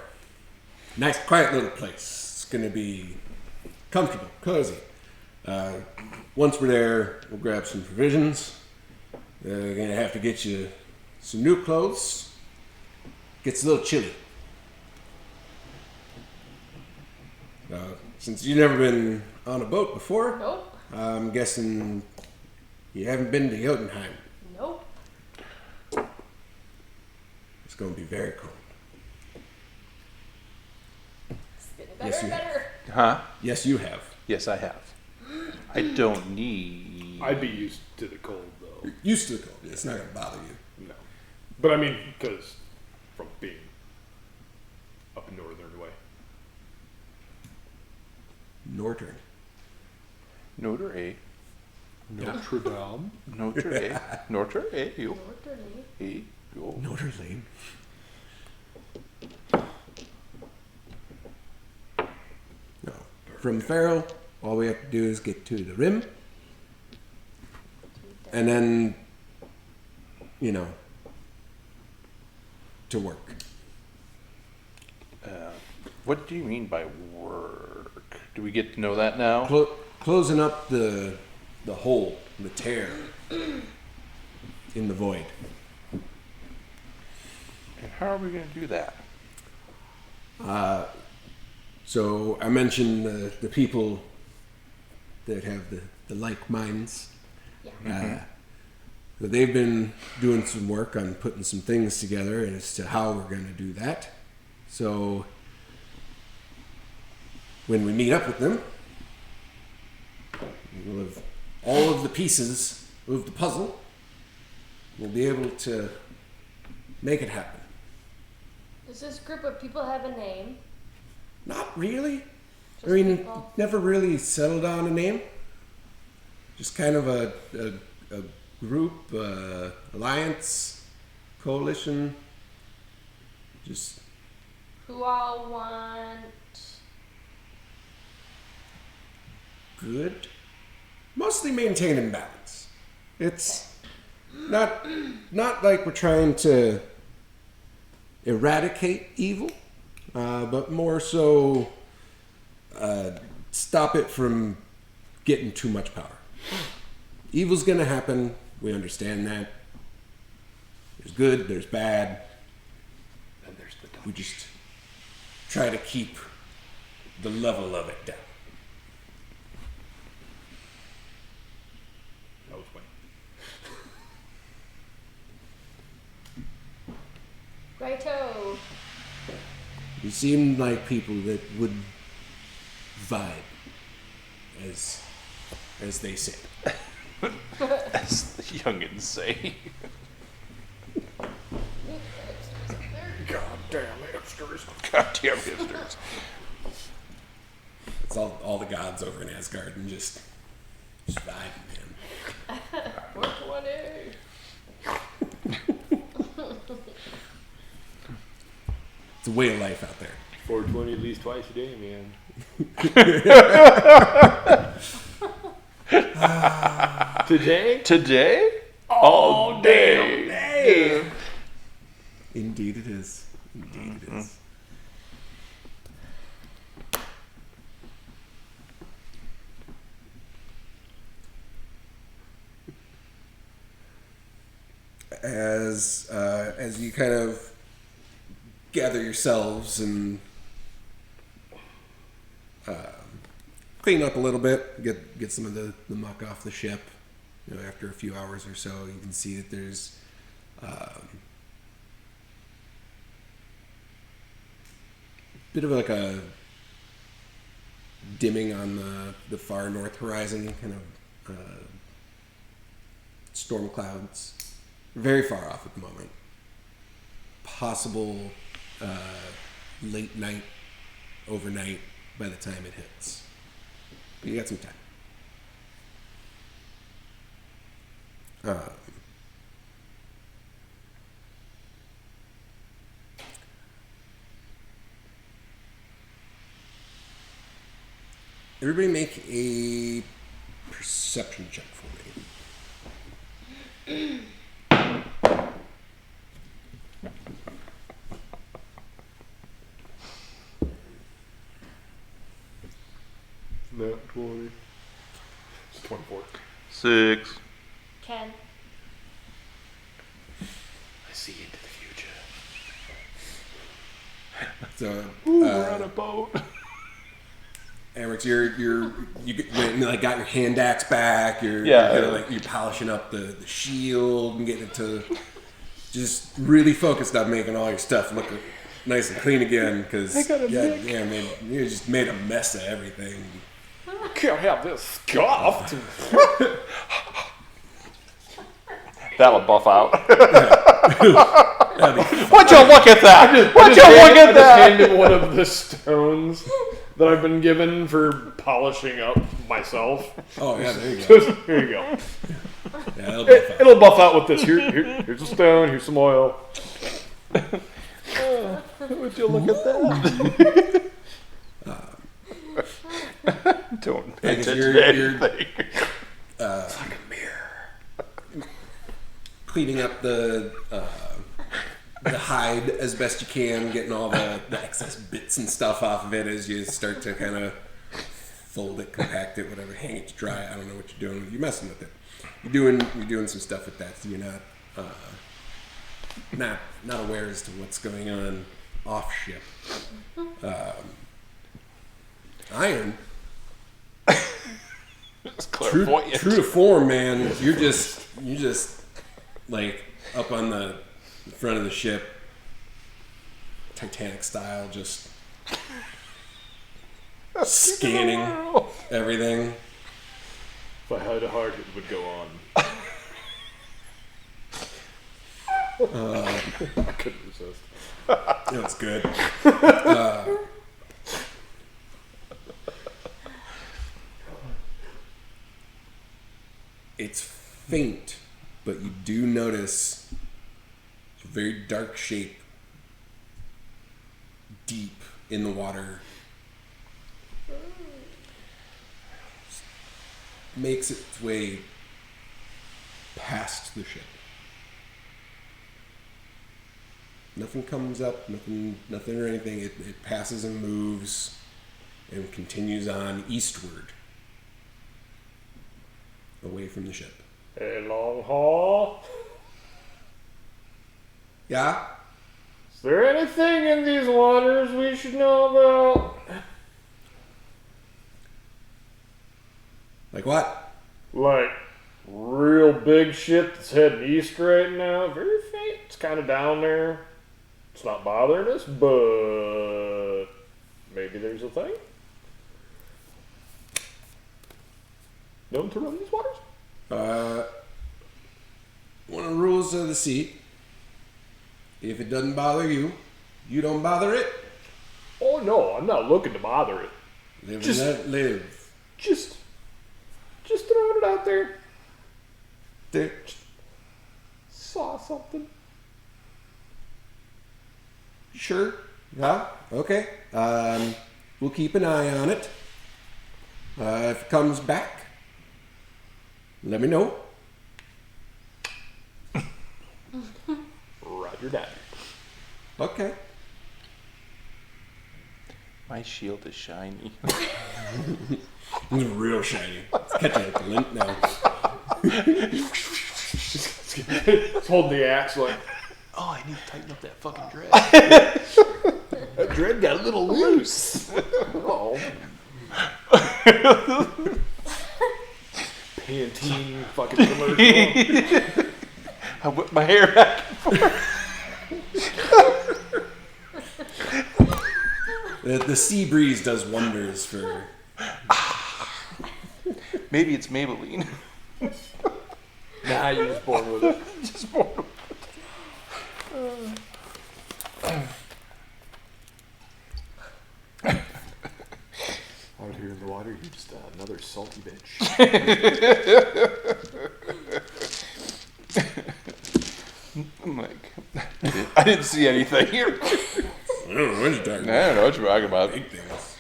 Nice, quiet little place. It's going to be comfortable, cozy. Once we're there, we'll grab some provisions. We're going to have to get you some new clothes. Gets a little chilly. Since you've never been on a boat before, Nope. I'm guessing you haven't been to Jotunheim. Nope. It's going to be very cold. It's getting better Yes, and you have. better. Huh? Yes, you have. Yes, I have. I don't need. I'd be used to the cold though. You're used to the cold. It's not going to bother you. No, but I mean, because from being up northern way. Northern. Notre A. Notre Dame. Notre A. Notre A. You. Northerly. A. You. Notre Dame. No. From Farrell, all we have to do is get to the rim. And then, to work. What do you mean by work? Do we get to know that now? Closing up the hole, the tear in the void. And how are we going to do that? So I mentioned the people that have the like minds. Yeah. So they've been doing some work on putting some things together as to how we're going to do that. So when we meet up with them, we'll have all of the pieces of the puzzle. We'll be able to make it happen. Does this group of people have a name? Not really. Just I mean, people? never really settled on a name. Just kind of a group, alliance, coalition. Just Who all want? good. Mostly maintaining balance. It's not like we're trying to eradicate evil, but more so stop it from getting too much power. Evil's gonna happen. We understand that. There's good, there's bad. And there's the We just try to keep the level of it down. That was funny. Righto. You seem like people that would vibe, as they say. As the youngins say. Goddamn hipsters. Goddamn hipsters. It's all the gods over in Asgard and just vibing, man. 420. It's a way of life out there. 420 at least twice a day, man. Today? Today? All day. Hey! Indeed it is. Indeed it is. As you kind of gather yourselves and clean up a little bit, get some of the muck off the ship. After a few hours or so, you can see that there's bit of like a dimming on the far north horizon, kind of storm clouds. Very far off at the moment. Possible late night, overnight by the time it hits. But you got some time. Everybody make a perception check for me. No, 20. It's 24. 6. 10. I see into the future. So, We're on a boat. Amrix, you like got your hand axe back. You're polishing up the shield and getting it to just really focused on making all your stuff look nice and clean again. Because man, you just made a mess of everything. Can't have this scuffed. That'll buff out. That'd Would you look at that? Would you look at I just that? handed one of the stones that I've been given for polishing up myself. Oh yeah, there you go. Here you go. Yeah, It'll buff out with this. Here's a stone. Here's some oil. Would you look at that? Don't pay attention to anything. It's like a mirror. Cleaning up the hide as best you can, getting all the excess bits and stuff off of it as you start to kind of fold it, compact it, whatever, hang it to dry. I don't know what you're doing. You're messing with it. You're doing some stuff with that, so you're not aware as to what's going on off ship. Iron. True to form, man. You're just like up on the front of the ship, Titanic style, just scanning everything. If I had a heart, it would go on. I couldn't resist. That's good. It's faint, but you do notice a very dark shape deep in the water. Makes its way past the ship. Nothing comes up, nothing or anything. It passes and moves and continues on eastward, away from the ship. Hey, long haul. Yeah? Is there anything in these waters we should know about? Like what? Like real big shit that's heading east right now. Very faint. It's kind of down there. It's not bothering us, but maybe there's a thing. Known to run these waters? One of the rules of the sea: if it doesn't bother you, you don't bother it. Oh no, I'm not looking to bother it. Live and let live. Just throwing it out there. There. Saw something. Sure. Yeah. Okay. We'll keep an eye on it. If it comes back, let me know. Roger that. Okay. My shield is shiny. It's real shiny. It's catching a glint now. It's holding the axe like, Oh, I need to tighten up that fucking dread. that dread got a little loose. Oh. Pantene fucking commercial. I whip my hair back and forth. The sea breeze does wonders for. Maybe it's Maybelline. Nah, you're just born with it. Just born with Out here in the water, you're just another salty bitch. I'm like, I didn't see anything here. I don't know what you're talking I about. don't know what you're talking about. Big things.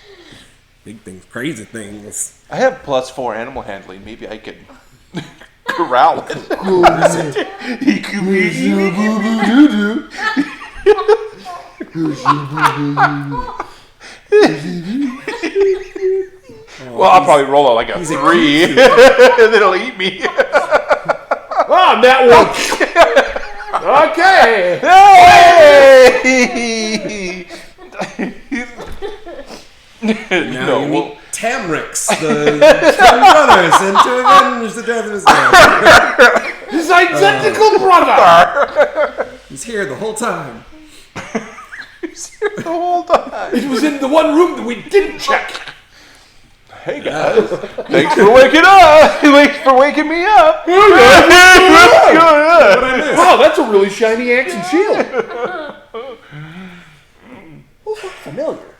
big things, crazy things. I have +4 animal handling. Maybe I could corral it. He could well, I'll probably roll it like a 3, and then it'll eat me. Oh, that one. Okay. Now No, you well, meet Amrix, the twin brothers, and to avenge the death of his dad. His identical brother. He's here the whole time. he's here the whole time. It was in the one room that we didn't check. Hey guys, thanks for waking up. Thanks for waking me up. What's going on? Wow, that's a really shiny axe and shield. Well, that's familiar.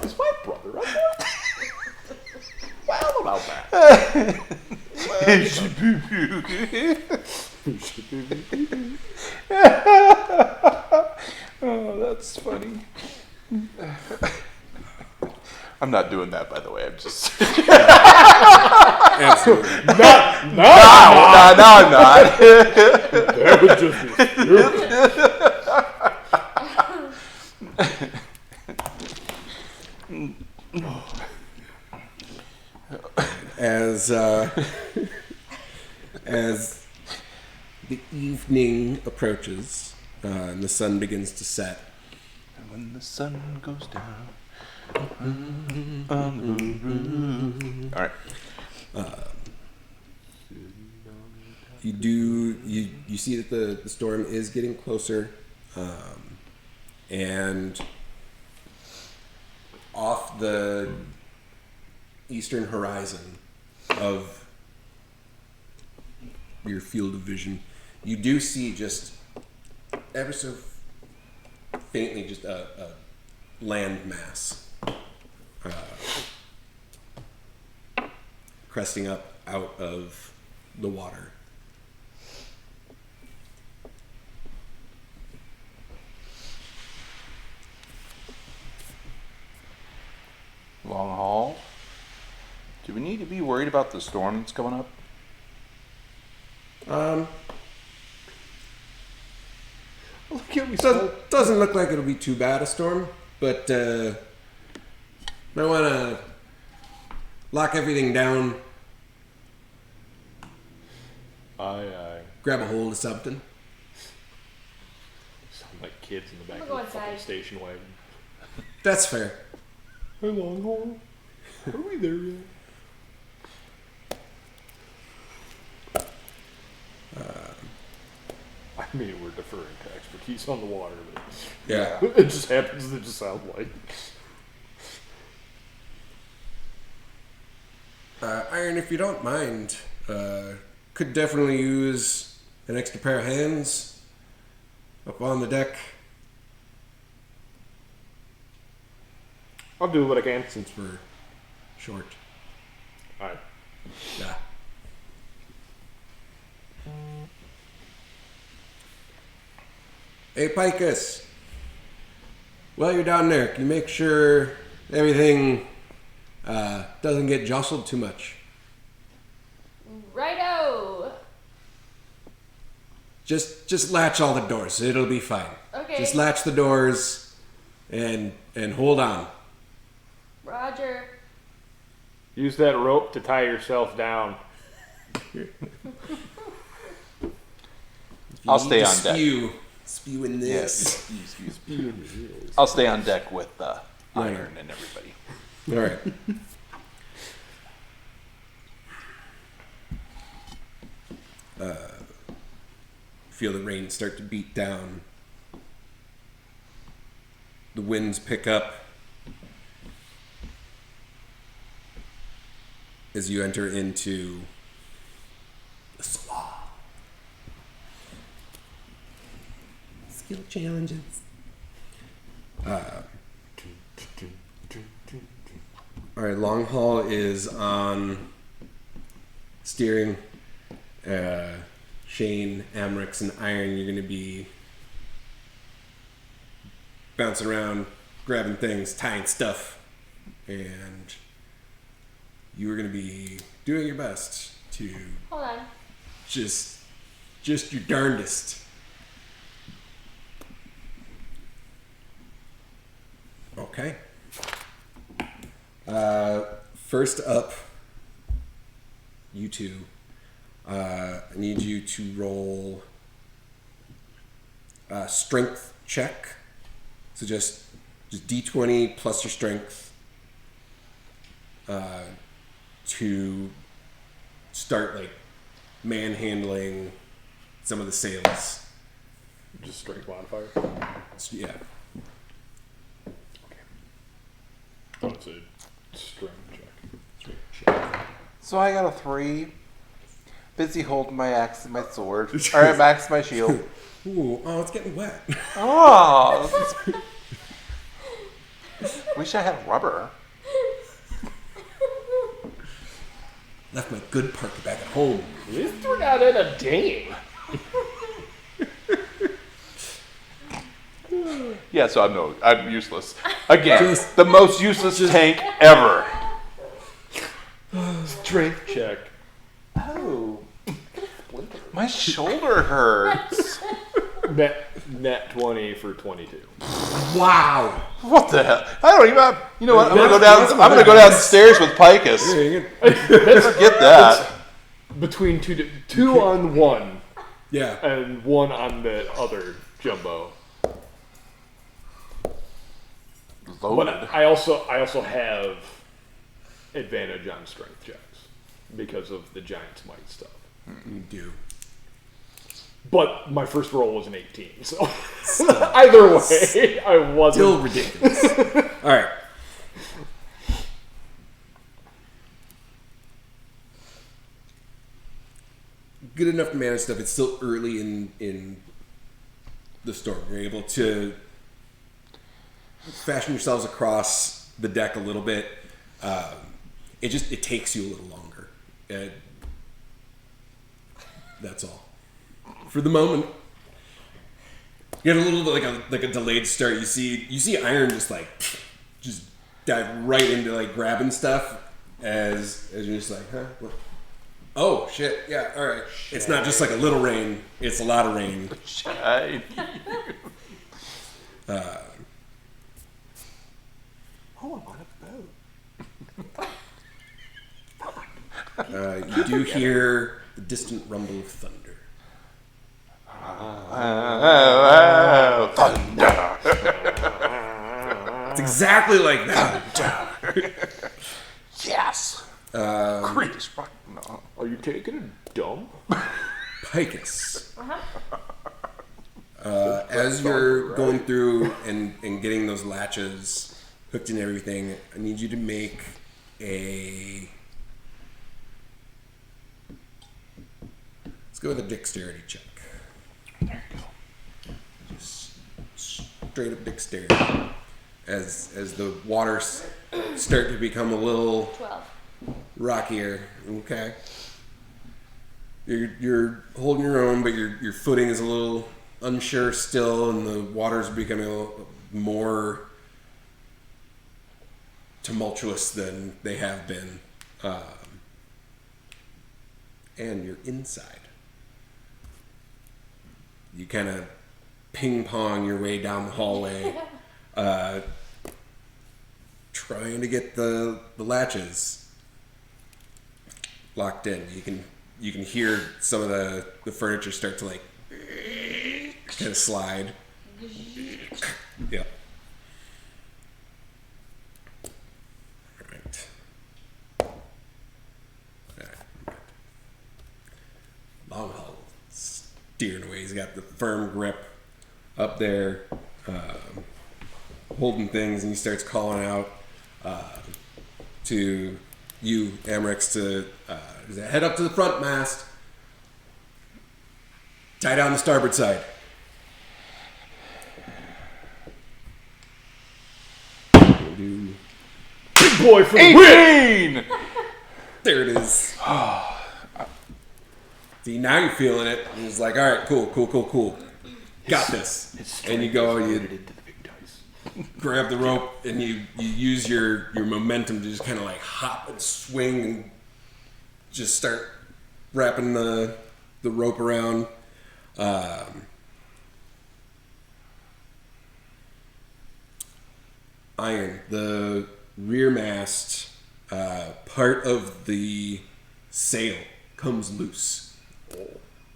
Is my brother up there? Well, about that. Oh, that's funny. I'm not doing that, by the way. I'm just. Absolutely. No, I'm not. that would just be As the evening approaches and the sun begins to set, And when the sun goes down. All right. you see that the storm is getting closer, and off the eastern horizon of your field of vision, you do see just ever so faintly just a land mass cresting up out of the water. Long haul. Do we need to be worried about the storm that's coming up? Doesn't look like it'll be too bad a storm, but might want to lock everything down. Aye. Grab a hold of something. Sound like kids in the back I'm of gonna the go fucking inside. station wagon. That's fair. Hey, Longhorn. Are we there yet? I mean, we're deferring to expertise on the water, but Yeah. it just happens to just sound like. Iron, if you don't mind, could definitely use an extra pair of hands up on the deck. I'll do what I can. Since we're short. Alright. Yeah. Hey, Picus. While you're down there, can you make sure everything doesn't get jostled too much? Righto. Just latch all the doors. It'll be fine. Okay. Just latch the doors and hold on. Roger. Use that rope to tie yourself down. I'll stay on deck. Spew in this. I'll stay on deck with Iron and everybody. All right. Feel the rain start to beat down. The winds pick up as you enter into the slaw. Skill challenges. All right, long haul is on steering. Shane, Amrix, and Iron, you're going to be bouncing around, grabbing things, tying stuff, and you are going to be doing your best to Hold on. just your darndest. Okay. First up, you two. I need you to roll a strength check. So just D20 plus your strength to start like manhandling some of the sails. Just strength modifier. So, yeah. Oh, it's a strength check. So I got a 3. Busy holding my axe and my sword. Alright, my axe, my shield. Ooh, oh, it's getting wet. Oh! Wish I had rubber. Left my good parka back at home. This turned out in a game. Yeah, so I'm useless. Again, Just- the most useless tank ever. Strength check. Oh. My shoulder hurts. Net 20 for 22. Wow. What the hell? I don't even. You know what? I'm gonna That's go downstairs with Picus. Forget that. Between two on one Yeah. and one on the other jumbo. Loaded. But I also have advantage on strength checks because of the giant's might stuff. You do. But my first roll was an 18, so either way, I wasn't. Still ridiculous. All right. Good enough to manage stuff. It's still early in the storm. You're able to fashion yourselves across the deck a little bit. It takes you a little longer. That's all. For the moment, you get a little bit like a delayed start. You see Iron just dive right into like grabbing stuff as you're just like, huh? What? Oh shit! Yeah, all right. It's not just like a little rain; it's a lot of rain. Shiny. Oh, I'm on a boat. You do hear the distant rumble of thunder. Thunder. It's exactly like that. Yes. Greatest rock. No. Are you taking a dump? Picus. As you're going through and getting those latches hooked and everything, I need you to make a... Let's go with a dexterity check. There you go. Just straight up dexterity. As the waters start to become a little 12. rockier. Okay. You're holding your own, but your footing is a little unsure still, and the water's becoming a little more tumultuous than they have been. And you're inside. You kind of ping pong your way down the hallway, trying to get the latches locked in. You can hear some of the furniture start to like kind of slide. Yeah. Right. Long haul steering away. He's got the firm grip up there, holding things, and he starts calling out to you, Amrix, to head up to the front mast, tie down the starboard side. Big boy for the win! 18! There it is. See, now you're feeling it. And it's like, all right, cool. Got this. And you go, into the big dice. grab the rope and you use your momentum to just kind of like hop and swing and just start wrapping the rope around. Iron, the rear mast, part of the sail comes loose.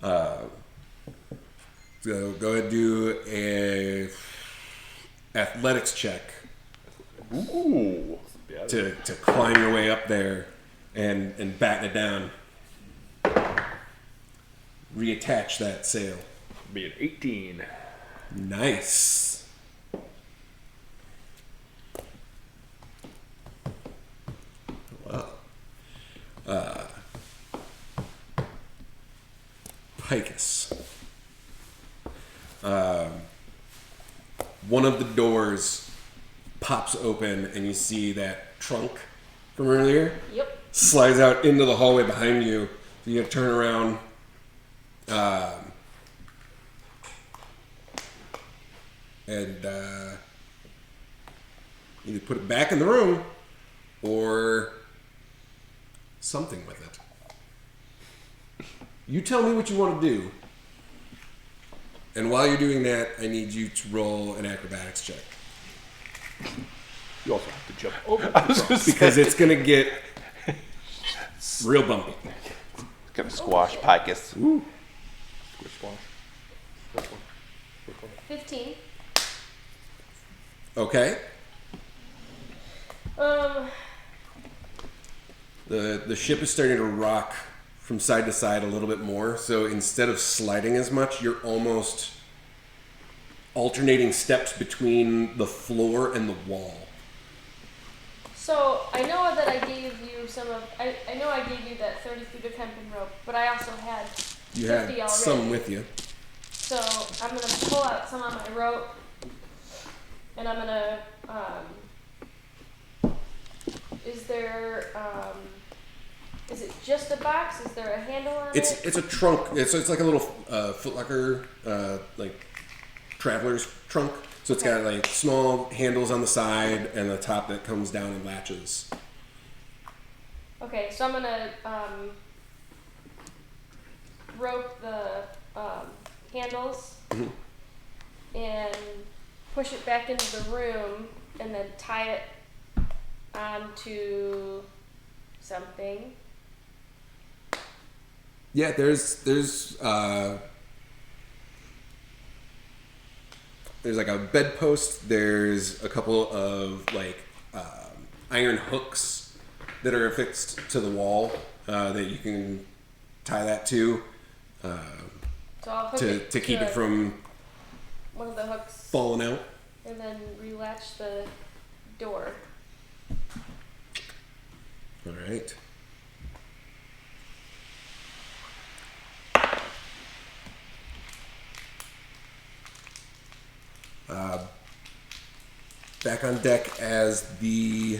So go ahead and do a athletics check. Ooh. To climb your way up there and batten it down. Reattach that sail. Be an 18. Nice. Wow. Picus. One of the doors pops open and you see that trunk from earlier. Yep. Slides out into the hallway behind you. So you have to turn around. And either put it back in the room or something with it. You tell me what you want to do. And while you're doing that, I need you to roll an acrobatics check. You also have to jump over Because it's going to get real bumpy. Gonna squash Picus. Ooh. 15. Okay. The ship is starting to rock from side to side a little bit more. So instead of sliding as much, you're almost alternating steps between the floor and the wall. So I know that I gave you some of. I know I gave you that 30 feet of hempen rope, but I also had You 50 had already. some with you. So I'm gonna pull out some of my rope, and I'm gonna. Is there? Is it just a box? Is there a handle on it? It's a trunk. It's like a little Foot Locker, like traveler's trunk. So it's got like small handles on the side and the top that comes down and latches. Okay, so I'm gonna rope the handles and push it back into the room, and then tie it onto something. Yeah, there's like a bedpost. There's a couple of like iron hooks that are affixed to the wall that you can tie that to So I'll hook it to keep it from one of the hooks, falling out. and then relatch the door. All right. Back on deck as the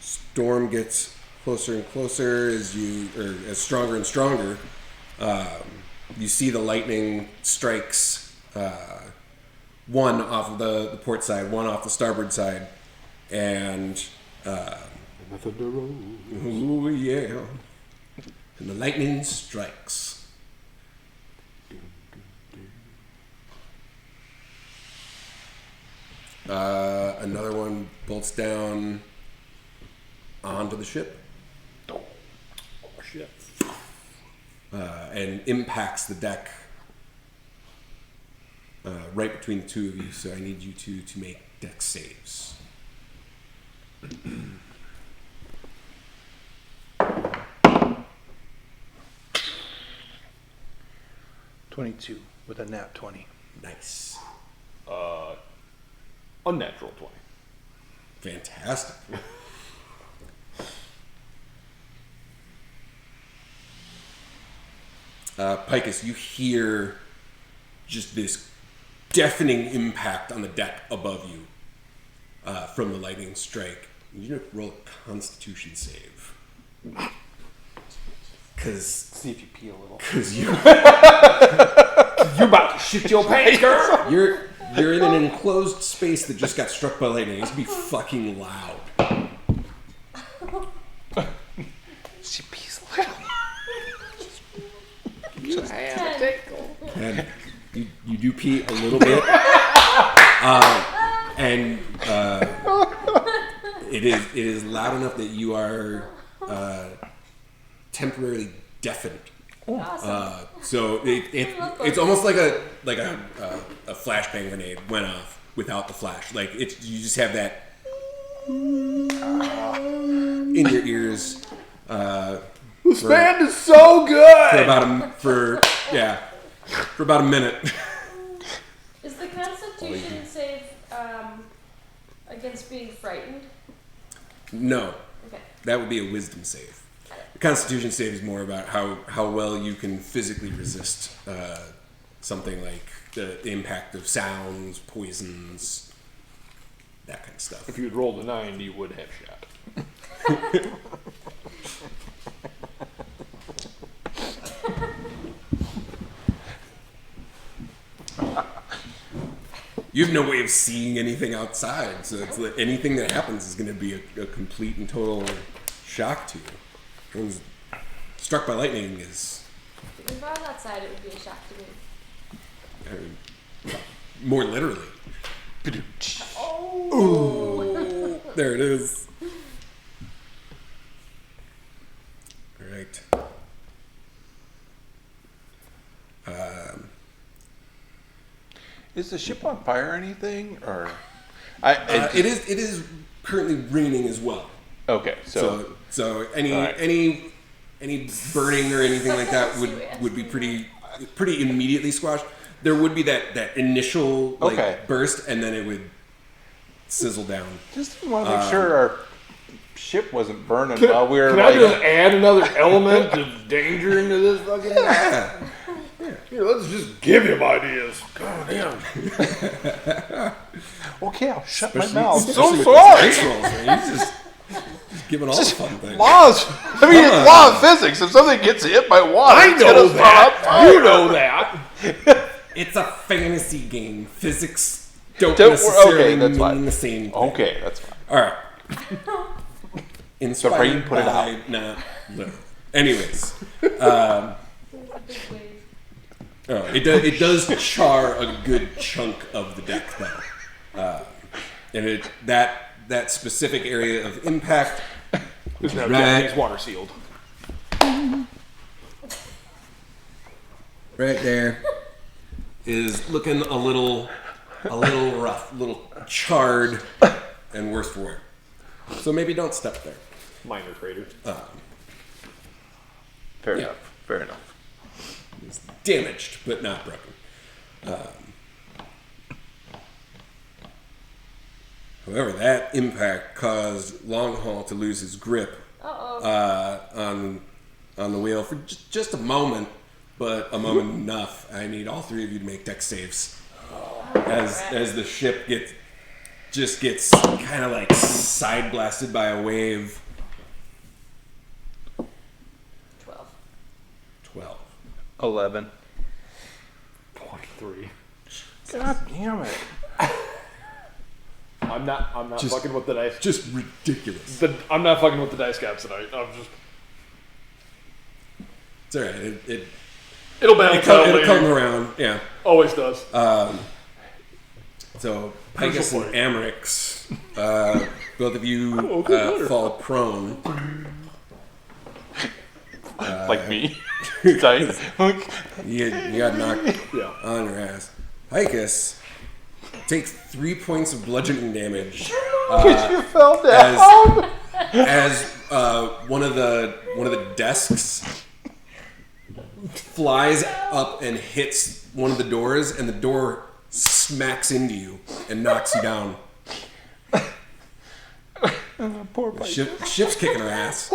storm gets closer and closer, as stronger and stronger. You see the lightning strikes, one off of the port side, one off the starboard side, and ooh yeah, and the lightning strikes. Another one bolts down onto the ship. Oh shit. And impacts the deck right between the two of you. So I need you to make deck saves. 22 with a nat 20. Nice. Unnatural 20. Fantastic. Picus, you hear just this deafening impact on the deck above you from the lightning strike. You need to roll a Constitution save. See if you pee a little. Because you You about to shit your pants, girl? You're in an enclosed space that just got struck by lightning. It's gonna be fucking loud. She pees little. And you do pee a little bit. And it is loud enough that you are temporarily deafened. Awesome. So it's almost like a flashbang grenade went off without the flash. Like you just have that in your ears. This band is so good. For about a minute. Is the Constitution save against being frightened? No, Okay. that would be a wisdom save. The Constitution save is more about how well you can physically resist something like the impact of sounds, poisons, that kind of stuff. If you had rolled a 9, you would have shot. You have no way of seeing anything outside, so it's like anything that happens is going to be a complete and total shock to you. Everyone's struck by lightning is... If I was outside, it would be a shock to me. I mean, more literally. Oh! Ooh, there it is. All right. Is the ship on fire or anything? Or It is currently raining as well. Okay, so any right. any burning or anything like that would be pretty immediately squashed. There would be that initial burst, and then it would sizzle down. just want to make sure our ship wasn't burning Can while we were. I just add another element of danger into this fucking? Yeah. Here, let's just give him ideas. God damn. Okay, I'll shut my Especially- mouth. especially with So the sorry. dice rolls, man. You're just giving all the fun things. Laws. I mean, it's law of physics. If something gets hit by water, I it's know gonna start that. on fire. You know that. It's a fantasy game. Physics don't Okay, necessarily that's mean fine. the same thing. Okay, that's fine. All right. Inspired Brain put it by, not literal. Anyways, Big wave. it does char a good chunk of the deck though, and that specific area of impact. It's now Right. Japanese water sealed. Right there is looking a little rough, a little charred, and worse for wear. So maybe don't step there. Minor crater. Fair Yeah. enough. Fair enough. It's damaged, but not broken. However, that impact caused Longhaul to lose his grip on the wheel for just a moment, but a moment enough. I need all three of you to make dex saves as the ship gets kind of like side blasted by a wave. 12. 11. 23. God damn it. I'm not Just- fucking with the dice. Just ridiculous. I'm not fucking with the dice caps tonight. I'm just. It's all right. It'll balance out It'll come later. around. Yeah. Always does. So Picus and Amrix, both of you good. fall prone. Like me. Dice. You got knocked Yeah. on your ass. Picus takes 3 points of bludgeoning damage You fell down. as one of the desks flies up and hits one of the doors, and the door smacks into you and knocks you down. Poor Pike. Ship's kicking her ass.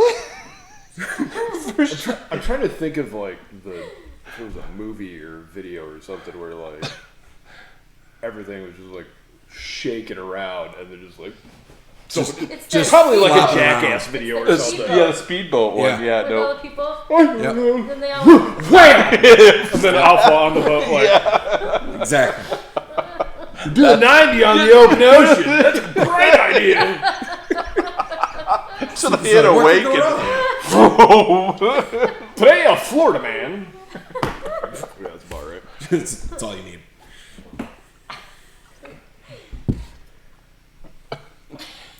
I'm trying to think of like if it was a movie or video or something where like everything was just like shaking around and they're just like It's Just probably like a flopping Jackass around. video or The something. the speedboat one. Yeah, With no. all the people, Yep, then they all. Wham! And then I'll fall on the boat like exactly. Do the 90 on the open ocean. That's a great idea. So they had What's awake going and Today, a Florida man. Yeah, that's about right. That's all you need.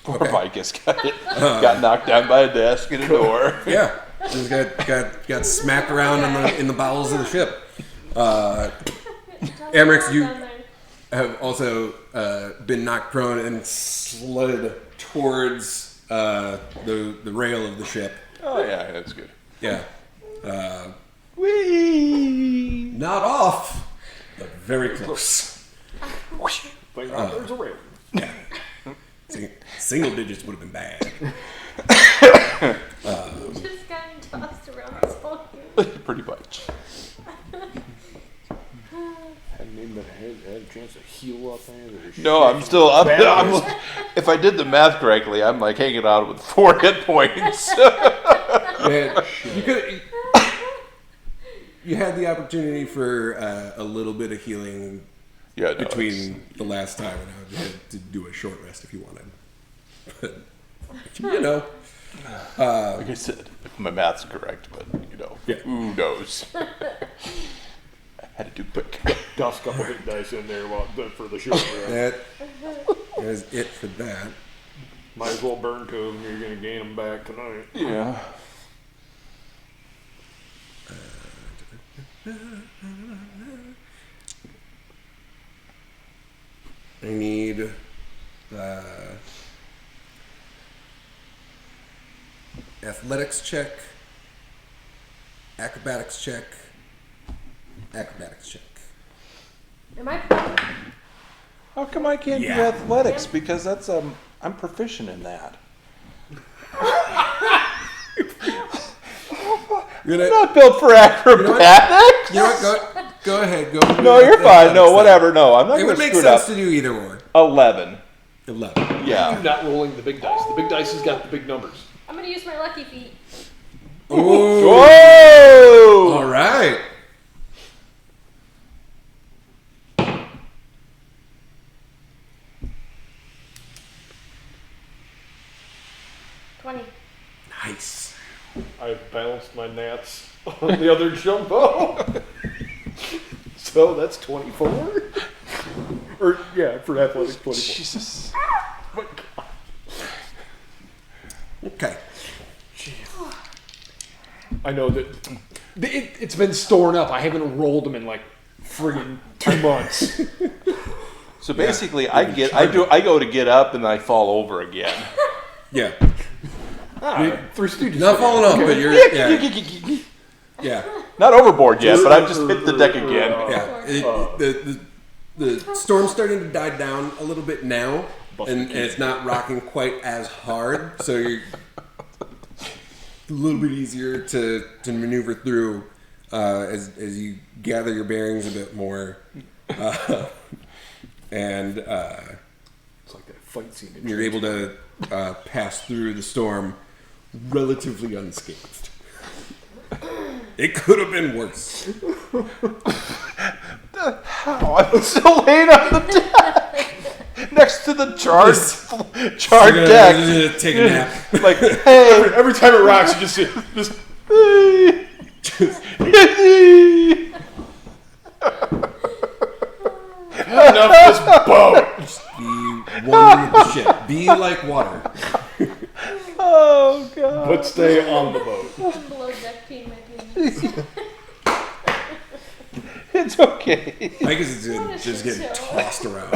poor Vicus got knocked down by a desk and a door. Yeah, just got smacked around in the bowels of the ship. Amrix, you have also been knocked prone and slid towards the rail of the ship. Oh yeah, that's good. Yeah. Whee! Not off, but very close. Thank God there's a rail. Yeah. Single digits would have been bad. Just gotten tossed around this whole game. Pretty much. Hadn't even had a chance to heal up there. No, I'm still. If I did the math correctly, I'm like hanging out with 4 hit points. Man, you had the opportunity for a little bit of healing between the last time, and I had to do a short rest if you wanted. But you know, like I said, if my math's correct, but who knows? I had to do quick. Dust a couple hit dice in there for the short rest. that is it for that. Might as well burn 2 of them. You're going to gain them back tonight. Yeah. I need athletics check, acrobatics check, acrobatics check. Am I? How come I can't do athletics? Because that's I'm proficient in that. I'm not built for acrobatics. You know what? Go ahead. Go. No, you're fine. No, whatever. No, I'm not It going would to make screw it sense up. to do either or. 11. 11. Yeah. You're not rolling the big dice. The big dice has got the big numbers. I'm gonna use my lucky feet. Ooh. Whoa! All right. Nice. I've balanced my gnats on the other jumbo. So that's 24? Or, yeah, for athletics, 24. Jesus. My God. Okay. I know that it's been storing up. I haven't rolled them in like friggin' 2 months. So basically, I go to get up and I fall over again. Yeah. Three Stooges. Not falling off, but you're. Yeah. Not overboard yet, but I've just hit the deck again. Yeah. The storm's starting to die down a little bit now, and it's not rocking quite as hard, so you're a little bit easier to maneuver through as you gather your bearings a bit more, and It's like that fight scene. you're able to pass through the storm relatively unscathed. It could have been worse. How? I'm still laying on the deck next to the charred deck. Take a nap. Like, hey, Every time it rocks, you just see just enough of this boat. Be one with the ship. Be like water. oh god. But stay on the boat. Below deck pee my penis. It's okay. I guess it's just getting tossed around.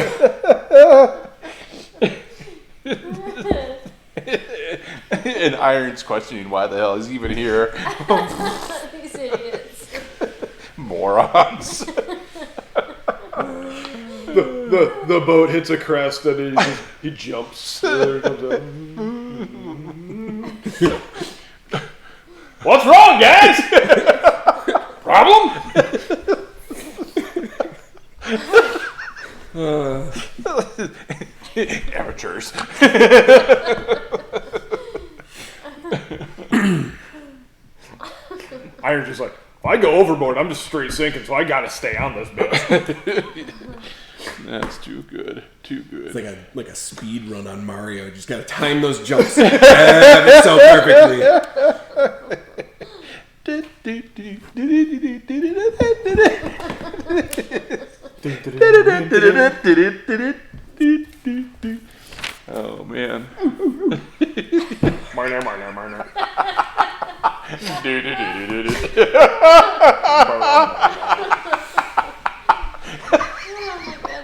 And Iron's questioning why the hell he's even here. These idiots. Morons. The boat hits a crest and he jumps. There he comes out. What's wrong, guys? Problem? Amateurs. Iron's just like, if I go overboard, I'm just straight sinking, so I gotta stay on this bitch. That's too good. Too It's good. like a speed run on Mario. You just gotta time those jumps ever so perfectly. Oh man. Minor.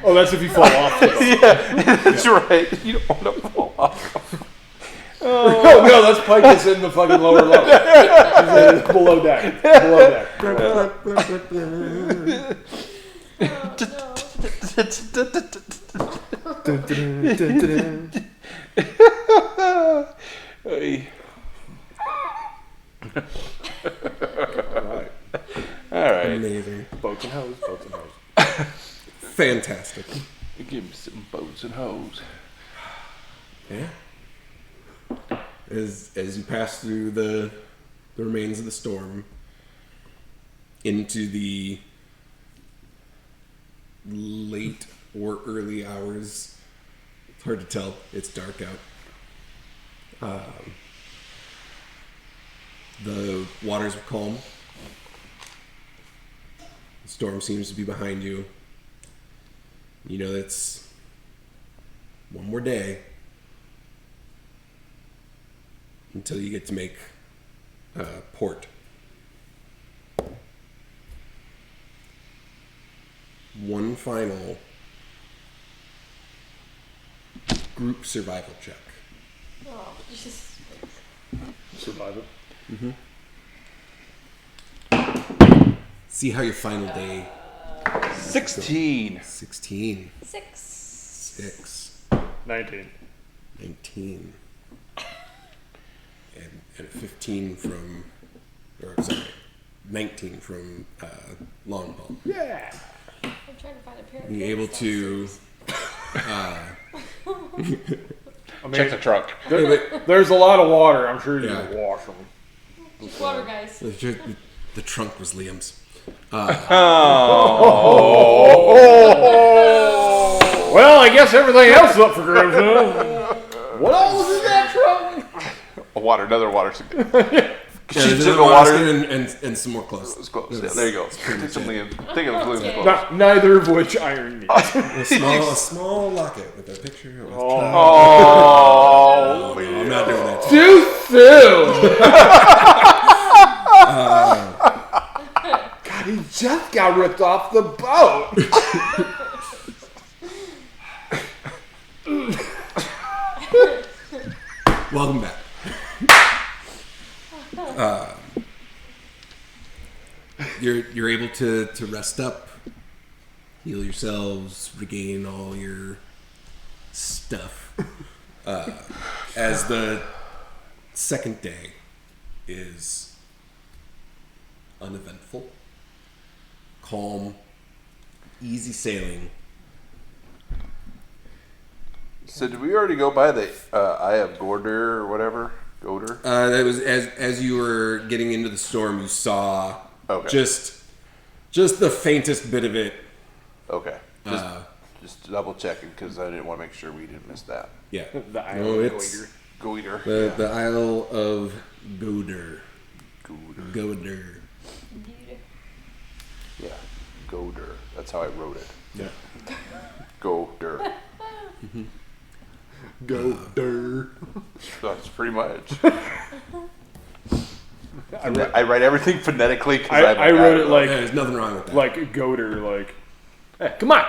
Oh, that's if you fall off. Yeah, that's right. You don't want to fall off. Oh no, that's Pike is in the fucking lower level. He's below deck. Below deck. Hey. Alright. All right. Amazing. Boats and hose. Fantastic. Give me some boats and hoes. Yeah. As you pass through the remains of the storm into the late or early hours, it's hard to tell. It's dark out. The waters are calm. The storm seems to be behind you. You know that's one more day until you get to make port. One final group survival check. Oh, Jesus. Survive it. See how your final day 16. 16, 6. 6, 19. 19, and 15 from, or sorry, 19 from long haul. Yeah. I'm trying to find a pair of Be able pants to I mean, Check the truck. there's a lot of water. I'm sure you Yeah. can wash them. Just water, guys. the trunk was Liam's. Well, I guess everything else is up for grabs now. What else was in that trunk? Another water skin. Yeah, She's there's in the another water. skin and some more clothes. It's close. Yeah, there you go. Take some Liam. Think of Liam's Okay. clothes. Neither of which iron needs. A small locket with a picture of a child. Oh, No, I'm not doing that. Too soon. God, he just got ripped off the boat. Welcome back. You're able to rest up, heal yourselves, regain all your stuff. As the second day is uneventful, calm, easy sailing. So did we already go by the Eye of Gorder or whatever? Goder? That was as you were getting into the storm, you saw just the faintest bit of it. Okay. Just double checking because I didn't want to make sure we didn't miss that. Yeah, The Isle no, of it's Goiter. Goiter. the Isle of Goder. Goder. Goder. Yeah. Goder. That's how I wrote it. Yeah. Goder. Goder. That's pretty much. I write everything phonetically because I wrote it like Yeah, there's nothing wrong with that. like Goder, like, hey, come on,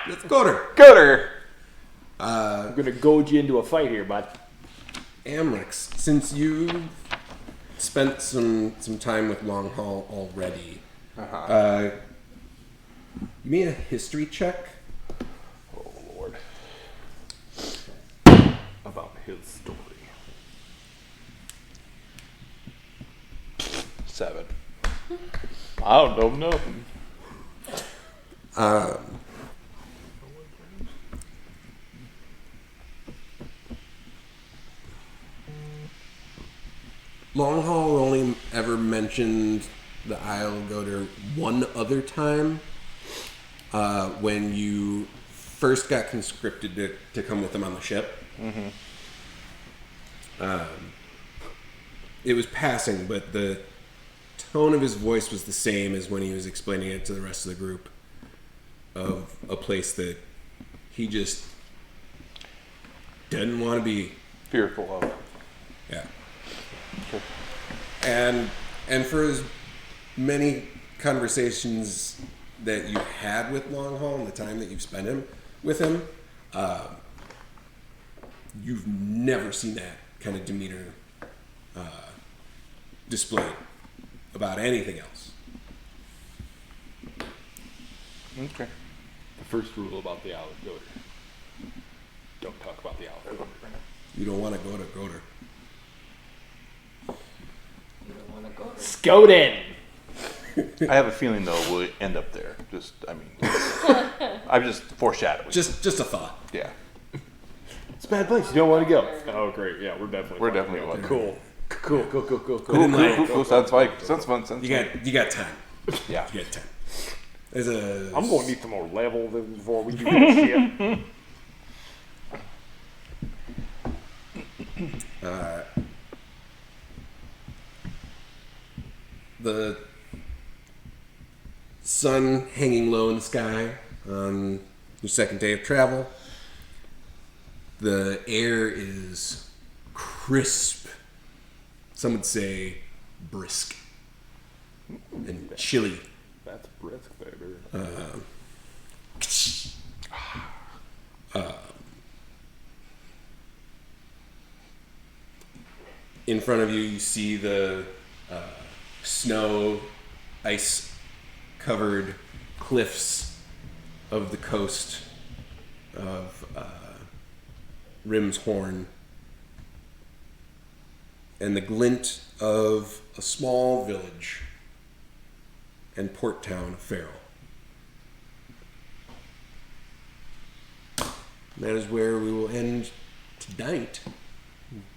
Let's Goder. Goder. I'm gonna goad you into a fight here, bud. Amrix, since you spent some time with Long Haul already, you made a history check. Oh Lord. About his story. 7. I don't know nothing. Long Haul only ever mentioned the Isle of Goder one other time. when you first got conscripted to come with him on the ship. It was passing, but the tone of his voice was the same as when he was explaining it to the rest of the group of a place that he just didn't want to be. Fearful of. Yeah. Sure. And for as many conversations that you've had with Longhaul and the time that you've spent with him, you've never seen that kind of demeanor displayed about anything else. Okay. The first rule about the Alley Goater. Don't talk about the Alley Goater. You don't want to go to Goater. You don't want to go there. Skoden! I have a feeling though we'll end up there. I'm just foreshadowing. Just a thought. Yeah. It's a bad place. You don't want to go. Oh, great. Yeah, we're definitely going there. Cool. Cool. Cool. Sounds fun. You got time. Yeah. You got time. There's a. I'm going to need some more level before we do this shit. The sun hanging low in the sky on your second day of travel. The air is crisp. Some would say brisk and chilly. That's brisk, baby. In front of you, you see the snow, ice-covered cliffs of the coast of Rim's Horn, and the glint of a small village and port town of Farrell. And that is where we will end tonight.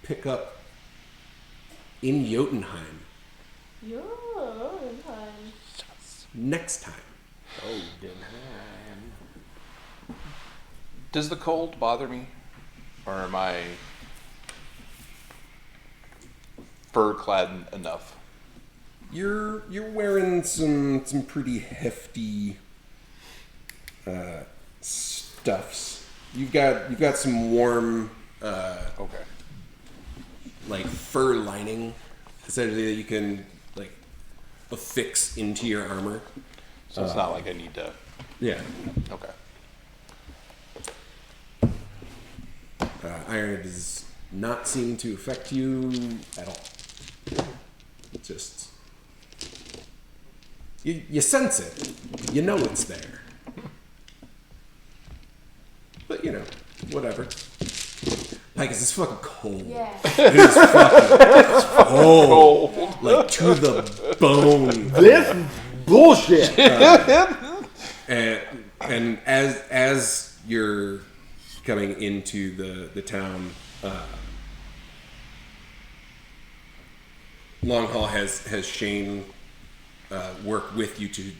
Pick up in Jotunheim next time. Oh, Jotunheim. Does the cold bother me, or am I fur-clad enough? You're wearing some pretty hefty stuffs. You've got some warm Okay. like fur lining essentially that you can like affix into your armor. So it's not like I need to. Yeah. Okay. Iron does not seem to affect you at all. Just you sense it. You know it's there. But whatever. Like, it's fucking cold. Yeah. It is fucking cold. Like, to the bone. This is bullshit. And as you're coming into the town, Longhaul has Shane work with you to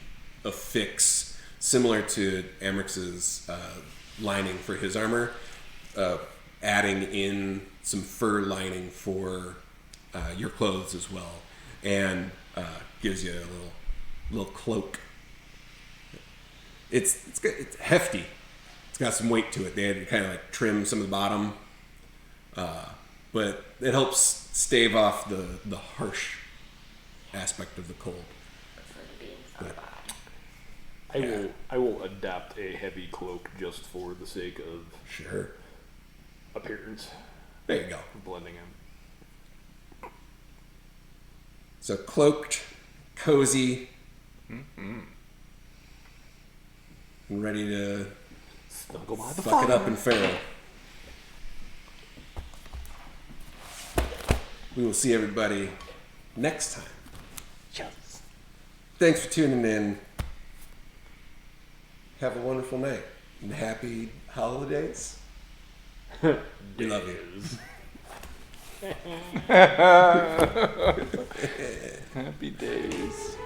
affix, similar to Amrix's lining for his armor, adding in some fur lining for your clothes as well, and gives you a little cloak. It's hefty. It's got some weight to it. They had to kind of like trim some of the bottom, but it helps stave off the harsh aspect of the cold. I will adapt a heavy cloak just for the sake of Sure. appearance, There you go. blending in. So cloaked, cozy, and ready to Snuggle by the fuck it fire. up in Farrell. We will see everybody next time. Yes. Thanks for tuning in. Have a wonderful night and happy holidays. We love you. Happy days.